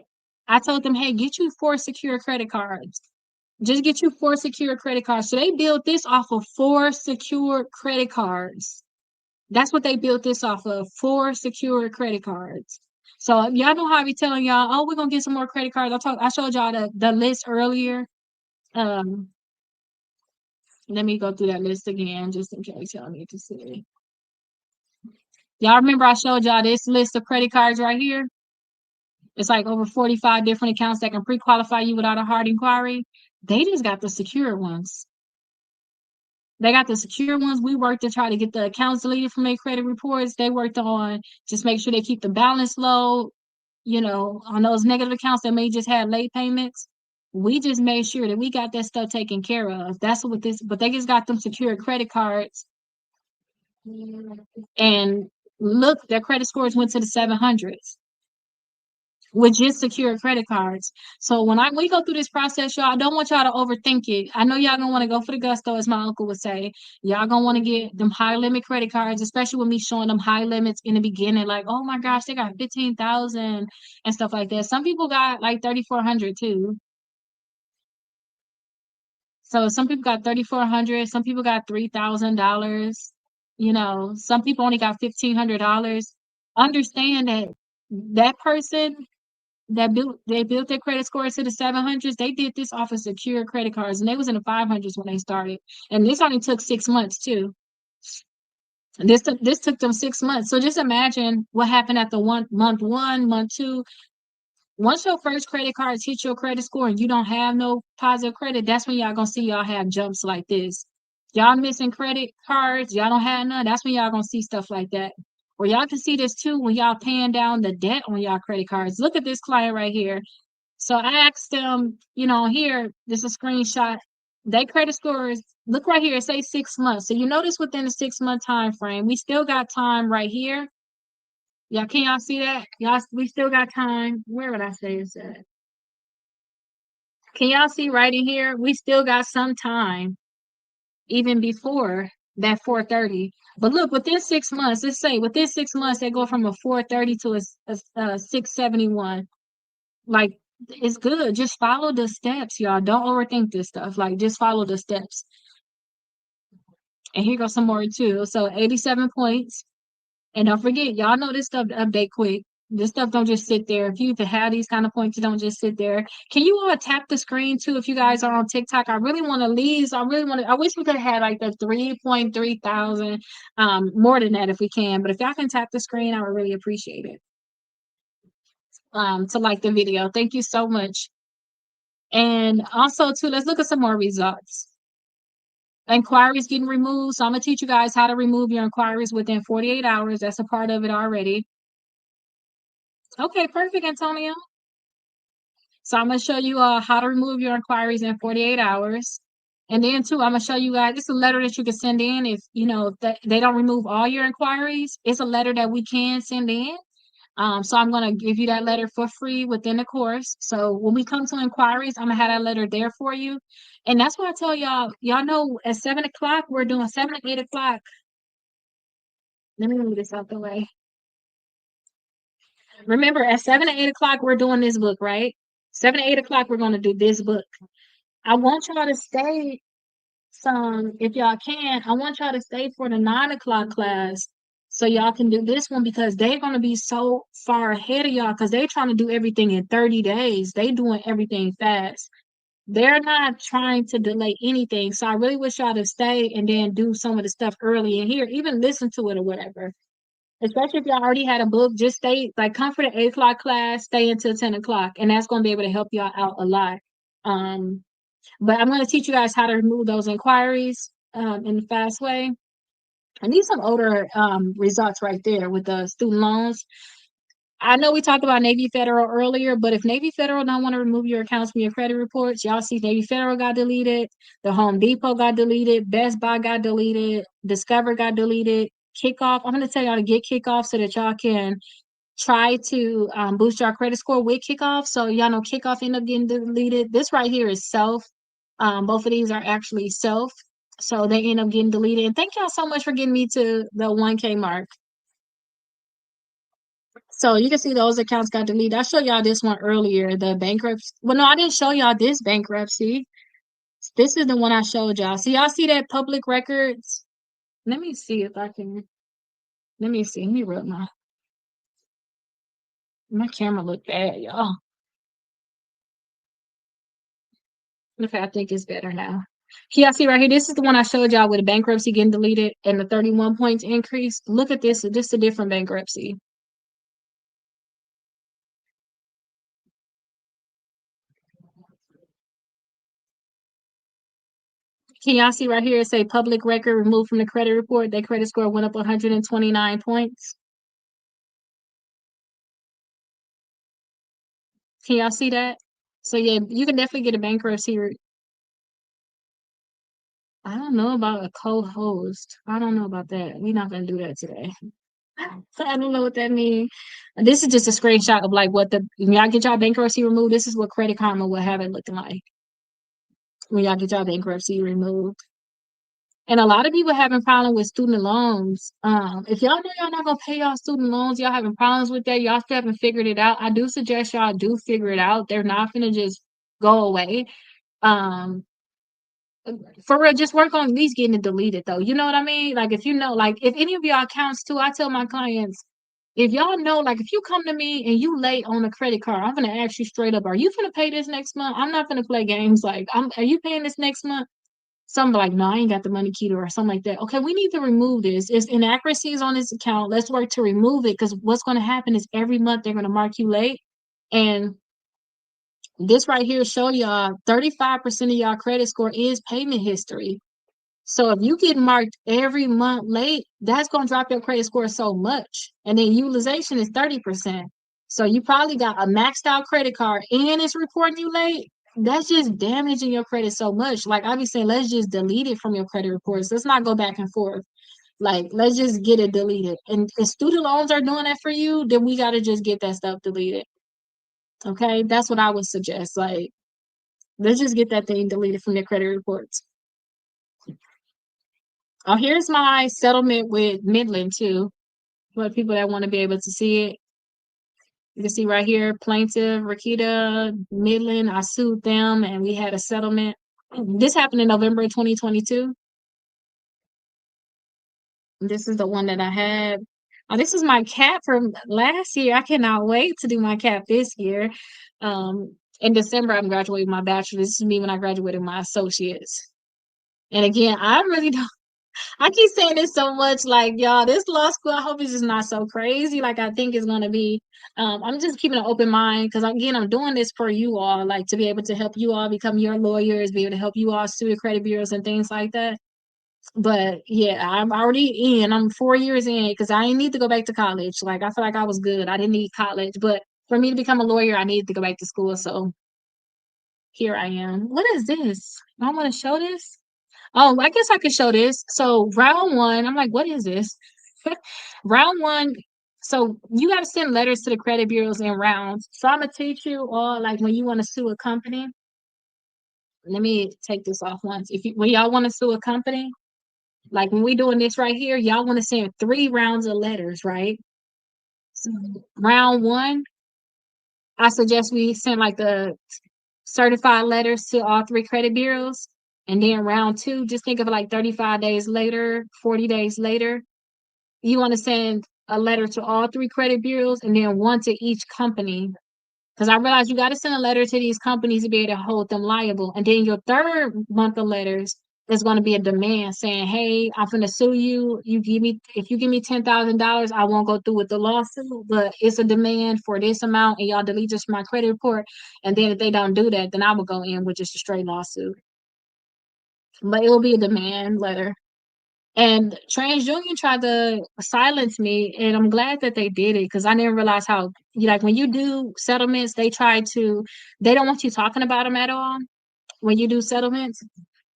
I told them, hey, get you 4 secure credit cards. Just get you 4 secure credit cards. So they built this off of 4 secure credit cards. That's what they built this off of, 4 secure credit cards. So y'all know how I be telling y'all, oh, we're gonna get some more credit cards. I showed y'all the list earlier. Um, let me go through that list again, just in case y'all need to see. Y'all remember I showed y'all this list of credit cards right here? It's like over 45 different accounts that can pre-qualify you without a hard inquiry. They just got the secure ones. They got the secure ones. We worked to try to get the accounts deleted from their credit reports. They worked on just make sure they keep the balance low, on those negative accounts that may just have late payments. We just made sure that we got that stuff taken care of. That's what this, but they just got them secure credit cards. And look, their credit scores went to the 700s with just secure credit cards. So when we go through this process, y'all, I don't want y'all to overthink it. I know y'all gonna want to go for the gusto, as my uncle would say. Y'all gonna want to get them high limit credit cards, especially with me showing them high limits in the beginning. Like, oh my gosh, they got 15,000 and stuff like that. Some people got like 3,400 too. So some people got 3,400. Some people got $3,000. Some people only got $1,500. Understand that person they built their credit scores to the 700s. They did this off of secure credit cards, and they was in the 500s when they started. And this only took 6 months too. This took them 6 months. So just imagine what happened at the month one, month two. Once your first credit cards hit your credit score and you don't have no positive credit, that's when y'all gonna see y'all have jumps like this. Y'all missing credit cards, y'all don't have none. That's when y'all gonna see stuff like that. Or y'all can see this too when y'all paying down the debt on y'all credit cards. Look at this client right here. So I asked them, here, this is a screenshot. They credit scores, look right here, it say 6 months. So you notice within the 6 month time frame, we still got time right here. Y'all, can y'all see that? Y'all, we still got time. Where would I say it's at? Can y'all see right in here? We still got some time, even before that 430. But look, within 6 months, let's say within 6 months, they go from a 430 to a 671. Like, it's good. Just follow the steps, y'all. Don't overthink this stuff. Like, just follow the steps. And here goes some more too. So 87 points. And don't forget, y'all know this stuff to update quick. This stuff don't just sit there. If you to have these kind of points, you don't just sit there. Can you all tap the screen too if you guys are on TikTok? I really want to leave. I wish we could have had like the 3.3 thousand, more than that if we can. But if y'all can tap the screen, I would really appreciate it. To like the video. Thank you so much. And also, too, let's look at some more results. Inquiries getting removed. So I'm gonna teach you guys how to remove your inquiries within 48 hours. That's a part of it already. Okay, perfect, Antonio. So I'm gonna show you how to remove your inquiries in 48 hours. And then too, I'm gonna show you guys, it's a letter that you can send in if you know if they don't remove all your inquiries. It's a letter that we can send in. So I'm gonna give you that letter for free within the course. So when we come to inquiries, I'm gonna have that letter there for you. And that's why I tell y'all, y'all know at 7 o'clock, we're doing 7 to 8 o'clock. Let me move this out the way. Remember, at 7 to 8 o'clock, we're doing this book, right? 7 to 8 o'clock, we're gonna do this book. I want y'all to stay some, if y'all can, I want y'all to stay for the 9 o'clock class so y'all can do this one because they're gonna be so far ahead of y'all because they're trying to do everything in 30 days. They doing everything fast. They're not trying to delay anything. So I really wish y'all to stay and then do some of the stuff early in here, even listen to it or whatever. Especially if y'all already had a book, just stay like come for the 8 o'clock class, stay until 10 o'clock, and that's gonna be able to help y'all out a lot. Um, but I'm going to teach you guys how to remove those inquiries in a fast way. I need some older results right there with the student loans. I know we talked about Navy Federal earlier, but if Navy Federal don't want to remove your accounts from your credit reports, y'all see Navy Federal got deleted, the Home Depot got deleted, Best Buy got deleted, Discover got deleted, Kickoff. I'm going to tell y'all to get Kickoff so that y'all can try to boost your credit score with Kickoff. So y'all know Kickoff ended up getting deleted. This right here is Self. Both of these are actually Self. So they end up getting deleted. And thank y'all so much for getting me to the 1K mark. So you can see those accounts got deleted. I showed y'all this one earlier, the bankruptcy. Well, no, I didn't show y'all this bankruptcy. This is the one I showed y'all. So y'all see that public records? Let me see if I can. Let me see. Let me rub my camera look bad, y'all. Okay, I think it's better now. Can y'all see right here? This is the one I showed y'all with the bankruptcy getting deleted and the 31 points increase. Look at this. This is a different bankruptcy. Can y'all see right here? It say public record removed from the credit report. Their credit score went up 129 points. Can y'all see that? So yeah, you can definitely get a bankruptcy. I don't know about a co-host. I don't know about that. We're not gonna do that today. So I don't know what that means. This is just a screenshot of like what the when y'all get y'all bankruptcy removed. This is what Credit Karma will have it looking like when y'all get y'all bankruptcy removed. And a lot of people having problem with student loans. If y'all know y'all not gonna pay y'all student loans, y'all having problems with that, y'all still haven't figured it out. I do suggest y'all do figure it out. They're not gonna just go away. Um, for real, just work on at least getting it deleted though. You know what I mean? Like if you know, like if any of y'all accounts too, I tell my clients, if y'all know, like if you come to me and you late on a credit card, I'm gonna ask you straight up, are you gonna pay this next month? I'm not gonna play games like are you paying this next month? Some like, no, I ain't got the money, Keto, or something like that. Okay, we need to remove this. It's inaccuracies on this account. Let's work to remove it because what's going to happen is every month they're going to mark you late. And this right here show y'all 35% of y'all credit score is payment history. So if you get marked every month late, that's going to drop your credit score so much. And then utilization is 30%. So you probably got a maxed out credit card and it's reporting you late. That's just damaging your credit so much. Like I be saying, let's just delete it from your credit reports. Let's not go back and forth. Like, let's just get it deleted. And if student loans are doing that for you, then we got to just get that stuff deleted. Okay, that's what I would suggest. Like, let's just get that thing deleted from their credit reports. Oh, here's my settlement with Midland too. For people that want to be able to see it. You can see right here, plaintiff Rakita Midland. I sued them and we had a settlement. This happened in November 2022. This is the one that I had. Oh, this is my cap from last year. I cannot wait to do my cap this year. In December, I'm graduating my bachelor's. This is me when I graduated my associates. And again, I really don't. I keep saying this so much, like y'all, this law school, I hope it's just not so crazy. Like I think it's gonna be. I'm just keeping an open mind because again, I'm doing this for you all, like to be able to help you all become your lawyers, be able to help you all sue the credit bureaus and things like that. But yeah, I'm already in. I'm 4 years in because I didn't need to go back to college. Like I feel like I was good. I didn't need college, but for me to become a lawyer, I needed to go back to school. So here I am. What is this? I want to show this. Oh, I guess I could show this. So round one, I'm like, what is this? Round one. So you got to send letters to the credit bureaus in rounds. So I'm gonna teach you all like when you want to sue a company. Let me take this off once. If you when y'all want to sue a company, like when we doing this right here, y'all want to send 3 rounds of letters, right? So round one, I suggest we send like the certified letters to all 3 credit bureaus. And then round two, just think of it like 35 days later, 40 days later, you want to send a letter to all 3 credit bureaus and then one to each company. Because I realize you got to send a letter to these companies to be able to hold them liable. And then your third month of letters is going to be a demand saying, hey, I'm going to sue you. If you give me $10,000, I won't go through with the lawsuit, but it's a demand for this amount and y'all delete this from my credit report. And then if they don't do that, then I will go in with just a straight lawsuit. But it will be a demand letter. And TransUnion tried to silence me, and I'm glad that they did it because I didn't realize how, like, when you do settlements, they don't want you talking about them at all when you do settlements.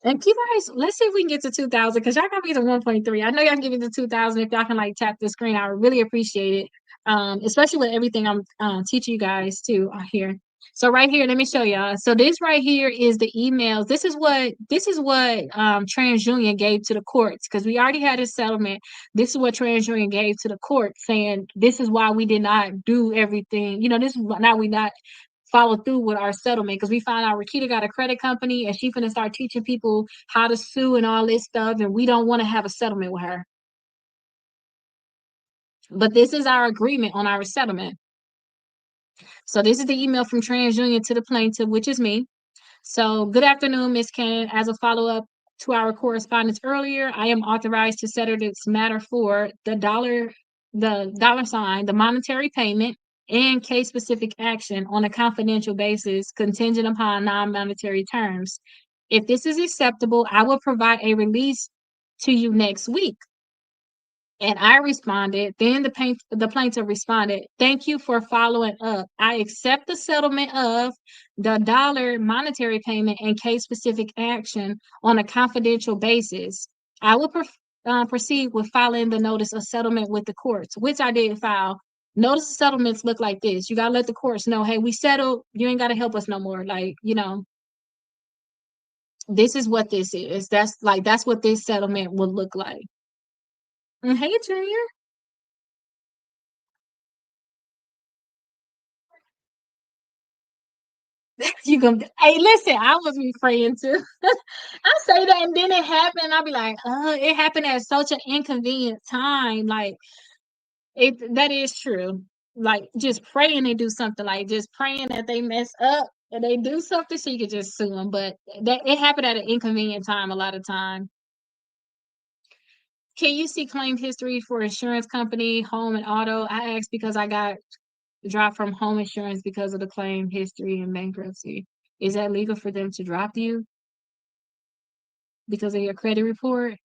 And you guys, let's see if we can get to 2,000 because y'all got me to 1.3. I know y'all can give me to 2,000 if y'all can like tap the screen. I would really appreciate it, especially with everything I'm teaching you guys too here. So right here, let me show y'all. So this right here is the emails. This is what TransUnion gave to the courts because we already had a settlement. This is what TransUnion gave to the court saying this is why we did not do everything. This is why we not follow through with our settlement because we found out Rakita got a credit company and she's gonna start teaching people how to sue and all this stuff, and we don't want to have a settlement with her. But this is our agreement on our settlement. So this is the email from TransUnion to the plaintiff, which is me. So good afternoon, Ms. Cannon. As a follow-up to our correspondence earlier, I am authorized to settle this matter for the sign, the monetary payment, and case-specific action on a confidential basis contingent upon non-monetary terms. If this is acceptable, I will provide a release to you next week. And I responded, then the plaintiff responded, thank you for following up. I accept the settlement of the dollar monetary payment and case specific action on a confidential basis. I will proceed with filing the notice of settlement with the courts, which I did file. Notice of settlements look like this. You got to let the courts know, hey, we settled. You ain't got to help us no more. Like, this is what this is. That's what this settlement would look like. Hey, Junior. You gonna hey listen, I was be praying too. I say that and then it happened. I'll be like, it happened at such an inconvenient time. Like that is true. Like just praying they do something, like just praying that they mess up and they do something so you could just sue them. But that it happened at an inconvenient time a lot of time. Can you see claim history for insurance company, home and auto? I asked because I got dropped from home insurance because of the claim history and bankruptcy. Is that legal for them to drop you because of your credit report?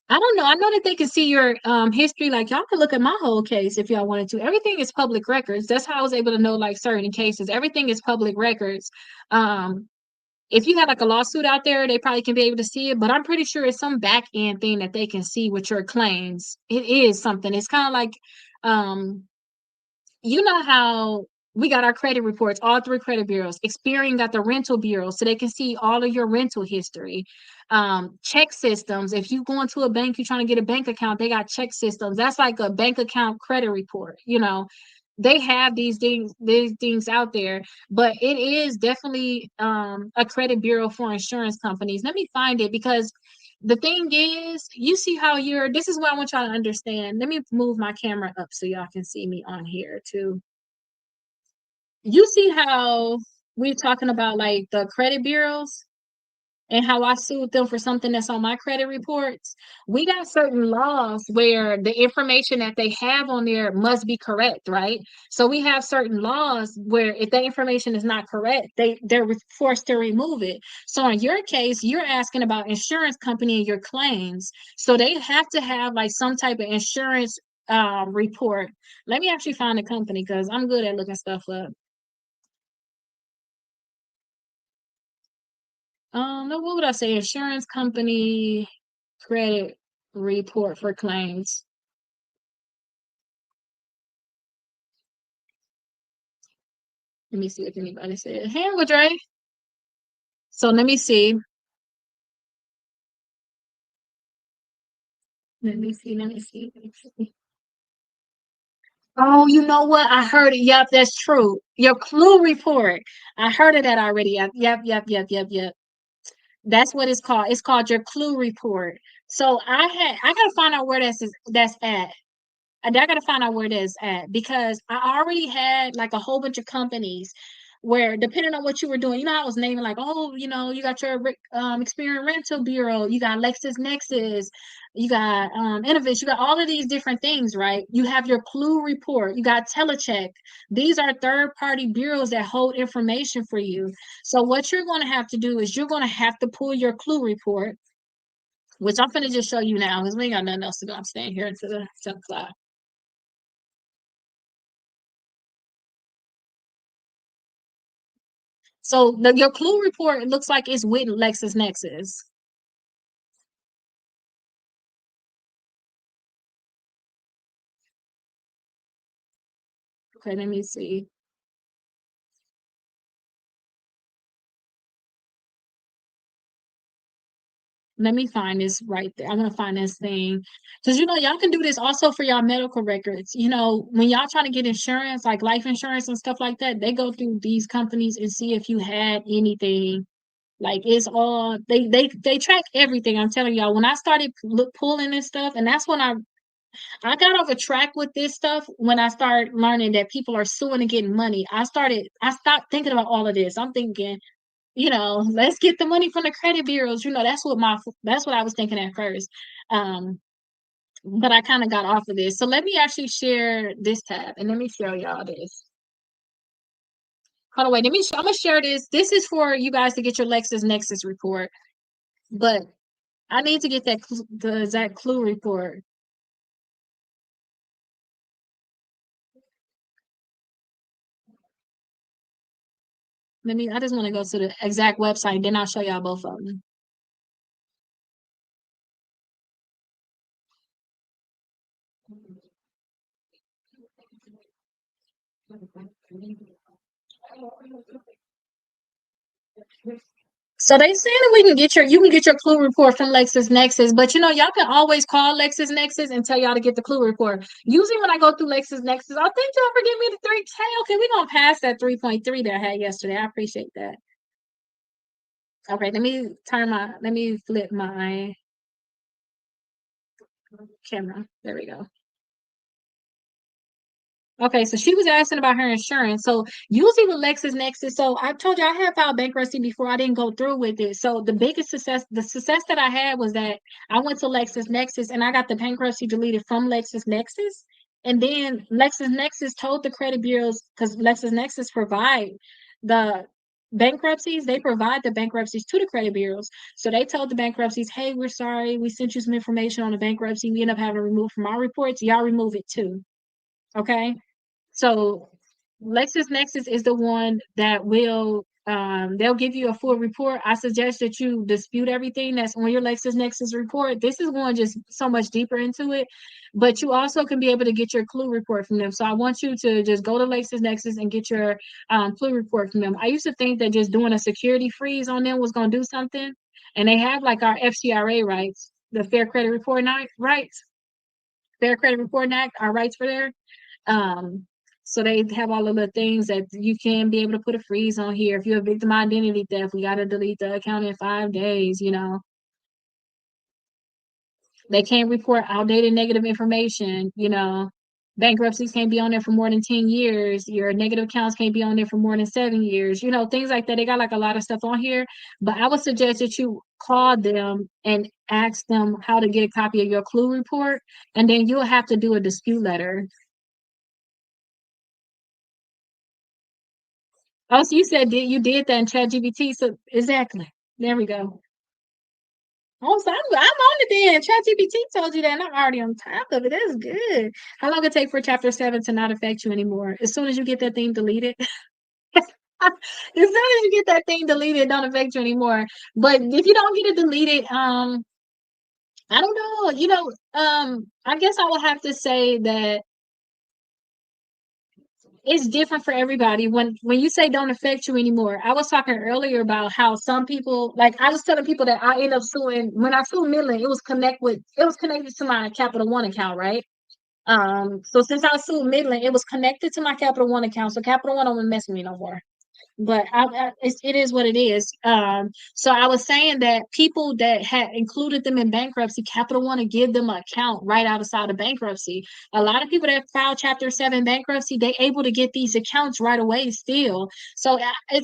I don't know. I know that they can see your history. Like y'all can look at my whole case if y'all wanted to. Everything is public records. That's how I was able to know like certain cases. Everything is public records. Um, if you had like a lawsuit out there, they probably can be able to see it. But I'm pretty sure it's some back end thing that they can see with your claims. It is something. It's kind of like um you know how we got our credit reports, all 3 credit bureaus. Experian got the rental bureau, so they can see all of your rental history. Check systems. If you go into a bank, you're trying to get a bank account, they got check systems. That's like a bank account credit report. They have these things out there, but it is definitely a credit bureau for insurance companies. Let me find it because the thing is, you see how this is what I want y'all to understand. Let me move my camera up so y'all can see me on here too. You see how we're talking about like the credit bureaus? and how I sued them for something that's on my credit reports, we got certain laws where the information that they have on there must be correct, right? So we have certain laws where if that information is not correct, they're forced to remove it. So in your case, you're asking about insurance company and your claims. So they have to have like some type of insurance report. Let me actually find the company because I'm good at looking stuff up. No, what would I say? Insurance company credit report for claims. Let me see if anybody said, hey, Uncle Dre. So let me see. Let me see. Let me see. Let me see. Oh, you know what? I heard it. Yep, that's true. Your clue report. I heard of that already. Yep. That's what it's called. It's called your clue report. So I gotta find out where that's at. I gotta find out where it is at because I already had like a whole bunch of companies where depending on what you were doing, you know, I was naming like, oh, you know, you got your Experian Rental Bureau, you got LexisNexis, you got Innovis, you got all of these different things, right? You have your Clue report, you got Telecheck. These are third party bureaus that hold information for you. So what you're going to have to do is you're going to have to pull your Clue report, which I'm going to just show you now because we ain't got nothing else to do. I'm staying here until the 7 o'clock. So your clue report, it looks like it's with LexisNexis. Okay, let me see. Let me find this right there. I'm gonna find this thing. Because you know, y'all can do this also for y'all medical records. You know, when y'all trying to get insurance, like life insurance and stuff like that, they go through these companies and see if you had anything. Like it's all they track everything. I'm telling y'all, when I started pulling this stuff, and that's when I got off a track with this stuff when I started learning that people are suing and getting money. I stopped thinking about all of this. I'm thinking, you know, let's get the money from the credit bureaus. You know, that's what I was thinking at first. Um, but I kind of got off of this. So let me actually share this tab and let me show y'all this. Hold on, wait, I'm gonna share this. This is for you guys to get your LexisNexis report, but I need to get the exact clue report. I just want to go to the exact website, then I'll show y'all both of them. So they saying that you can get your clue report from LexisNexis, but you know y'all can always call LexisNexis and tell y'all to get the clue report. Usually when I go through LexisNexis, I think y'all forgive me the 3K. Okay, we're gonna pass that 3.3 that I had yesterday. I appreciate that. Okay, let me flip my camera. There we go. Okay, so she was asking about her insurance. So usually with LexisNexis, so I told you I had filed bankruptcy before I didn't go through with it. So the success that I had was that I went to LexisNexis and I got the bankruptcy deleted from LexisNexis. And then LexisNexis told the credit bureaus, because LexisNexis provide the bankruptcies, they provide the bankruptcies to the credit bureaus. So they told the bankruptcies, hey, we're sorry, we sent you some information on the bankruptcy. We end up having to remove from our reports. Y'all remove it too. Okay. So LexisNexis is the one that will they'll give you a full report. I suggest that you dispute everything that's on your LexisNexis report. This is going just so much deeper into it, but you also can be able to get your clue report from them. So I want you to just go to LexisNexis and get your clue report from them. I used to think that just doing a security freeze on them was going to do something, and they have like our FCRA rights, the Fair Credit Reporting Act rights, Fair Credit Reporting Act, our rights for there. Um, so they have all of the things that you can be able to put a freeze on here. If you're a victim identity theft, we got to delete the account in 5 days. You know, they can't report outdated negative information. You know, bankruptcies can't be on there for more than 10 years. Your negative accounts can't be on there for more than 7 years. Things like that. They got like a lot of stuff on here. But I would suggest that you call them and ask them how to get a copy of your clue report, and then you'll have to do a dispute letter. Oh, so you said that you did that in ChatGPT. So exactly. There we go. Oh, so I'm on it then. ChatGPT told you that, and I'm already on top of it. That's good. How long it take for chapter 7 to not affect you anymore? As soon as you get that thing deleted. As soon as you get that thing deleted, it don't affect you anymore. But if you don't get it deleted, I don't know. I guess I would have to say that it's different for everybody. When you say don't affect you anymore, I was talking earlier about how some people, like I was telling people that I end up suing when I sued Midland, it was connected to my Capital One account, right? So since I sued Midland, it was connected to my Capital One account. So Capital One don't mess with me no more. But it is what it is. So I was saying that people that had included them in bankruptcy, Capital One to give them an account right outside of bankruptcy. A lot of people that filed Chapter 7 bankruptcy, they able to get these accounts right away still. So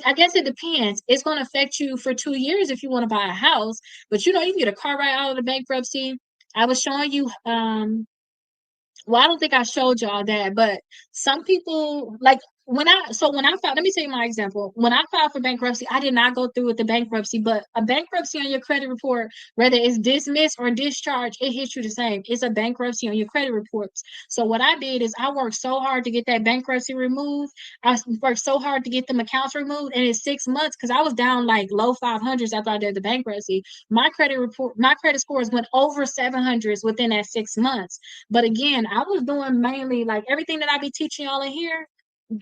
I guess it depends. It's going to affect you for 2 years if you want to buy a house, but you can get a car right out of the bankruptcy. I was showing you well, I don't think I showed y'all that, but some people like when I filed, let me tell you my example. When I filed for bankruptcy, I did not go through with the bankruptcy, but a bankruptcy on your credit report, whether it's dismissed or discharged, it hits you the same. It's a bankruptcy on your credit reports. So what I did is I worked so hard to get that bankruptcy removed. I worked so hard to get them accounts removed, and in 6 months, because I was down like low 500s after I did the bankruptcy, my credit scores went over 700s within that 6 months. But again, I was doing mainly like everything that I be teaching y'all in here.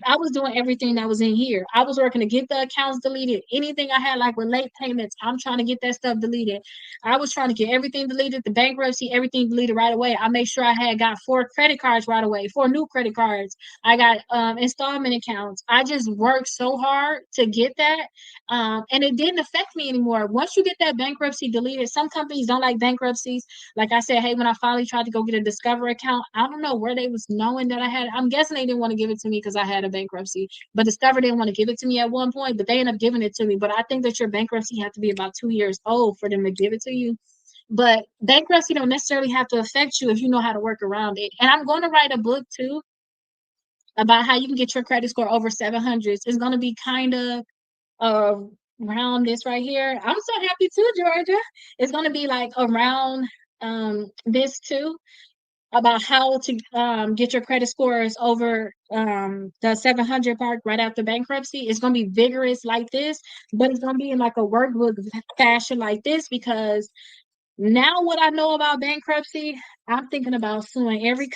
I was doing everything that was in here. I was working to get the accounts deleted. Anything I had like with late payments, I'm trying to get that stuff deleted. I was trying to get everything deleted, the bankruptcy, everything deleted right away. I made sure I had got 4 credit cards right away, 4 new credit cards. I got installment accounts. I just worked so hard to get that. And it didn't affect me anymore. Once you get that bankruptcy deleted, some companies don't like bankruptcies. Like I said, hey, when I finally tried to go get a Discover account, I don't know where they was knowing that I had. I'm guessing they didn't want to give it to me because I had a bankruptcy. But Discover didn't want to give it to me at one point, but they ended up giving it to me. But I think that your bankruptcy had to be about 2 years old for them to give it to you. But bankruptcy don't necessarily have to affect you if you know how to work around it. And I'm going to write a book too about how you can get your credit score over 700s. It's going to be kind of uh, around this right here. I'm so happy too, Georgia. It's going to be like around this too, about how to get your credit scores over the 700 mark right after bankruptcy. It's going to be vigorous like this, but it's going to be in like a workbook fashion like this because now what I know about bankruptcy, I'm thinking about suing every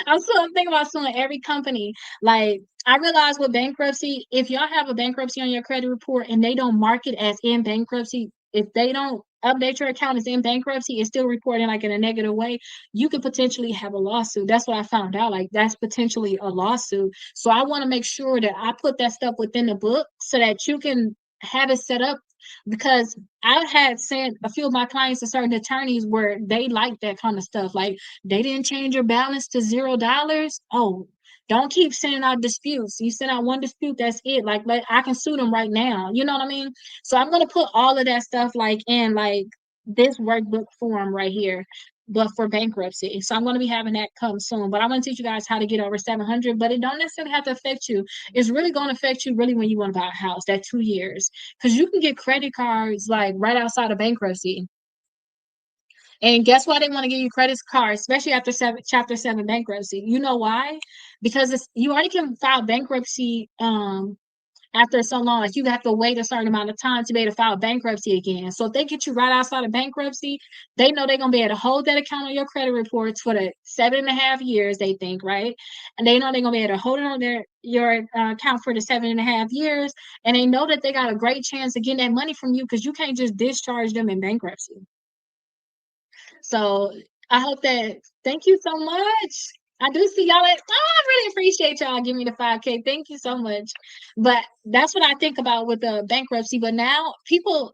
I'm thinking about suing every company. Like I realize with bankruptcy, if y'all have a bankruptcy on your credit report and they don't mark it as in bankruptcy, if they don't update your account as in bankruptcy, it's still reporting like in a negative way, you could potentially have a lawsuit. That's what I found out. Like that's potentially a lawsuit. So I want to make sure that I put that stuff within the book so that you can have it set up because I had sent a few of my clients to certain attorneys where they like that kind of stuff. Like they didn't change your balance to $0. Oh, don't keep sending out disputes. You send out one dispute, that's it. Like I can sue them right now. You know what I mean? So I'm gonna put all of that stuff like in like this workbook form right here, but for bankruptcy. So I'm gonna be having that come soon. But I'm gonna teach you guys how to get over 700. But it don't necessarily have to affect you. It's really gonna affect you really when you want to buy a house. That 2 years, because you can get credit cards like right outside of bankruptcy. And guess why they want to give you credit cards, especially after Chapter 7 bankruptcy? You know why? Because you already can file bankruptcy after so long. Like you have to wait a certain amount of time to be able to file bankruptcy again. So if they get you right outside of bankruptcy, they know they're gonna be able to hold that account on your credit reports for the 7.5 years. They think, right? And they know they're gonna be able to hold it on your account for the 7.5 years, and they know that they got a great chance of getting that money from you because you can't just discharge them in bankruptcy. So I hope that thank you so much. I do see y'all I really appreciate y'all giving me the 5K. Thank you so much. But that's what I think about with the bankruptcy. But now people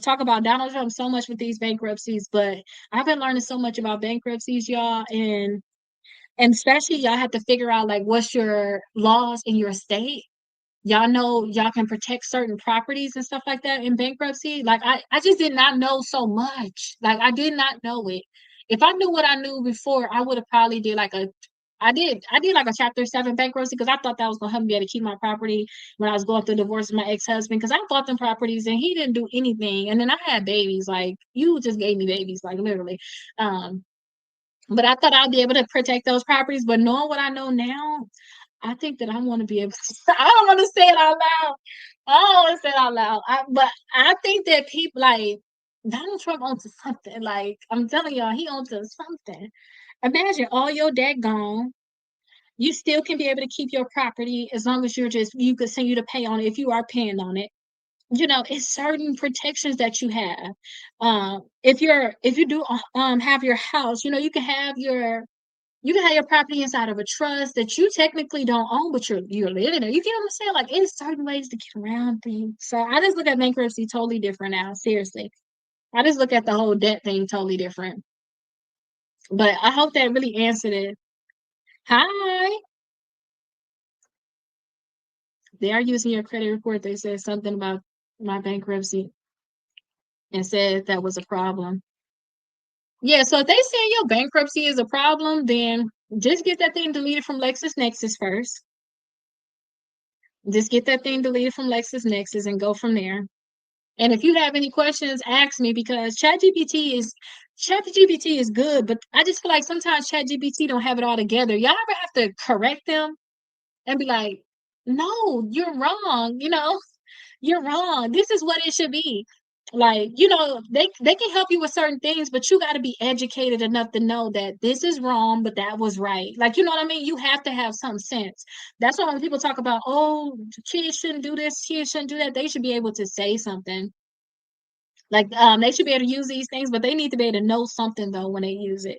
talk about Donald Trump so much with these bankruptcies, but I've been learning so much about bankruptcies, y'all, and And especially y'all have to figure out like what's your laws in your state. Y'all know y'all can protect certain properties and stuff like that in bankruptcy. Like I just did not know so much. Like I did not know it. If I knew what I knew before, I would have probably did like a I did like a chapter 7 bankruptcy because I thought that was gonna help me be able to keep my property when I was going through divorce with my ex-husband because I bought them properties and he didn't do anything. And then I had babies, like you just gave me babies, like literally. Um, but I thought I'd be able to protect those properties. But knowing what I know now, I think that I want to be able to. I don't want to say it out loud. I don't want to say it out loud. But I think that people like Donald Trump owns something. Like I'm telling y'all, he owns something. Imagine all your debt gone. You still can be able to keep your property as long as you continue to pay on it if you are paying on it. You know, it's certain protections that you have. If you do have your house, you know, you can have your property inside of a trust that you technically don't own, but you're living there. You get what I'm saying? Like it's certain ways to get around things. So I just look at bankruptcy totally different now. Seriously, I just look at the whole debt thing totally different. But I hope that really answered it. Hi, they are using your credit report. They said something about my bankruptcy and said that was a problem. Yeah, so if they say your bankruptcy is a problem, then just get that thing deleted from LexisNexis first. Just get that thing deleted from LexisNexis and go from there. And if you have any questions, ask me because ChatGPT is good, but I just feel like sometimes ChatGPT don't have it all together. Y'all ever have to correct them and be like, "No, you're wrong. You know, you're wrong. This is what it should be." Like, you know, they can help you with certain things, but you got to be educated enough to know that this is wrong, but that was right. Like, you know what I mean? You have to have some sense. That's why when people talk about, oh, kids shouldn't do this, kids shouldn't do that, they should be able to say something. Like, they should be able to use these things, but they need to be able to know something though when they use it.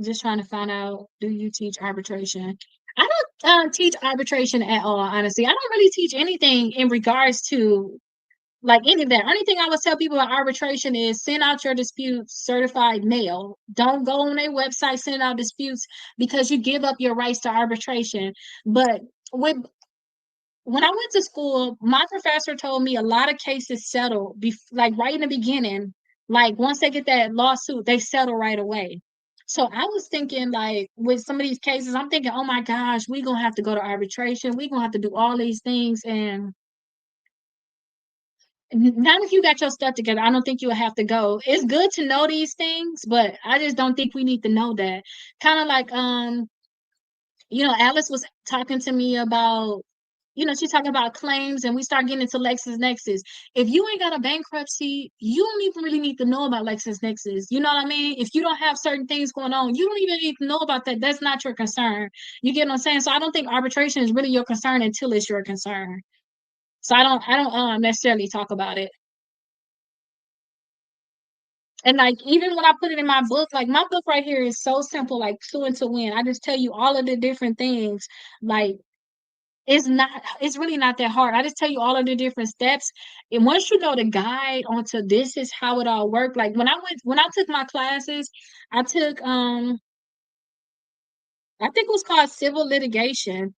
Just trying to find out, do you teach arbitration? I don't teach arbitration at all, honestly. I don't really teach anything in regards to like any of that. Only thing I would tell people about arbitration is send out your disputes certified mail. Don't go on their website, send out disputes because you give up your rights to arbitration. But with when I went to school, my professor told me a lot of cases settle like right in the beginning. Like once they get that lawsuit, they settle right away. So I was thinking, like with some of these cases, I'm thinking, oh my gosh, we're gonna have to go to arbitration. We're gonna have to do all these things, and not if you got your stuff together. I don't think you'll have to go. It's good to know these things, but I just don't think we need to know that. Kind of like you know, Alice was talking to me about, you know, she's talking about claims and we start getting into LexisNexis. If you ain't got a bankruptcy, you don't even really need to know about LexisNexis. You know what I mean? If you don't have certain things going on, you don't even need to know about that. That's not your concern. You get what I'm saying? So I don't think arbitration is really your concern until it's your concern. So I don't necessarily talk about it. And like even when I put it in my book, like my book right here is so simple, like Fluent to Win. I just tell you all of the different things. Like it's really not that hard. I just tell you all of the different steps. And once you know the guide onto this is how it all worked. Like when I took my classes, I took I think it was called Civil litigation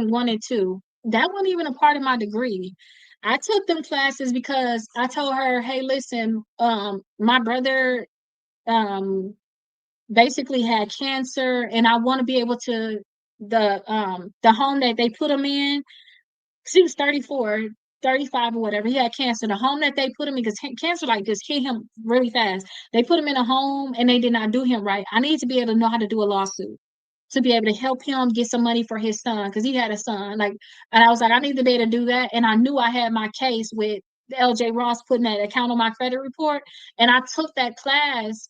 1 and 2. That wasn't even a part of my degree. I took them classes because I told her, hey, listen, my brother um basically had cancer and I want to be able to the home that they put him in, 'cause he was 34, 35 or whatever. He had cancer. The home that they put him in, because cancer like just hit him really fast. They put him in a home and they did not do him right. I need to be able to know how to do a lawsuit to be able to help him get some money for his son because he had a son. Like, and I was like, I need to be able to do that. And I knew I had my case with LJ Ross putting that account on my credit report. And I took that class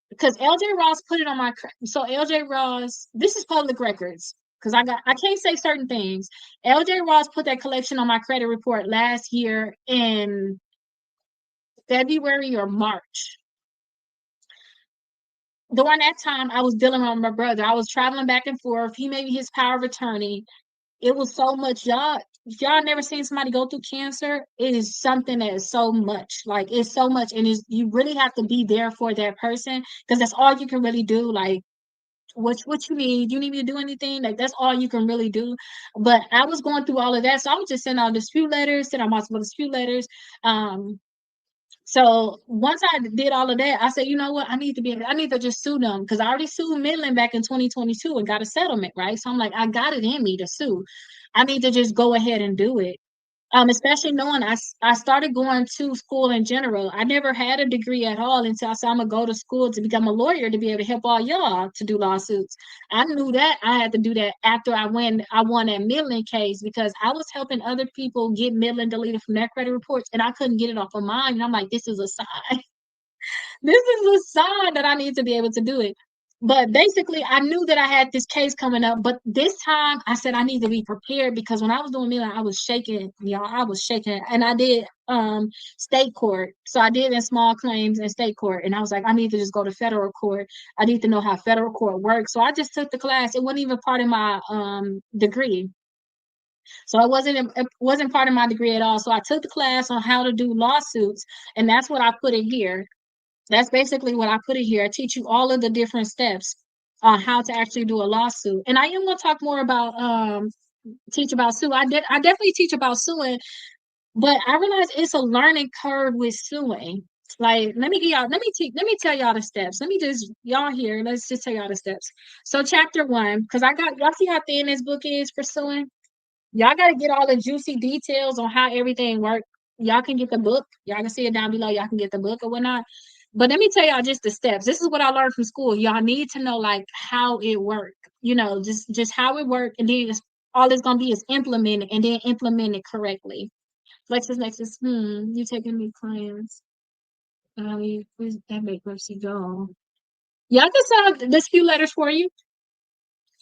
because LJ Ross put it on my so LJ Ross, this is public records because I can't say certain things. LJ Ross put that collection on my credit report last year in February or March. During that time, I was dealing with my brother. I was traveling back and forth. He made me his power of attorney. It was so much, y'all. if y'all never seen somebody go through cancer, it is something that is so much. Like it's so much, and is you really have to be there for that person because that's all you can really do. Like what you need? You need me to do anything? Like that's all you can really do. But I was going through all of that, so I was just sending out dispute letters, sending out multiple dispute letters. Um, so once I did all of that, I said, you know what? I need to just sue them because I already sued Midland back in 2022 and got a settlement, right? So I'm like, I got it in me to sue. I need to just go ahead and do it. Especially knowing I started going to school in general. I never had a degree at all until I said I'm gonna go to school to become a lawyer to be able to help all y'all to do lawsuits. I knew that I had to do that after I won that Midland case because I was helping other people get Midland deleted from their credit reports and I couldn't get it off of mine. And I'm like, this is a sign. This is a sign that I need to be able to do it. But basically, I knew that I had this case coming up. But this time, I said I need to be prepared because when I was doing Milan, I was shaking, y'all. I was shaking, and I did state court. So I did in small claims in state court, and I was like, I need to just go to federal court. I need to know how federal court works. So I just took the class. It wasn't even part of my degree. So it wasn't part of my degree at all. So I took the class on how to do lawsuits, and that's what I put in here. That's basically what I put in here. I teach you all of the different steps on how to actually do a lawsuit. And I am going to talk more about teach about suing. I definitely teach about suing, but I realize it's a learning curve with suing. Like, let me tell y'all the steps. Let me just y'all here. Let's just tell y'all the steps. So chapter 1, because I got y'all see how thin this book is for suing. Y'all got to get all the juicy details on how everything works. Y'all can get the book. Y'all can see it down below. Y'all can get the book or whatnot. But let me tell y'all just the steps. This is what I learned from school. Y'all need to know like how it works. You know, just how it works, and then all it's gonna be is implement it and then implement it correctly. Lexus, you taking me clients. Where's that bankruptcy go? Y'all can send out dispute letters for you.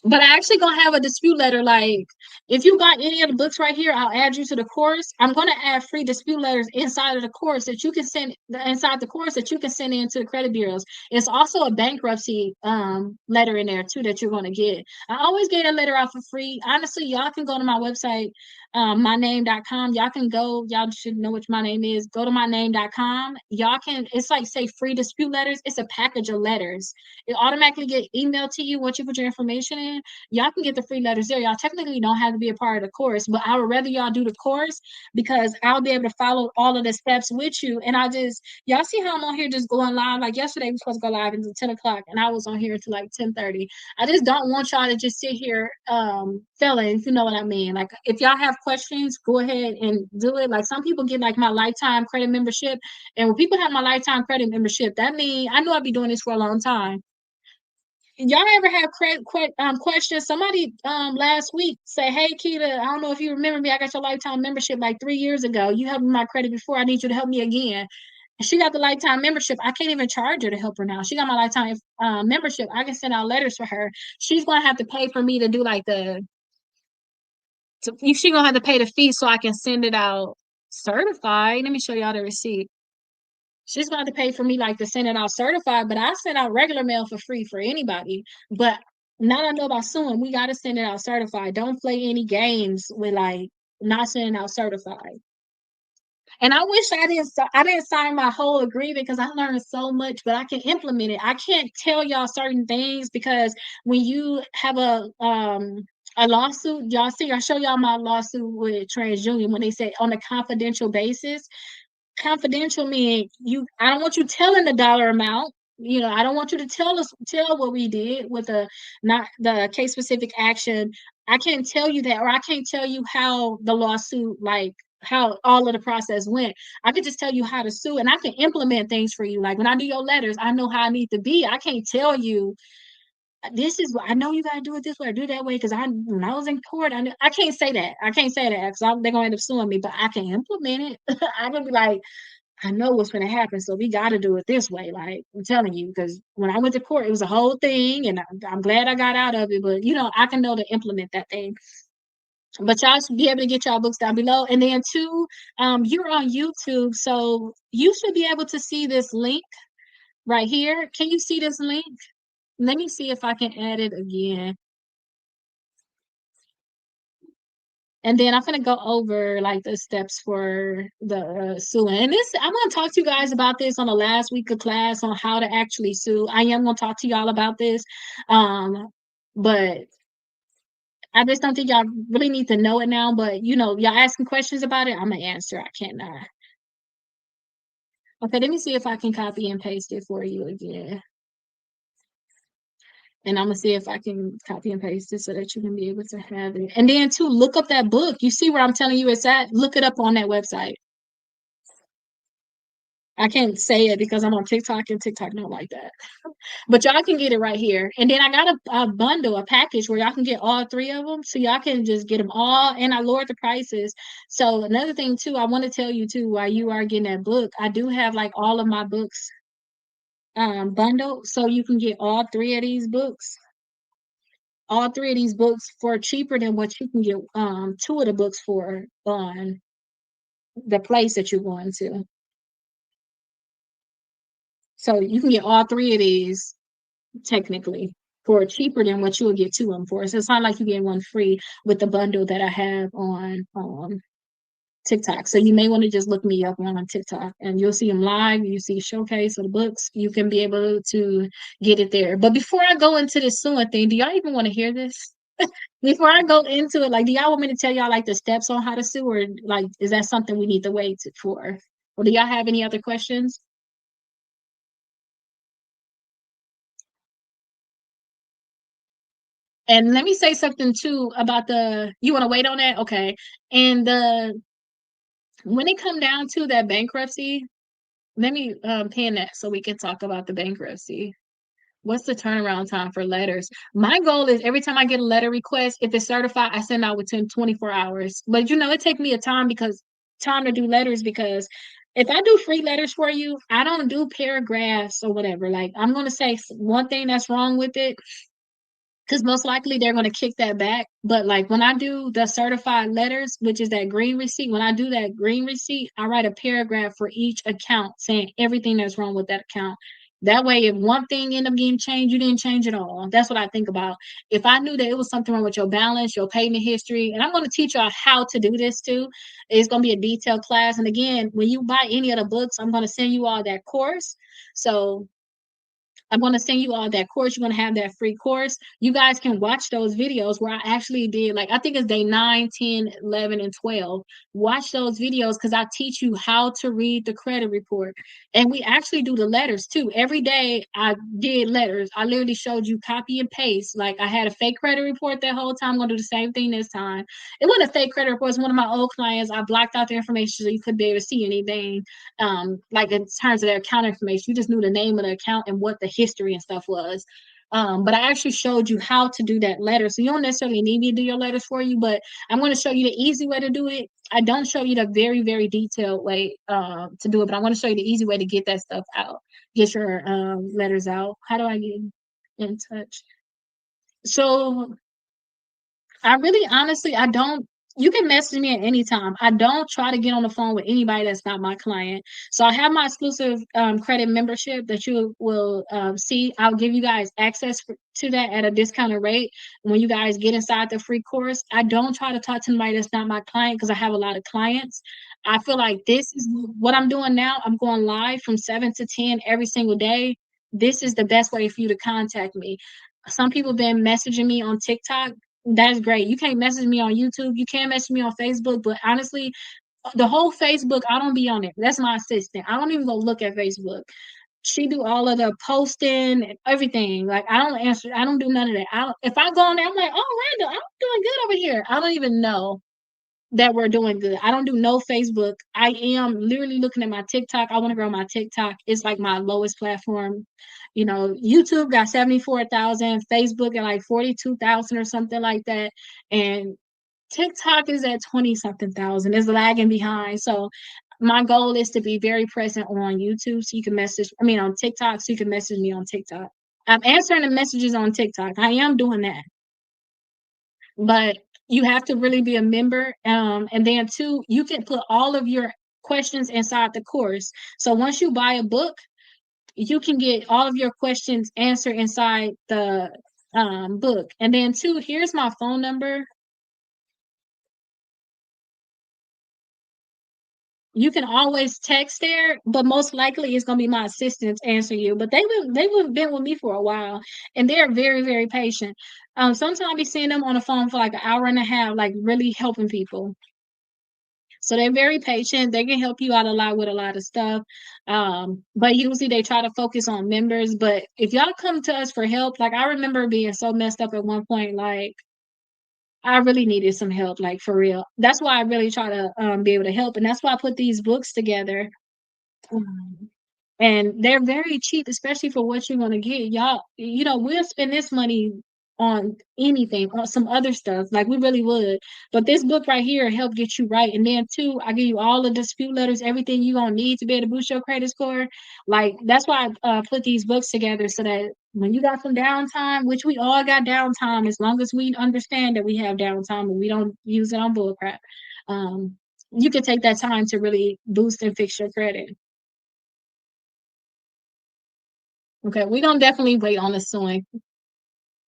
But I actually gonna have a dispute letter. Like, if you got any of the books right here, I'll add you to the course. I'm gonna add free dispute letters inside of the course that you can send inside the course that you can send into the credit bureaus. It's also a bankruptcy letter in there too that you're gonna get. I always get a letter out for free. Honestly, y'all can go to my website, myname.com. Y'all can go, y'all should know which my name is. Go to myname.com. Y'all can, it's like say free dispute letters. It's a package of letters. It automatically get emailed to you once you put your information in. Y'all can get the free letters there. Y'all technically don't have to be a part of the course, but I would rather y'all do the course because I'll be able to follow all of the steps with you. And y'all see how I'm on here just going live. Like yesterday, we were supposed to go live until 10 o'clock, and I was on here until like 10:30. I just don't want y'all to just sit here felling, if you know what I mean. Like, if y'all have questions, go ahead and do it. Like, some people get like my lifetime credit membership, and when people have my lifetime credit membership, that means I know I'll be doing this for a long time. Y'all ever have questions? Somebody last week say, "Hey, Keita, I don't know if you remember me. I got your lifetime membership like 3 years ago. You helped me my credit before. I need you to help me again." And she got the lifetime membership. I can't even charge her to help her now. She got my lifetime membership. I can send out letters for her. She's gonna have to pay for me to do like she gonna have to pay the fee so I can send it out certified. Let me show y'all the receipt. She's going to pay for me like to send it out certified, but I send out regular mail for free for anybody. But now that I know about suing, we got to send it out certified. Don't play any games with like not sending out certified. And I wish I didn't sign my whole agreement because I learned so much, but I can implement it. I can't tell y'all certain things because when you have a lawsuit, y'all see, I show y'all my lawsuit with TransUnion when they say on a confidential basis. Confidential mean I don't want you telling the dollar amount. You know, I don't want you to tell what we did with the not the case specific action. I can't tell you that, or I can't tell you how the lawsuit, like how all of the process went. I could just tell you how to sue, and I can implement things for you. Like when I do your letters, I know how I need to be. I can't tell you this is what I know, you got to do it this way or do it that way because when I was in court, I can't say that. I can't say that because they're gonna end up suing me, but I can implement it. I can be like, I know what's going to happen, so we got to do it this way. Like I'm telling you, because when I went to court, it was a whole thing, and I'm glad I got out of it. But I can know to implement that thing. But y'all should be able to get y'all books down below, and then two, you're on YouTube, so you should be able to see this link right here. Can you see this link? Let me see if I can add it again. And then I'm gonna go over like the steps for the suing. And this, I'm gonna talk to you guys about this on the last week of class on how to actually sue. I am gonna talk to y'all about this, but I just don't think y'all really need to know it now. But you know, y'all asking questions about it, I'm gonna answer. I cannot. Okay, let me see if I can copy and paste it for you again. And I'm gonna see if I can copy and paste it so that you can be able to have it. And then to look up that book. You see where I'm telling you it's at? Look it up on that website. I can't say it because I'm on TikTok and TikTok don't like that. But y'all can get it right here. And then I got a bundle, a package where y'all can get all three of them. So y'all can just get them all. And I lowered the prices. So another thing too, I want to tell you too, while you are getting that book, I do have like all of my books bundled. So you can get all three of these books. All three of these books for cheaper than what you can get two of the books for on the place that you're going to. So you can get all three of these technically for cheaper than what you would get two of them for. So it's not like you get one free with the bundle that I have on TikTok. So you may want to just look me up on TikTok and you'll see them live. You see showcase of the books. You can be able to get it there. But before I go into this suing thing, do y'all even want to hear this? Before I go into it, like, do y'all want me to tell y'all like the steps on how to sue, or like, is that something we need to wait for? Or do y'all have any other questions? And let me say something too about the, you want to wait on that? Okay. And the, when it come down to that bankruptcy, let me pin that so we can talk about the bankruptcy. What's the turnaround time for letters? My goal is every time I get a letter request, if it's certified, I send out within 24 hours. But you know, it take me a time to do letters because if I do free letters for you, I don't do paragraphs or whatever. Like I'm gonna say one thing that's wrong with it, because most likely they're going to kick that back. But like when I do the certified letters, which is that green receipt, when I do that green receipt, I write a paragraph for each account saying everything that's wrong with that account. That way, if one thing ended up getting changed, you didn't change it all. That's what I think about. If I knew that it was something wrong with your balance, your payment history, and I'm going to teach y'all how to do this too. It's going to be a detailed class. And again, when you buy any of the books, I'm going to send you all that course. So I'm going to send you all that course. You're going to have that free course. You guys can watch those videos where I actually did, like, I think it's day 9, 10, 11, and 12. Watch those videos because I teach you how to read the credit report. And we actually do the letters too. Every day I did letters. I literally showed you copy and paste. Like, I had a fake credit report that whole time. I'm going to do the same thing this time. It wasn't a fake credit report. It's one of my old clients. I blocked out their information so you couldn't be able to see anything like in terms of their account information. You just knew the name of the account and what the history and stuff was. But I actually showed you how to do that letter. So you don't necessarily need me to do your letters for you, but I'm going to show you the easy way to do it. I don't show you the very, very detailed way to do it, but I want to show you the easy way to get that stuff out, get your letters out. How do I get in touch? So I really honestly, I don't. You can message me at any time. I don't try to get on the phone with anybody that's not my client. So I have my exclusive credit membership that you will see. I'll give you guys access to that at a discounted rate when you guys get inside the free course. I don't try to talk to anybody that's not my client because I have a lot of clients. I feel like this is what I'm doing now. I'm going live from 7 to 10 every single day. This is the best way for you to contact me. Some people have been messaging me on TikTok. That's great. You can't message me on YouTube. You can't message me on Facebook. But honestly, the whole Facebook, I don't be on it. That's my assistant. I don't even go look at Facebook. She do all of the posting and everything. Like I don't answer. I don't do none of that. If I go on there, I'm like, oh, Randall, I'm doing good over here. I don't even know that we're doing good. I don't do no Facebook. I am literally looking at my TikTok. I want to grow my TikTok. It's like my lowest platform. You know, YouTube got 74,000, Facebook at like 42,000 or something like that. And TikTok is at 20 something thousand. It's lagging behind. So my goal is to be very present on YouTube so you can on TikTok so you can message me on TikTok. I'm answering the messages on TikTok. I am doing that. But you have to really be a member. And then two, you can put all of your questions inside the course. So once you buy a book, you can get all of your questions answered inside the book. And then two, here's my phone number. You can always text there, but most likely it's gonna be my assistants answer you. But they've been with me for a while, and they're very very patient. Sometimes I be seeing them on the phone for like an hour and a half, like really helping people. So they're very patient. They can help you out a lot with a lot of stuff. But usually they try to focus on members. But if y'all come to us for help, like I remember being so messed up at one point, like I really needed some help, like for real. That's why I really try to be able to help. And that's why I put these books together. Um, and they're very cheap, especially for what you want to get. Y'all, we'll spend this money on anything, on some other stuff, like we really would. But this book right here help get you right. And then too, I give you all the dispute letters, everything you gonna need to be able to boost your credit score. Like that's why I put these books together so that when you got some downtime, which we all got downtime, as long as we understand that we have downtime and we don't use it on bullcrap, um, you can take that time to really boost and fix your credit. Okay, we're gonna definitely wait on the suing.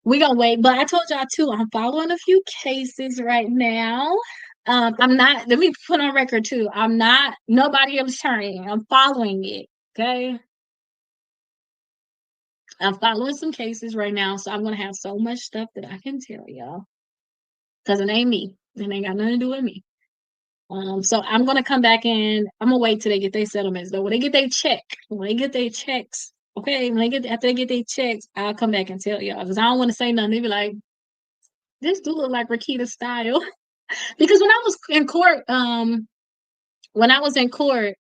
We're gonna wait, but I told y'all too, I'm following a few cases right now. I'm not, let me put on record too. I'm not nobody attorney. I'm following it. Okay. I'm following some cases right now, so I'm gonna have so much stuff that I can tell y'all. Because it ain't me. It ain't got nothing to do with me. So I'm gonna come back in. I'm gonna wait till they get their settlements though. When they get their check, when they get their checks, okay, when they get after they get their checks, I'll come back and tell y'all because I don't want to say nothing. They be like, this do look like Rakita style. Because when I was in court,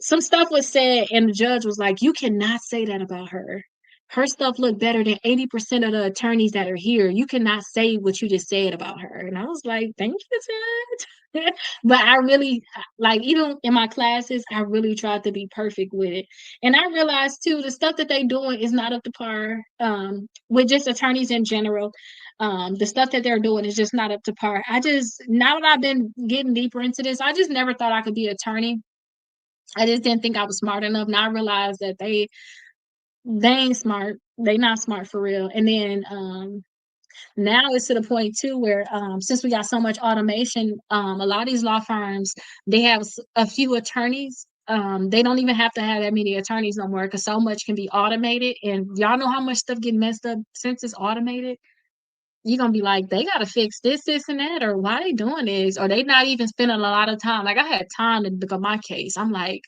some stuff was said, and the judge was like, "You cannot say that about her. Her stuff looked better than 80% of the attorneys that are here. You cannot say what you just said about her." And I was like, "Thank you, Judge." But I really, like, even in my classes, I really tried to be perfect with it. And I realized too, the stuff that they doing is not up to par with just attorneys in general. The stuff that they're doing is just not up to par. I just, now that I've been getting deeper into this, I just never thought I could be an attorney. I just didn't think I was smart enough. Now I realized that they ain't smart. They not smart for real. And then now it's to the point too where since we got so much automation, a lot of these law firms they have a few attorneys. They don't even have to have that many attorneys no more because so much can be automated. And y'all know how much stuff get messed up since it's automated. You're gonna be like, they gotta fix this, and that, or why they doing this, or they not even spending a lot of time. Like I had time to look at my case. I'm like,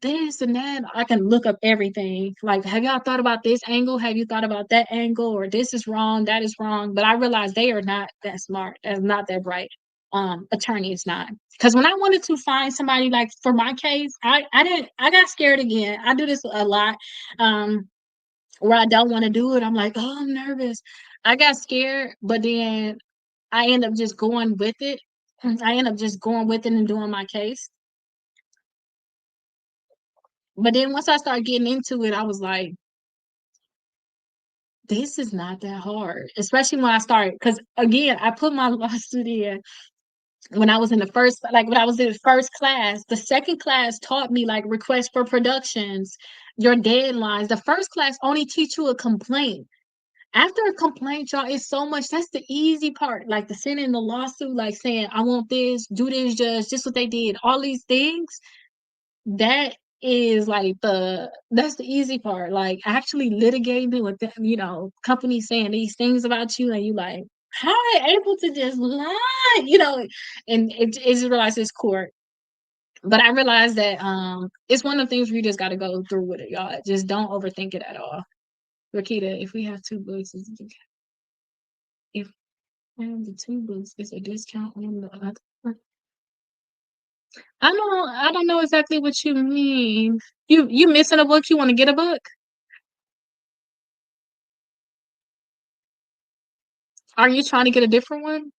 this and that. I can look up everything. Like, have y'all thought about this angle? Have you thought about that angle? Or this is wrong, that is wrong. But I realized they are not that smart, and not that bright. Attorney is not. Because when I wanted to find somebody like for my case, I didn't I got scared again. I do this a lot. Where I don't want to do it. I'm like, oh, I'm nervous. I got scared, but then I end up just going with it. I end up just going with it and doing my case. But then once I started getting into it, I was like, this is not that hard, especially when I started. Because again, I put my lawsuit in when I was in the first, like when I was in the first class. The second class taught me like request for productions, your deadlines. The first class only teach you a complaint. After a complaint, y'all, it's so much. That's the easy part. Like the sending the lawsuit, like saying, I want this, do this, judge, just what they did, all these things. That is like that's the easy part. Like actually litigating with the, companies saying these things about you, and you like, how are they able to just lie? And it just realized it's court. But I realized that it's one of the things we just got to go through with it, y'all. Just don't overthink it at all. Rakita, if we have two books, if we have the two books, is a discount on the other one? I don't know exactly what you mean. You missing a book? You want to get a book? Are you trying to get a different one?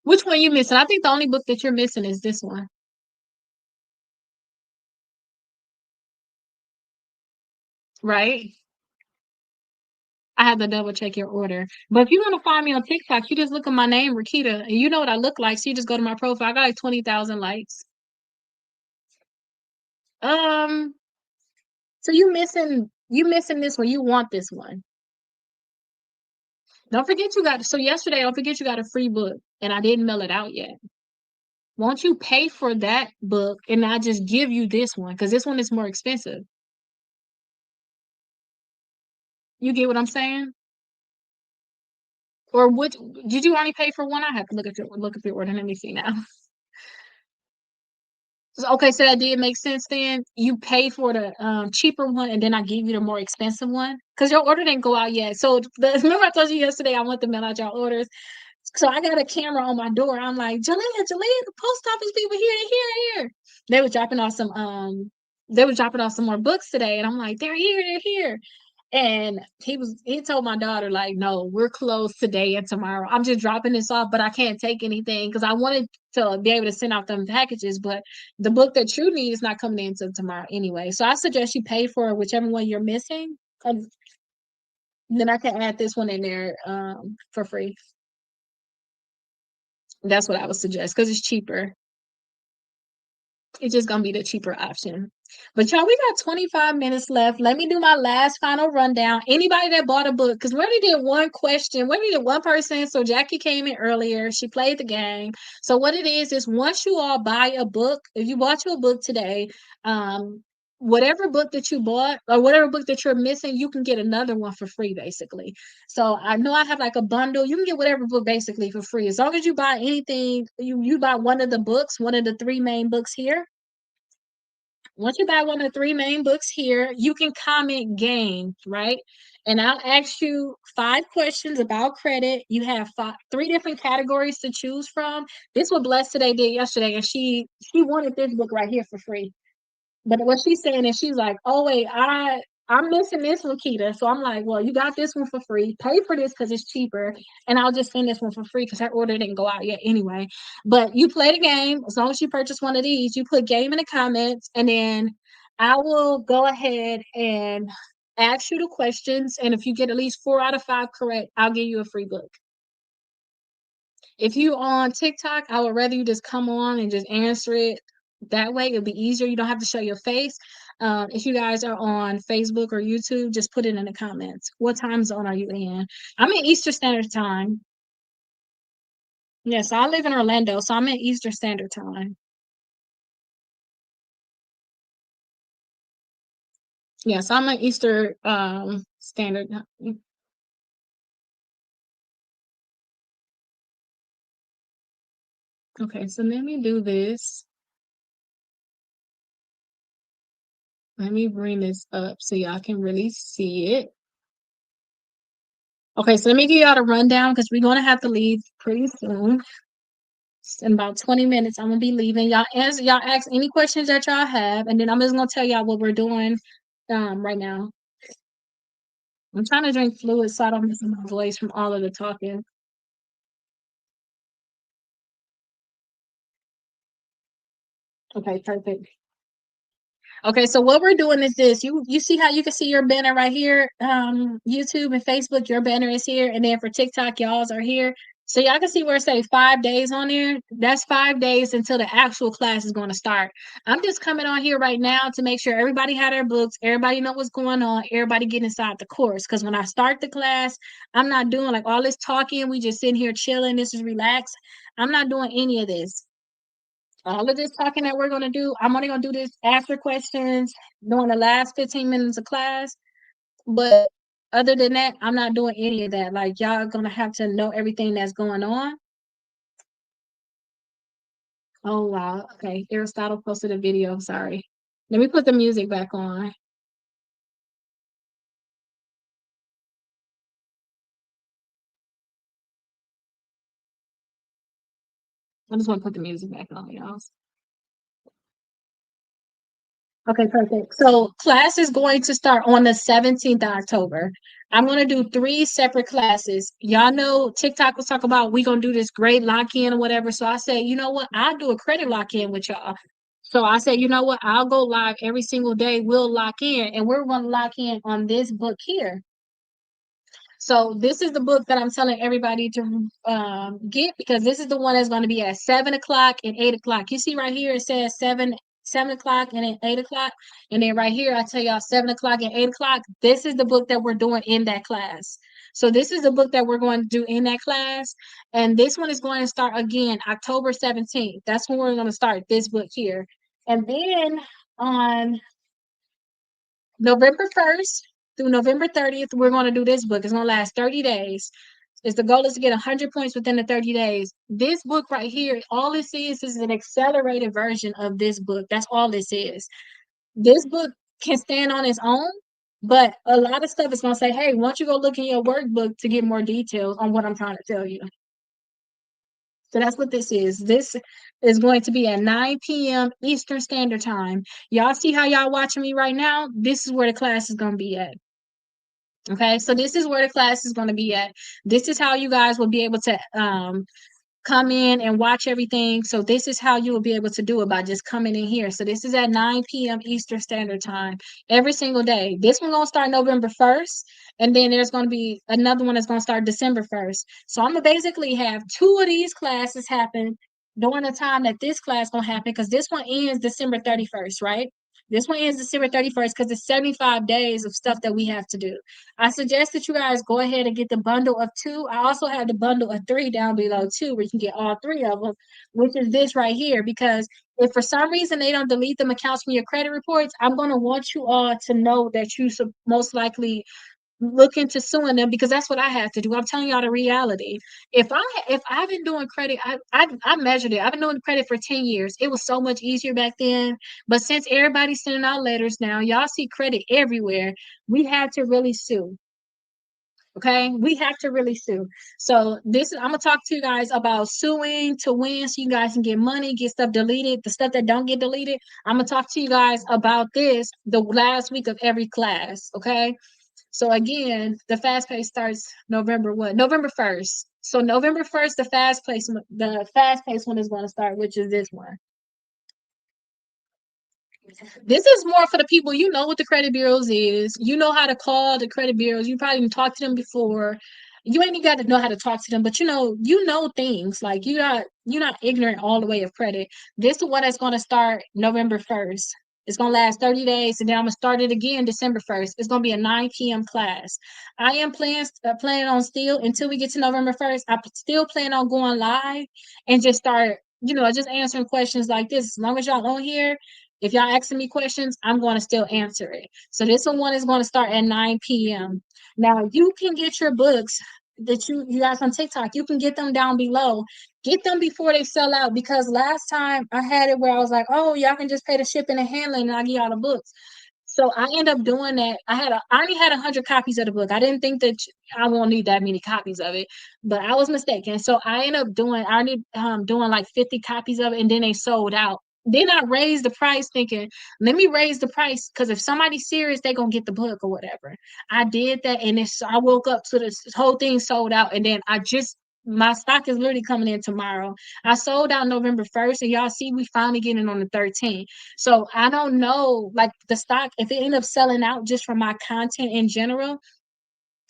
Which one you missing? I think the only book that you're missing is this one, right? I have to double check your order. But if you want to find me on TikTok, you just look at my name, Rakita, and you know what I look like. So you just go to my profile. I got like 20,000 likes. Um, so you missing this one. You want this one. Don't forget you got so yesterday, don't forget you got a free book and I didn't mail it out yet. Won't you pay for that book and I just give you this one? Because this one is more expensive. You get what I'm saying? Or what did you only pay for one? I have to look at your order. Let me see now. Okay, so that did make sense then. You pay for the cheaper one and then I give you the more expensive one. Because your order didn't go out yet. So remember I told you yesterday I want to mail out your orders. So I got a camera on my door. I'm like, Jalea, the post office people here, they're here. They were dropping off some more books today. And I'm like, they're here. And he told my daughter, like, no, we're closed today and tomorrow. I'm just dropping this off, but I can't take anything because I wanted to be able to send out them packages, but the book that you need is not coming in until tomorrow anyway. So I suggest you pay for whichever one you're missing. And then I can add this one in there for free. That's what I would suggest because it's cheaper. It's just gonna be the cheaper option. But y'all, we got 25 minutes left. Let me do my last final rundown. Anybody that bought a book, because we already did one question, we already did one person. So Jackie came in earlier. She played the game. So what it is once you all buy a book, if you bought you a book today, whatever book that you bought or whatever book that you're missing, you can get another one for free, basically. So I know I have like a bundle. You can get whatever book basically for free. As long as you buy anything, you buy one of the books, one of the three main books here. Once you buy one of the three main books here, you can comment game, right? And I'll ask you 5 questions about credit. You have three different categories to choose from. This what Blessed Today did yesterday, and she wanted this book right here for free. But what she's saying is she's like, oh wait, I'm missing this one, Keita. So I'm like, well, you got this one for free. Pay for this because it's cheaper, and I'll just send this one for free because her order didn't go out yet anyway. But you play the game as long as you purchase one of these. You put game in the comments, and then I will go ahead and ask you the questions. And if you get at least 4 out of 5 correct, I'll give you a free book. If you on TikTok, I would rather you just come on and just answer it that way. It'll be easier. You don't have to show your face. If you guys are on Facebook or YouTube, just put it in the comments. What time zone are you in? I'm in Eastern Standard Time. Yes, I live in Orlando, so I'm in Eastern Standard Time. Yes, I'm in Eastern Standard Time. Okay, so let me do this. Let me bring this up so y'all can really see it. Okay, so let me give y'all the rundown because we're gonna have to leave pretty soon. In about 20 minutes, I'm gonna be leaving. Y'all ask any questions that y'all have, and then I'm just gonna tell y'all what we're doing right now. I'm trying to drink fluid so I don't miss my voice from all of the talking. Okay, perfect. Okay, so what we're doing is this. You see how you can see your banner right here, YouTube and Facebook, your banner is here, and then for TikTok, y'all's are here. So y'all can see where it say 5 days on there. That's 5 days until the actual class is going to start. I'm just coming on here right now to make sure everybody had their books, everybody know what's going on, everybody get inside the course. Because when I start the class, I'm not doing like all this talking. We just sitting here chilling. This is relaxed. I'm not doing any of this. All of this talking that we're going to do, I'm only going to do this after questions during the last 15 minutes of class. But other than that, I'm not doing any of that. Like, y'all going to have to know everything that's going on. Oh, wow. Okay. Aristotle posted a video. Sorry. Let me put the music back on. I just want to put the music back on, y'all. Okay, perfect. So class is going to start on the 17th of October. I'm going to do 3 separate classes. Y'all know TikTok was talking about we going to do this grade lock-in or whatever. So I said, you know what? I'll do a credit lock-in with y'all. So I said, you know what? I'll go live every single day. We'll lock in, and we're going to lock in on this book here. So this is the book that I'm telling everybody to get because this is the one that's going to be at 7 o'clock and 8 o'clock. You see right here, it says 7 7 o'clock, and then 8 o'clock. And then right here, I tell y'all 7 o'clock and 8 o'clock. This is the book that we're doing in that class. So this is the book that we're going to do in that class. And this one is going to start again October 17th. That's when we're going to start this book here. And then on November 1st through November 30th, we're going to do this book. It's going to last 30 days. The goal is to get 100 points within the 30 days. This book right here, all this is an accelerated version of this book. That's all this is. This book can stand on its own, but a lot of stuff is going to say, hey, why don't you go look in your workbook to get more details on what I'm trying to tell you. So that's what this is. This is going to be at 9 p.m. Eastern Standard Time. Y'all see how y'all watching me right now? This is where the class is going to be at. Okay, so this is where the class is going to be at. This is how you guys will be able to come in and watch everything. So this is how you will be able to do it, by just coming in here. So this is at 9 p.m. Eastern Standard Time every single day. This one's going to start November 1st, and then there's going to be another one that's going to start December 1st. So I'm going to basically have 2 of these classes happen during the time that this class going to happen, because this one ends December 31st, right? This one ends December 31st because it's 75 days of stuff that we have to do. I suggest that you guys go ahead and get the bundle of 2. I also have the bundle of 3 down below too, where you can get all 3 of them, which is this right here. Because if for some reason they don't delete them accounts from your credit reports, I'm going to want you all to know that you should most likely look into suing them, because that's what I have to do. I'm telling y'all the reality. If I've been doing credit, I measured it. I've been doing credit for 10 years. It was so much easier back then. But since everybody's sending out letters now, y'all see credit everywhere. We had to really sue. Okay, we have to really sue. So this is, I'm gonna talk to you guys about suing to win, so you guys can get money, get stuff deleted, the stuff that don't get deleted. I'm gonna talk to you guys about this the last week of every class. Okay. So again, the fast pace starts November what? November 1st. So November 1st, the fast pace one is going to start, which is this one. This is more for the people, you know what the credit bureaus is. You know how to call the credit bureaus. You probably even talked to them before. You ain't even got to know how to talk to them, but you know things. Like you're not ignorant all the way of credit. This is what is going to start November 1st. It's going to last 30 days, and then I'm going to start it again December 1st. It's going to be a 9 p.m. class. I am planning on still, until we get to November 1st, I still plan on going live and just start, just answering questions like this. As long as y'all on here, if y'all asking me questions, I'm going to still answer it. So this one is going to start at 9 p.m. Now you can get your books that you guys on TikTok. You can get them down below. Get them before they sell out, because last time I had it where I was like, oh, y'all can just pay the shipping and handling and I'll get y'all the books. So I end up doing that. I already had 100 copies of the book. I didn't think that I won't need that many copies of it, but I was mistaken. So I ended up doing like 50 copies of it, and then they sold out. Then I raised the price, thinking, let me raise the price, because if somebody's serious, they're gonna get the book or whatever. I did that, and I woke up to this whole thing sold out, and then my stock is literally coming in tomorrow. I sold out November 1st, and y'all see we finally getting on the 13th. So I don't know, like the stock, if it end up selling out just from my content in general,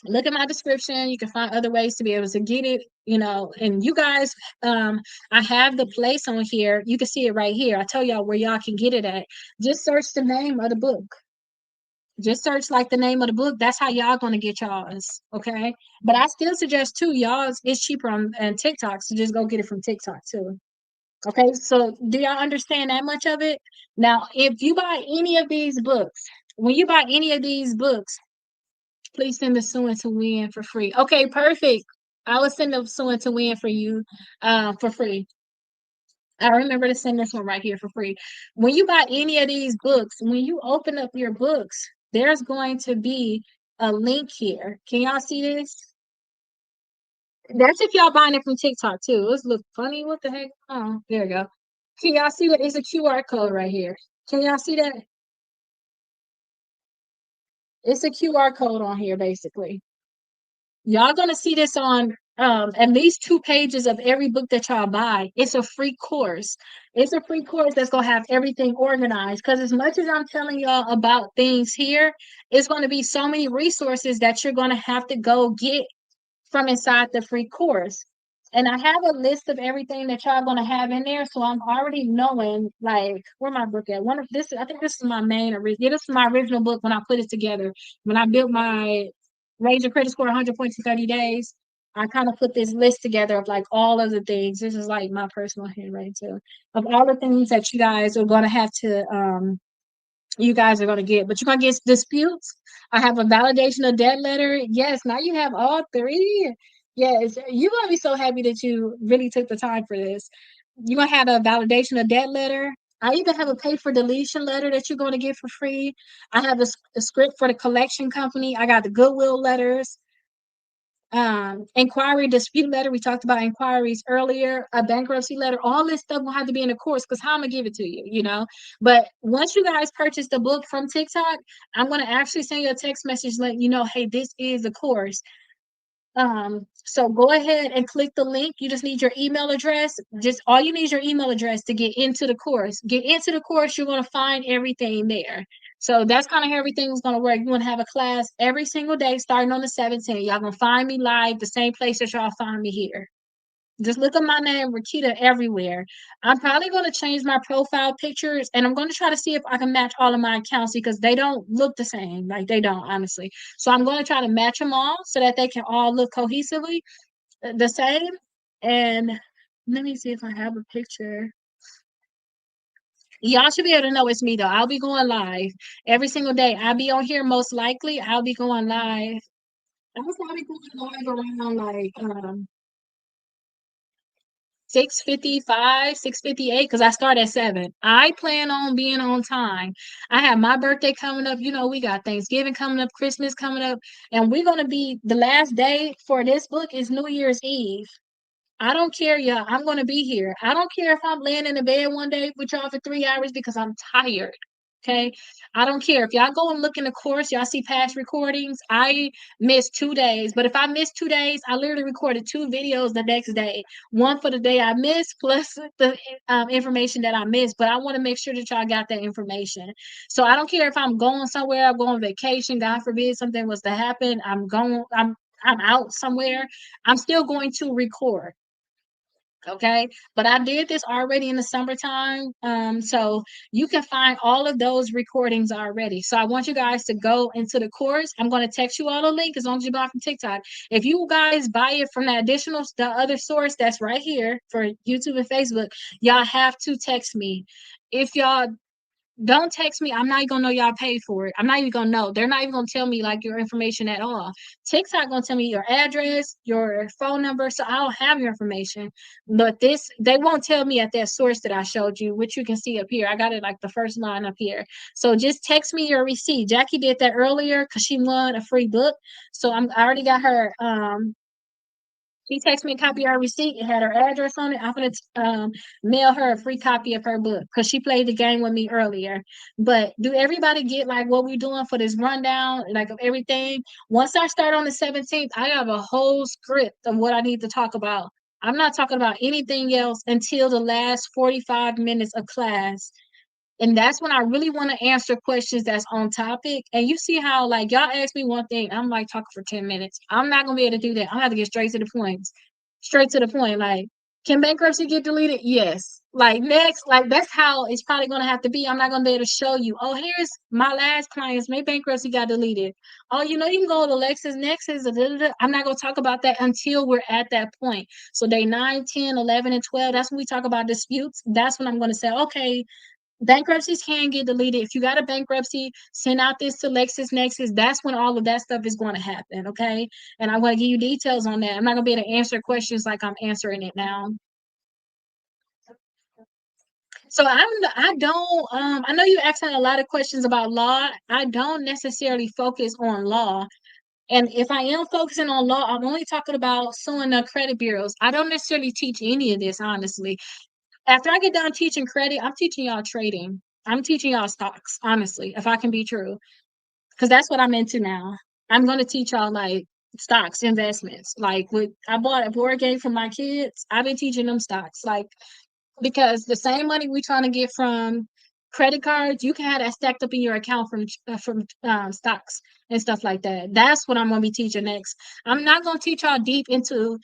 look at my description. You can find other ways to be able to get it, and you guys, I have the place on here. You can see it right here. I tell y'all where y'all can get it at. Just search the name of the book. Just search like the name of the book. That's how y'all gonna get y'all's. Okay. But I still suggest too, y'all's is cheaper on TikTok. So just go get it from TikTok too. Okay. So do y'all understand that much of it? Now, if you buy any of these books, when you buy any of these books, please send the Suing to Win for free. Okay, perfect. I will send the Suing to Win for you for free. I remember to send this one right here for free. When you buy any of these books, when you open up your books, there's going to be a link here. Can y'all see this? That's if y'all buying it from TikTok too. This look funny. What the heck? Oh, there we go. Can y'all see what is a QR code right here? Can y'all see that? It's a QR code on here, basically. Y'all gonna see this on at least 2 pages of every book that y'all buy. It's a free course. It's a free course that's gonna have everything organized. Because as much as I'm telling y'all about things here, it's gonna be so many resources that you're gonna have to go get from inside the free course. And I have a list of everything that y'all gonna have in there, so I'm already knowing like where my book at. One of this, I think this is my main original. Yeah, this is my original book when I put it together. When I built my Raise Your Credit Score 100 points in 30 days, I kind of put this list together of like all of the things. This is like my personal handwriting too, of all the things that you guys are gonna have to you guys are going to get, but you're going to get disputes. I have a validation of debt letter. Yes, now you have all three. Yes, you're going to be so happy that you really took the time for this. You're going to have a validation of debt letter. I even have a pay for deletion letter that you're going to get for free. I have a script for the collection company. I got the goodwill letters, inquiry dispute letter. We talked about inquiries earlier, a bankruptcy letter. All this stuff will have to be in the course because how I'm gonna give it to you, you know. But once you guys purchase the book from TikTok, I'm gonna actually send you a text message letting you know, hey, this is the course. So go ahead and click the link. You just need your email address. Just all you need is your email address to get into the course. Get into the course, you're gonna find everything there. So that's kind of how everything's gonna work. You're gonna have a class every single day starting on the 17th. Y'all gonna find me live, the same place that y'all find me here. Just look up my name, Rakita, everywhere. I'm probably going to change my profile pictures and I'm going to try to see if I can match all of my accounts because they don't look the same. Like they don't, honestly. So I'm going to try to match them all so that they can all look cohesively the same. And let me see if I have a picture. Y'all should be able to know it's me though. I'll be going live every single day. I'll be on here most likely. I'll be going live. I'll probably going live around like 6:55, 6:58, because I start at 7. I plan on being on time. I have my birthday coming up. You know, we got Thanksgiving coming up, Christmas coming up, and we're gonna be the last day for this book is New Year's Eve. I don't care, y'all. I'm gonna be here. I don't care if I'm laying in the bed one day with y'all for 3 hours because I'm tired. Okay. I don't care. If y'all go and look in the course, y'all see past recordings. I missed 2 days. But if I missed 2 days, I literally recorded 2 videos the next day. One for the day I missed, plus the information that I missed. But I want to make sure that y'all got that information. So I don't care if I'm going somewhere, I'm going on vacation, God forbid something was to happen. I'm out somewhere. I'm still going to record. Okay, but I did this already in the summertime, so you can find all of those recordings already. So I want you guys to go into the course. I'm going to text you all a link as long as you buy from TikTok. If you guys buy it from the other source that's right here for YouTube and Facebook, y'all have to text me. If y'all don't text me. I'm not even gonna know y'all paid for it. I'm not even gonna know. They're not even gonna tell me like your information at all. TikTok gonna tell me your address, your phone number, so I'll have your information. But this, they won't tell me at that source that I showed you, which you can see up here. I got it like the first line up here. So just text me your receipt. Jackie did that earlier because she won a free book. So I already got her she texted me a copy of her receipt. It had her address on it. I'm gonna mail her a free copy of her book because she played the game with me earlier. But do everybody get like what we're doing for this rundown, like of everything? Once I start on the 17th, I have a whole script of what I need to talk about. I'm not talking about anything else until the last 45 minutes of class. And that's when I really want to answer questions that's on topic. And you see how, like, y'all ask me one thing, I'm like talking for 10 minutes. I'm not going to be able to do that. I'm going to have to get straight to the point. Straight to the point. Like, can bankruptcy get deleted? Yes. Like, next, like, that's how it's probably going to have to be. I'm not going to be able to show you, oh, here's my last clients. Maybe bankruptcy got deleted. Oh, you know, you can go to LexisNexis. I'm not going to talk about that until we're at that point. So, day 9, 10, 11, and 12, that's when we talk about disputes. That's when I'm going to say, okay, bankruptcies can get deleted. If you got a bankruptcy, send out this to LexisNexis. That's when all of that stuff is going to happen. Okay. And I'm going to give you details on that. I'm not going to be able to answer questions like I'm answering it now. So I don't I know you asking a lot of questions about law. I don't necessarily focus on law. And if I am focusing on law, I'm only talking about suing the credit bureaus. I don't necessarily teach any of this, honestly. After I get done teaching credit, I'm teaching y'all trading. I'm teaching y'all stocks, honestly, if I can be true, because that's what I'm into now. I'm going to teach y'all like stocks, investments. Like with I bought a board game for my kids. I've been teaching them stocks, like because the same money we trying to get from credit cards, you can have that stacked up in your account from stocks and stuff like that. That's what I'm going to be teaching next. I'm not going to teach y'all deep into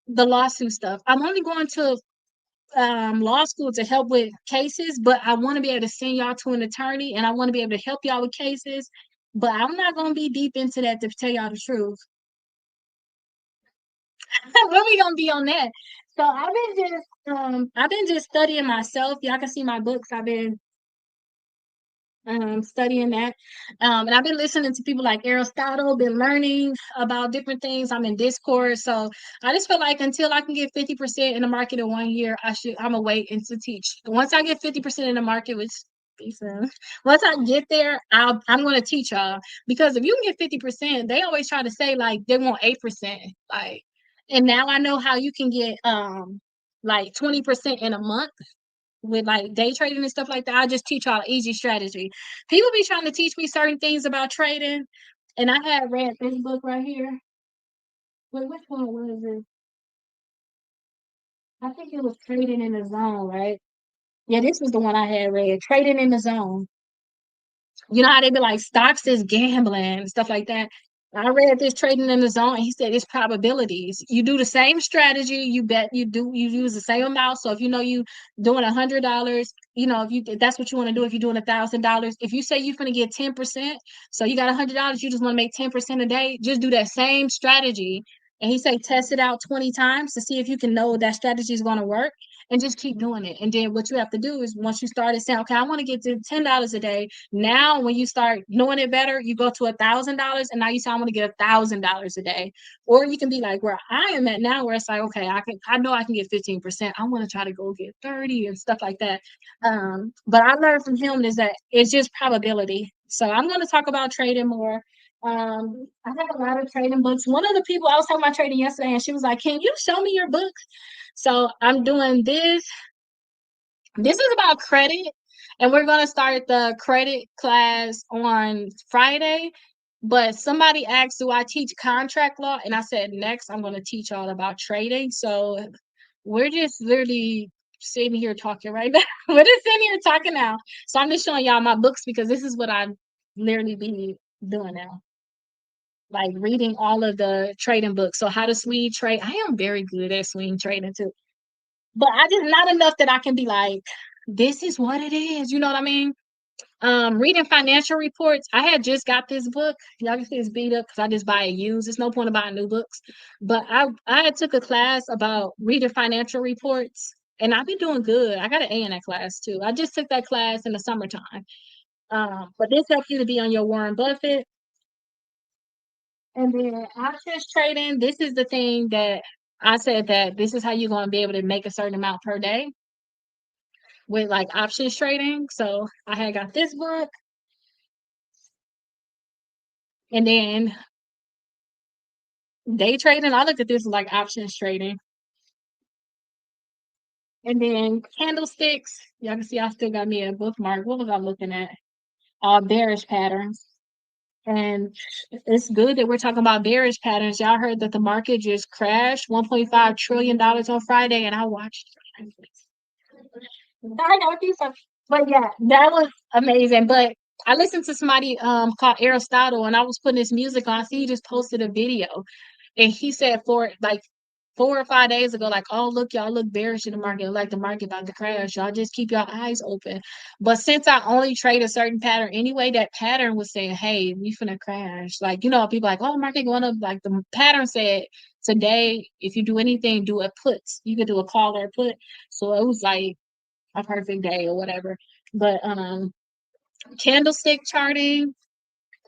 the lawsuit stuff. I'm only going to law school to help with cases, but I want to be able to send y'all to an attorney and I want to be able to help y'all with cases. But I'm not gonna be deep into that to tell y'all the truth. When we gonna be on that? So I've been just studying myself. Y'all can see my books. I've been studying that. And I've been listening to people like Aristotle, been learning about different things. I'm in Discord. So I just feel like until I can get 50% in the market in 1 year, I'm gonna wait and to teach. Once I get 50% in the market, which be soon. Once I get there, I'm gonna teach y'all. Because if you can get 50%, they always try to say like they want 8%. Like, and now I know how you can get like 20% in a month with like day trading and stuff like that. I just teach y'all easy strategy. People be trying to teach me certain things about trading, and I had read this book right here. Wait, which one was it? I think it was Trading in the Zone, right? Yeah, this was the one I had read. Trading in the Zone. You know how they be like stocks is gambling and stuff like that. I read this Trading in the Zone, and he said it's probabilities. You do the same strategy, you use the same amount. So if you know you doing $100, you know if that's what you want to do. If you're doing $1,000, if you say you're gonna get 10%, so you got $100, you just want to make 10% a day. Just do that same strategy. And he said test it out 20 times to see if you can know that strategy is going to work, and just keep doing it. And then what you have to do is once you started saying, okay, I want to get to $10 a day. Now, when you start knowing it better, you go to $1,000, and now you say, I want to get $1,000 a day. Or you can be like where I am at now, where it's like, okay, I know I can get 15%. I want to try to go get 30 and stuff like that. But I learned from him is that it's just probability. So I'm going to talk about trading more. I have a lot of trading books. One of the people I was talking about trading yesterday, and she was like, "Can you show me your books?" So I'm doing this. This is about credit, and we're going to start the credit class on Friday. But somebody asked, do I teach contract law? And I said, next, I'm going to teach all about trading. So we're just literally sitting here talking right now. We're just sitting here talking now. So I'm just showing y'all my books because this is what I literally be doing now. Like reading all of the trading books. So how to swing trade. I am very good at swing trading too. But I just not enough that I can be like, this is what it is. You know what I mean? Reading financial reports. I had just got this book. Y'all can see it's beat up because I just buy it used. There's no point in buying new books. But I had took a class about reading financial reports, and I've been doing good. I got an A in that class too. I just took that class in the summertime. But this helps you to be on your Warren Buffett. And then options trading. This is the thing that I said that this is how you're going to be able to make a certain amount per day with like options trading. So I had got this book, and then day trading. I looked at this like options trading, and then candlesticks. Y'all can see I still got me a bookmark. What was I looking at? Bearish patterns. And it's good that we're talking about bearish patterns. Y'all heard that the market just crashed $1.5 trillion on Friday, and I watched. I know these are, but yeah, that was amazing. But I listened to somebody called Aristotle, and I was putting his music on. I see he just posted a video, and he said for like 4 or 5 days ago, like, oh look, y'all look bearish in the market, like the market about to crash. Y'all just keep your eyes open. But since I only trade a certain pattern anyway, that pattern was saying, hey, we finna crash. Like, you know, people like, oh, market going up. Like the pattern said today, if you do anything, do a put. You could do a call or a put. So it was like a perfect day or whatever. But candlestick charting.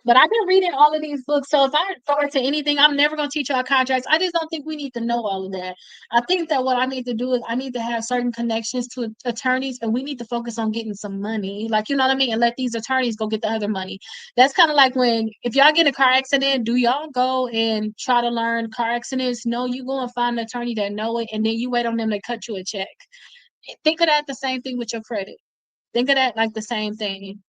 But I've been reading all of these books. So if I go into anything, I'm never gonna teach y'all contracts. I just don't think we need to know all of that. I think that what I need to do is I need to have certain connections to attorneys, and we need to focus on getting some money. Like, you know what I mean? And let these attorneys go get the other money. That's kind of like when if y'all get in a car accident, do y'all go and try to learn car accidents? No, you go and find an attorney that know it, and then you wait on them to cut you a check. Think of that the same thing with your credit. Think of that like the same thing.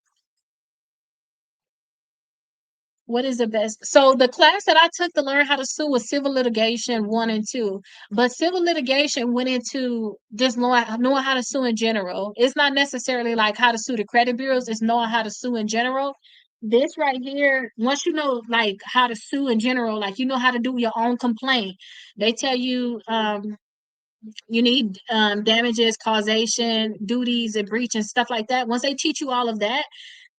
What is the best? So the class that I took to learn how to sue was civil litigation 1 and 2. But civil litigation went into just knowing how to sue in general. It's not necessarily like how to sue the credit bureaus, it's knowing how to sue in general. This right here, once you know like how to sue in general, like you know how to do your own complaint, they tell you you need damages, causation, duties, and breach and stuff like that. Once they teach you all of that,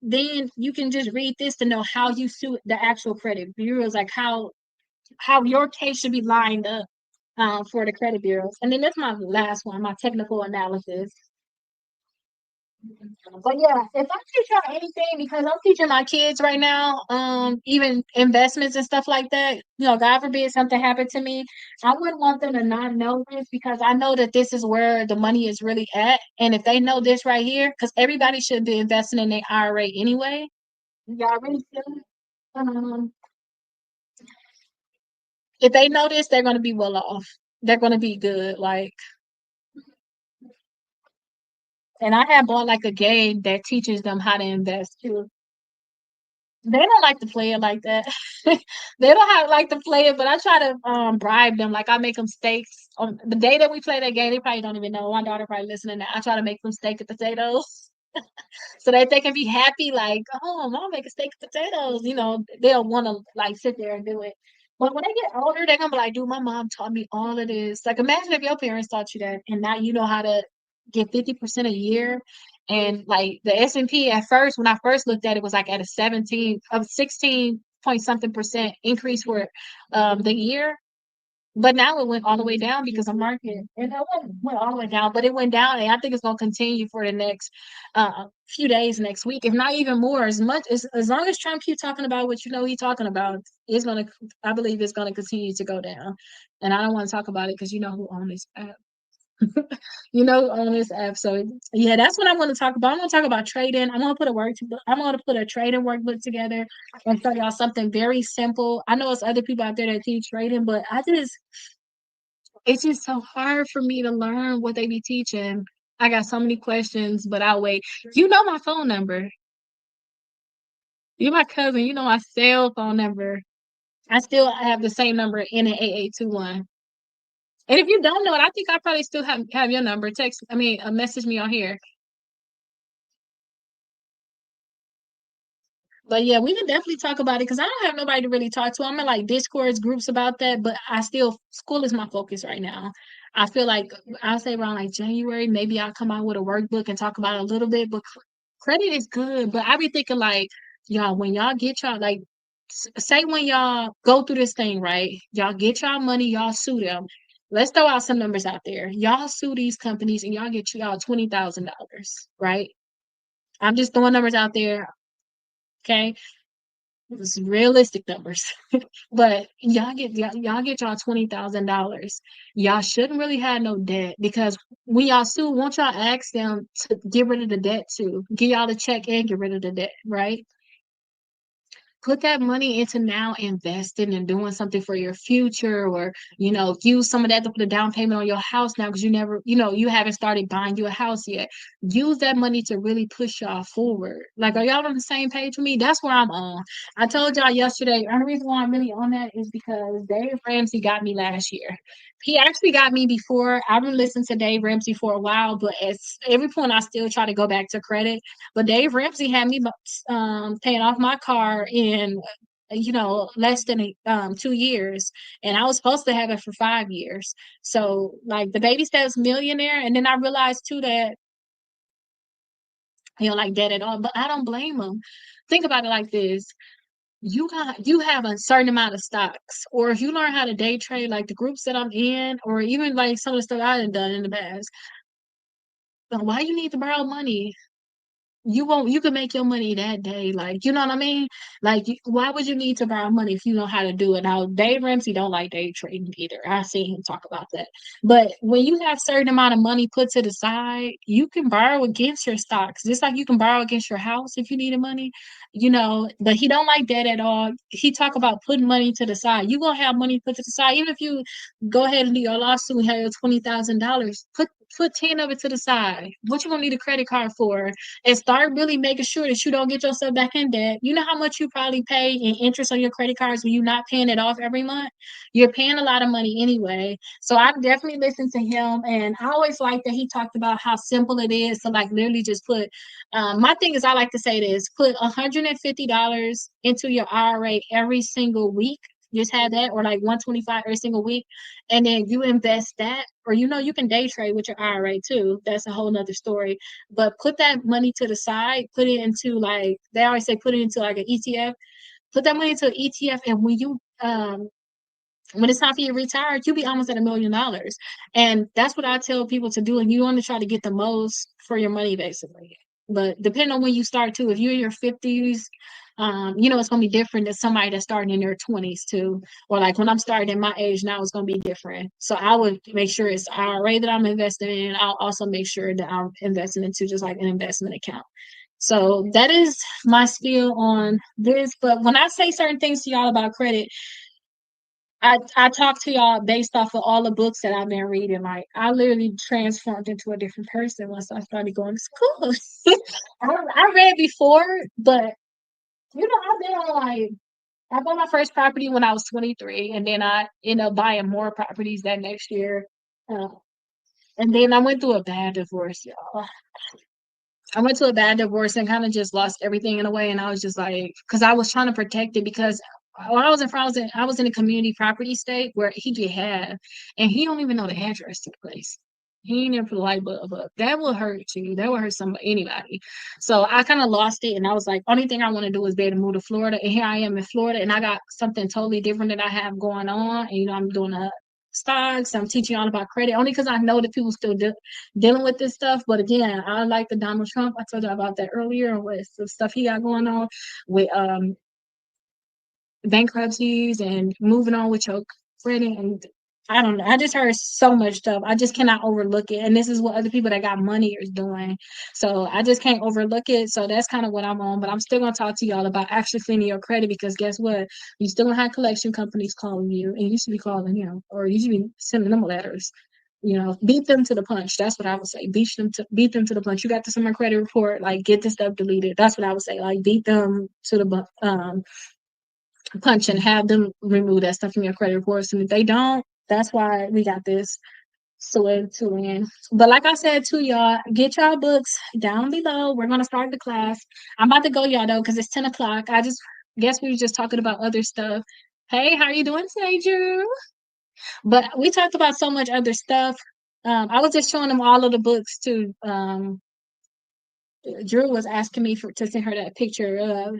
then you can just read this to know how you sue the actual credit bureaus, like how your case should be lined up for the credit bureaus. And then that's my last one, my technical analysis. But yeah, if I teach y'all anything, because I'm teaching my kids right now, even investments and stuff like that, God forbid something happened to me, I wouldn't want them to not know this because I know that this is where the money is really at. And if they know this right here, because everybody should be investing in their IRA anyway, y'all really should. Um, if they know this, they're gonna be well off. They're gonna be good. Like, and I have bought like a game that teaches them how to invest too. They don't like to play it like that. They don't have like to play it, but I try to bribe them. Like I make them steaks on the day that we play that game. They probably don't even know. My daughter probably listening. Now. I try to make them steak and potatoes so that they can be happy. Like, oh, mom make a steak and potatoes. They'll want to like sit there and do it. But when they get older, they're gonna be like, dude, my mom taught me all of this. Like, imagine if your parents taught you that, and now you know how to get 50% a year. And like the S&P at first, when I first looked at it, was like at a 16 point something percent increase for the year. But now it went all the way down because of market. And it went all the way down, but it went down, and I think it's going to continue for the next few days, next week, if not even more. As long as Trump keeps talking about what he's talking about, I believe it's going to continue to go down. And I don't want to talk about it because you know who owns this app. On this app. So yeah, that's what I want to talk about. I'm gonna talk about trading. I'm gonna put a trading workbook together and show y'all something very simple. I know it's other people out there that teach trading, but it's just so hard for me to learn what they be teaching. I got so many questions, but I'll wait. You know my phone number. You're my cousin. You know my cell phone number. I still have the same number in an 8821. And if you don't know it, I think I probably still have your number. Message me on here. But yeah, we can definitely talk about it because I don't have nobody to really talk to. I'm in like Discords groups about that, but school is my focus right now. I feel like I'll say around like January, maybe I'll come out with a workbook and talk about it a little bit. But credit is good. But I be thinking like, y'all, when y'all get y'all like, say when y'all go through this thing, right? Y'all get y'all money, y'all sue them. Let's throw out some numbers out there. Y'all sue these companies and y'all get y'all $20,000, right? I'm just throwing numbers out there. Okay, it's realistic numbers. But y'all get y'all $20,000. Y'all shouldn't really have no debt because when y'all sue, won't y'all ask them to get rid of the debt too? Give y'all the check and get rid of the debt, right? Put that money into now investing and doing something for your future, or use some of that to put a down payment on your house now because you haven't started buying you a house yet. Use that money to really push y'all forward. Like, are y'all on the same page with me? That's where I'm on. I told y'all yesterday, and the reason why I'm really on that is because Dave Ramsey got me last year. He actually got me before. I've been listening to Dave Ramsey for a while, but at every point I still try to go back to credit. But Dave Ramsey had me paying off my car in less than 2 years, and I was supposed to have it for 5 years. So like the baby steps millionaire, and then I realized too that he don't like debt at all. But I don't blame him. Think about it like this: you have a certain amount of stocks, or if you learn how to day trade, like the groups that I'm in, or even like some of the stuff I've done in the past. Then why you need to borrow money? You can make your money that day, like, you know what I mean? Like, why would you need to borrow money if you know how to do it? Now Dave Ramsey don't like day trading either. I seen him talk about that. But when you have certain amount of money put to the side, you can borrow against your stocks, just like you can borrow against your house if you needed money. But he don't like that at all. He talk about putting money to the side. You gonna have money put to the side. Even if you go ahead and do your lawsuit and have your $20,000, put 10 of it to the side. What you gonna need a credit card for? And start really making sure that you don't get yourself back in debt. You know how much you probably pay in interest on your credit cards when you're not paying it off every month? You're paying a lot of money anyway. So I definitely listened to him, and I always like that he talked about how simple it is to like literally just put my thing is I like to say this: put $150 into your IRA every single week. Just have that, or like 125 every single week, and then you invest that, or you can day trade with your IRA too. That's a whole nother story. But put that money to the side, put it into, like they always say, put it into like an ETF. Put that money into an ETF, and when it's time for you to retire, you'll be almost at $1 million. And that's what I tell people to do. And you want to try to get the most for your money, basically. But depending on when you start too, if you're in your 50s, it's gonna be different than somebody that's starting in their 20s too. Or like when I'm starting at my age now, it's gonna be different. So I would make sure it's IRA that I'm investing in. I'll also make sure that I'm investing into just like an investment account. So that is my spiel on this. But when I say certain things to y'all about credit, I talk to y'all based off of all the books that I've been reading. Like I literally transformed into a different person once I started going to school. I read before, but I've been like I bought my first property when I was 23, and then I ended up buying more properties that next year. Uh, and then I went through a bad divorce, y'all. I went to a bad divorce and kind of just lost everything in a way. And I was just like, because I was trying to protect it, because when I was in France, I was in a community property state where he could have, and he don't even know the address to the place. He ain't never put a light bulb up. That will hurt you. That will hurt somebody, anybody. So I kind of lost it, and I was like, only thing I want to do is be able to move to Florida. And here I am in Florida, and I got something totally different that I have going on. And I'm doing a stocks. I'm teaching y'all about credit only because I know that people still dealing with this stuff. But again, I like the Donald Trump. I told you about that earlier with the stuff he got going on with bankruptcies and moving on with your credit. And I don't know. I just heard so much stuff. I just cannot overlook it. And this is what other people that got money is doing. So I just can't overlook it. So that's kind of what I'm on. But I'm still gonna talk to y'all about actually cleaning your credit, because guess what? You still gonna have collection companies calling you, and you should be calling them, or you should be sending them letters. Beat them to the punch. That's what I would say. Beat them to the punch. You got this on my credit report, like get this stuff deleted. That's what I would say. Like beat them to the punch and have them remove that stuff from your credit reports. And if they don't, that's why we got this slid to in. But like I said to y'all, get y'all books down below. We're gonna start the class. I'm about to go, y'all, though, because it's 10 o'clock. I just guess we were just talking about other stuff. Hey, how are you doing today, Drew? But we talked about so much other stuff. I was just showing them all of the books too. Drew was asking me to send her that picture of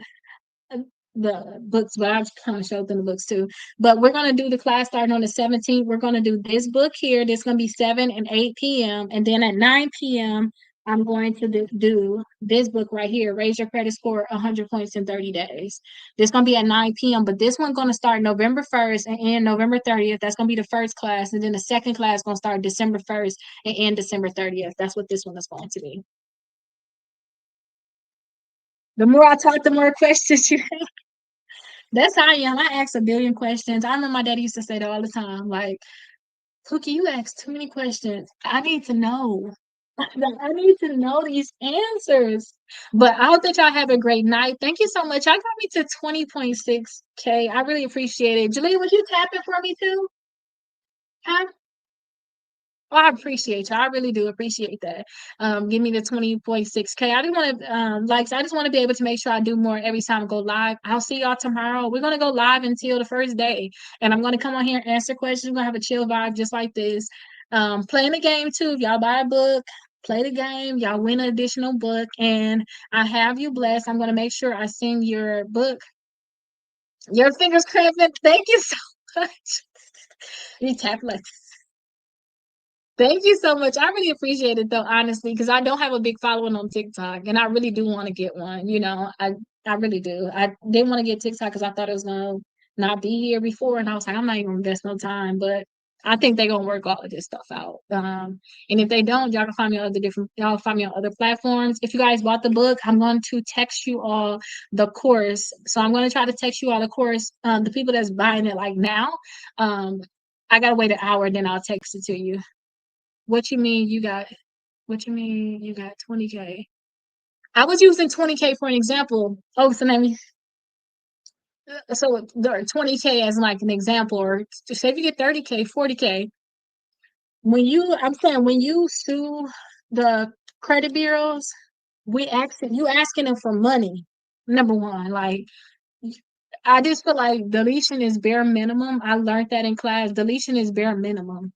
the books, but I've kind of showed them the books too. But we're gonna do the class starting on the 17th. We're gonna do this book here. This is gonna be 7 and 8 p.m. And then at 9 p.m. I'm going to do this book right here, Raise Your Credit Score 100 Points in 30 Days. This is going to be at 9 p.m., but this one's going to start November 1st and end November 30th. That's going to be the first class. And then the second class is going to start December 1st and end December 30th. That's what this one is going to be. The more I talk, the more questions you have. That's how I am. I ask a billion questions. I remember my daddy used to say that all the time. Like, Cookie, you ask too many questions. I need to know. I need to know these answers. But I hope that y'all have a great night. Thank you so much. I got me to 20.6K. I really appreciate it. Julie, was you tapping for me too? Huh? Oh, I appreciate you. I really do appreciate that. Give me the 20.6K. I didn't want to I just want to be able to make sure I do more every time I go live. I'll see y'all tomorrow. We're gonna go live until the first day. And I'm gonna come on here and answer questions. We're gonna have a chill vibe just like this. Playing the game too. If y'all buy a book, play the game, y'all win an additional book, and I have you blessed. I'm gonna make sure I send your book. Your fingers cramping. Thank you so much. You tap like Thank you so much. I really appreciate it though, honestly, because I don't have a big following on TikTok, and I really do want to get one. I really do. I didn't want to get TikTok because I thought it was gonna not be here before, and I was like, I'm not even gonna invest no time. But I think they're gonna work all of this stuff out. And if they don't, y'all can find me on y'all find me on other platforms. If you guys bought the book, I'm going to text you all the course. So I'm going to try to text you all the course. The people that's buying it like now, I gotta wait an hour, then I'll text it to you. What you mean you got 20K? I was using 20K for an example. Oh, so let me so the 20K as like an example, or say if you get 30K, 40K. I'm saying when you sue the credit bureaus, you asking them for money. Number one, like I just feel like deletion is bare minimum. I learned that in class. Deletion is bare minimum.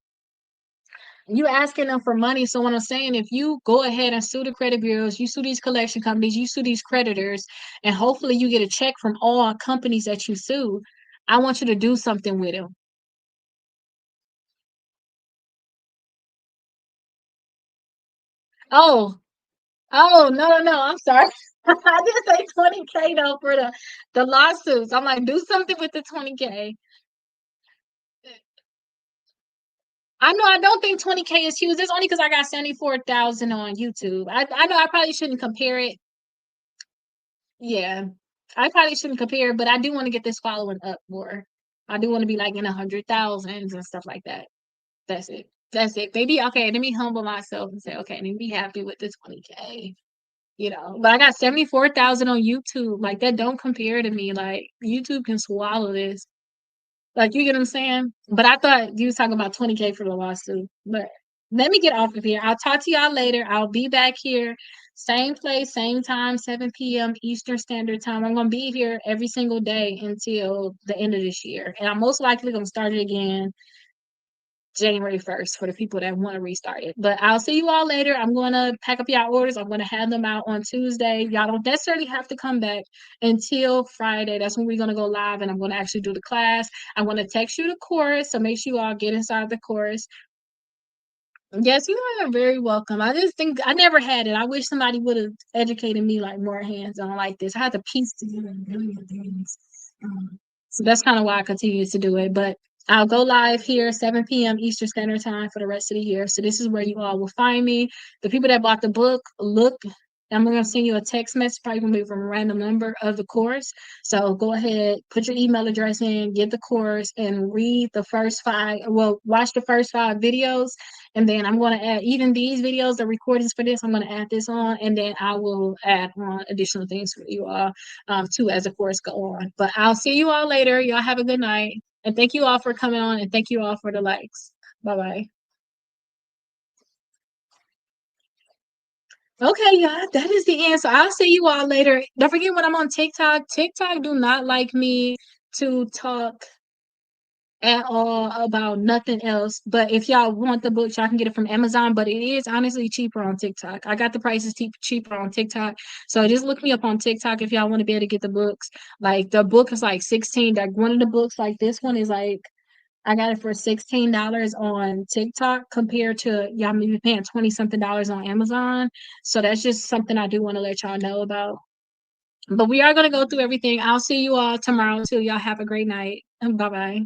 You asking them for money. So what I'm saying, if you go ahead and sue the credit bureaus, you sue these collection companies, you sue these creditors, and hopefully you get a check from all companies that you sue, I want you to do something with them. Oh, oh, no, no, no. I'm sorry. I did say 20K though for the lawsuits. I'm like, do something with the 20K. I know I don't think 20K is huge. It's only because I got 74,000 on YouTube. I know I probably shouldn't compare it. Yeah, I probably shouldn't compare, but I do want to get this following up more. I do want to be like in 100,000s and stuff like that. That's it. That's it. Maybe okay. Let me humble myself and say, okay, let me be happy with the 20K. But I got 74,000 on YouTube. Like that don't compare to me. Like YouTube can swallow this. Like you get what I'm saying? But I thought you was talking about 20K for the lawsuit. But let me get off of here. I'll talk to y'all later. I'll be back here, same place, same time, 7 p.m. Eastern Standard Time. I'm gonna be here every single day until the end of this year. And I'm most likely gonna start it again January 1st for the people that want to restart it. But I'll see you all later. I'm going to pack up y'all orders. I'm going to have them out on Tuesday. Y'all don't necessarily have to come back until Friday. That's when we're going to go live and I'm going to actually do the class. I'm going to text you the course. So make sure you all get inside the course. Yes, you are very welcome. I just think I never had it. I wish somebody would have educated me like more hands on like this. I had to piece together a million things. So that's kind of why I continue to do it. But I'll go live here 7 p.m. Eastern Standard Time for the rest of the year. So this is where you all will find me. The people that bought the book, look, I'm going to send you a text message, probably going to be from a random number of the course. So go ahead, put your email address in, get the course, and read the first five. Well, watch the first 5 videos. And then I'm going to add even these videos, the recordings for this, I'm going to add this on. And then I will add on additional things for you all too as the course go on. But I'll see you all later. Y'all have a good night. And thank you all for coming on and thank you all for the likes. Bye bye. Okay, yeah, that is the end. So I'll see you all later. Don't forget when I'm on TikTok, TikTok do not like me to talk at all about nothing else. But if y'all want the books, y'all can get it from Amazon. But it is honestly cheaper on TikTok. I got the prices cheaper on TikTok. So just look me up on TikTok if y'all want to be able to get the books. Like the book is like 16. Like one of the books, like this one is like I got it for $16 on TikTok compared to y'all maybe paying 20 something dollars on Amazon. So that's just something I do want to let y'all know about. But we are gonna go through everything. I'll see you all tomorrow too. Y'all have a great night. Bye bye.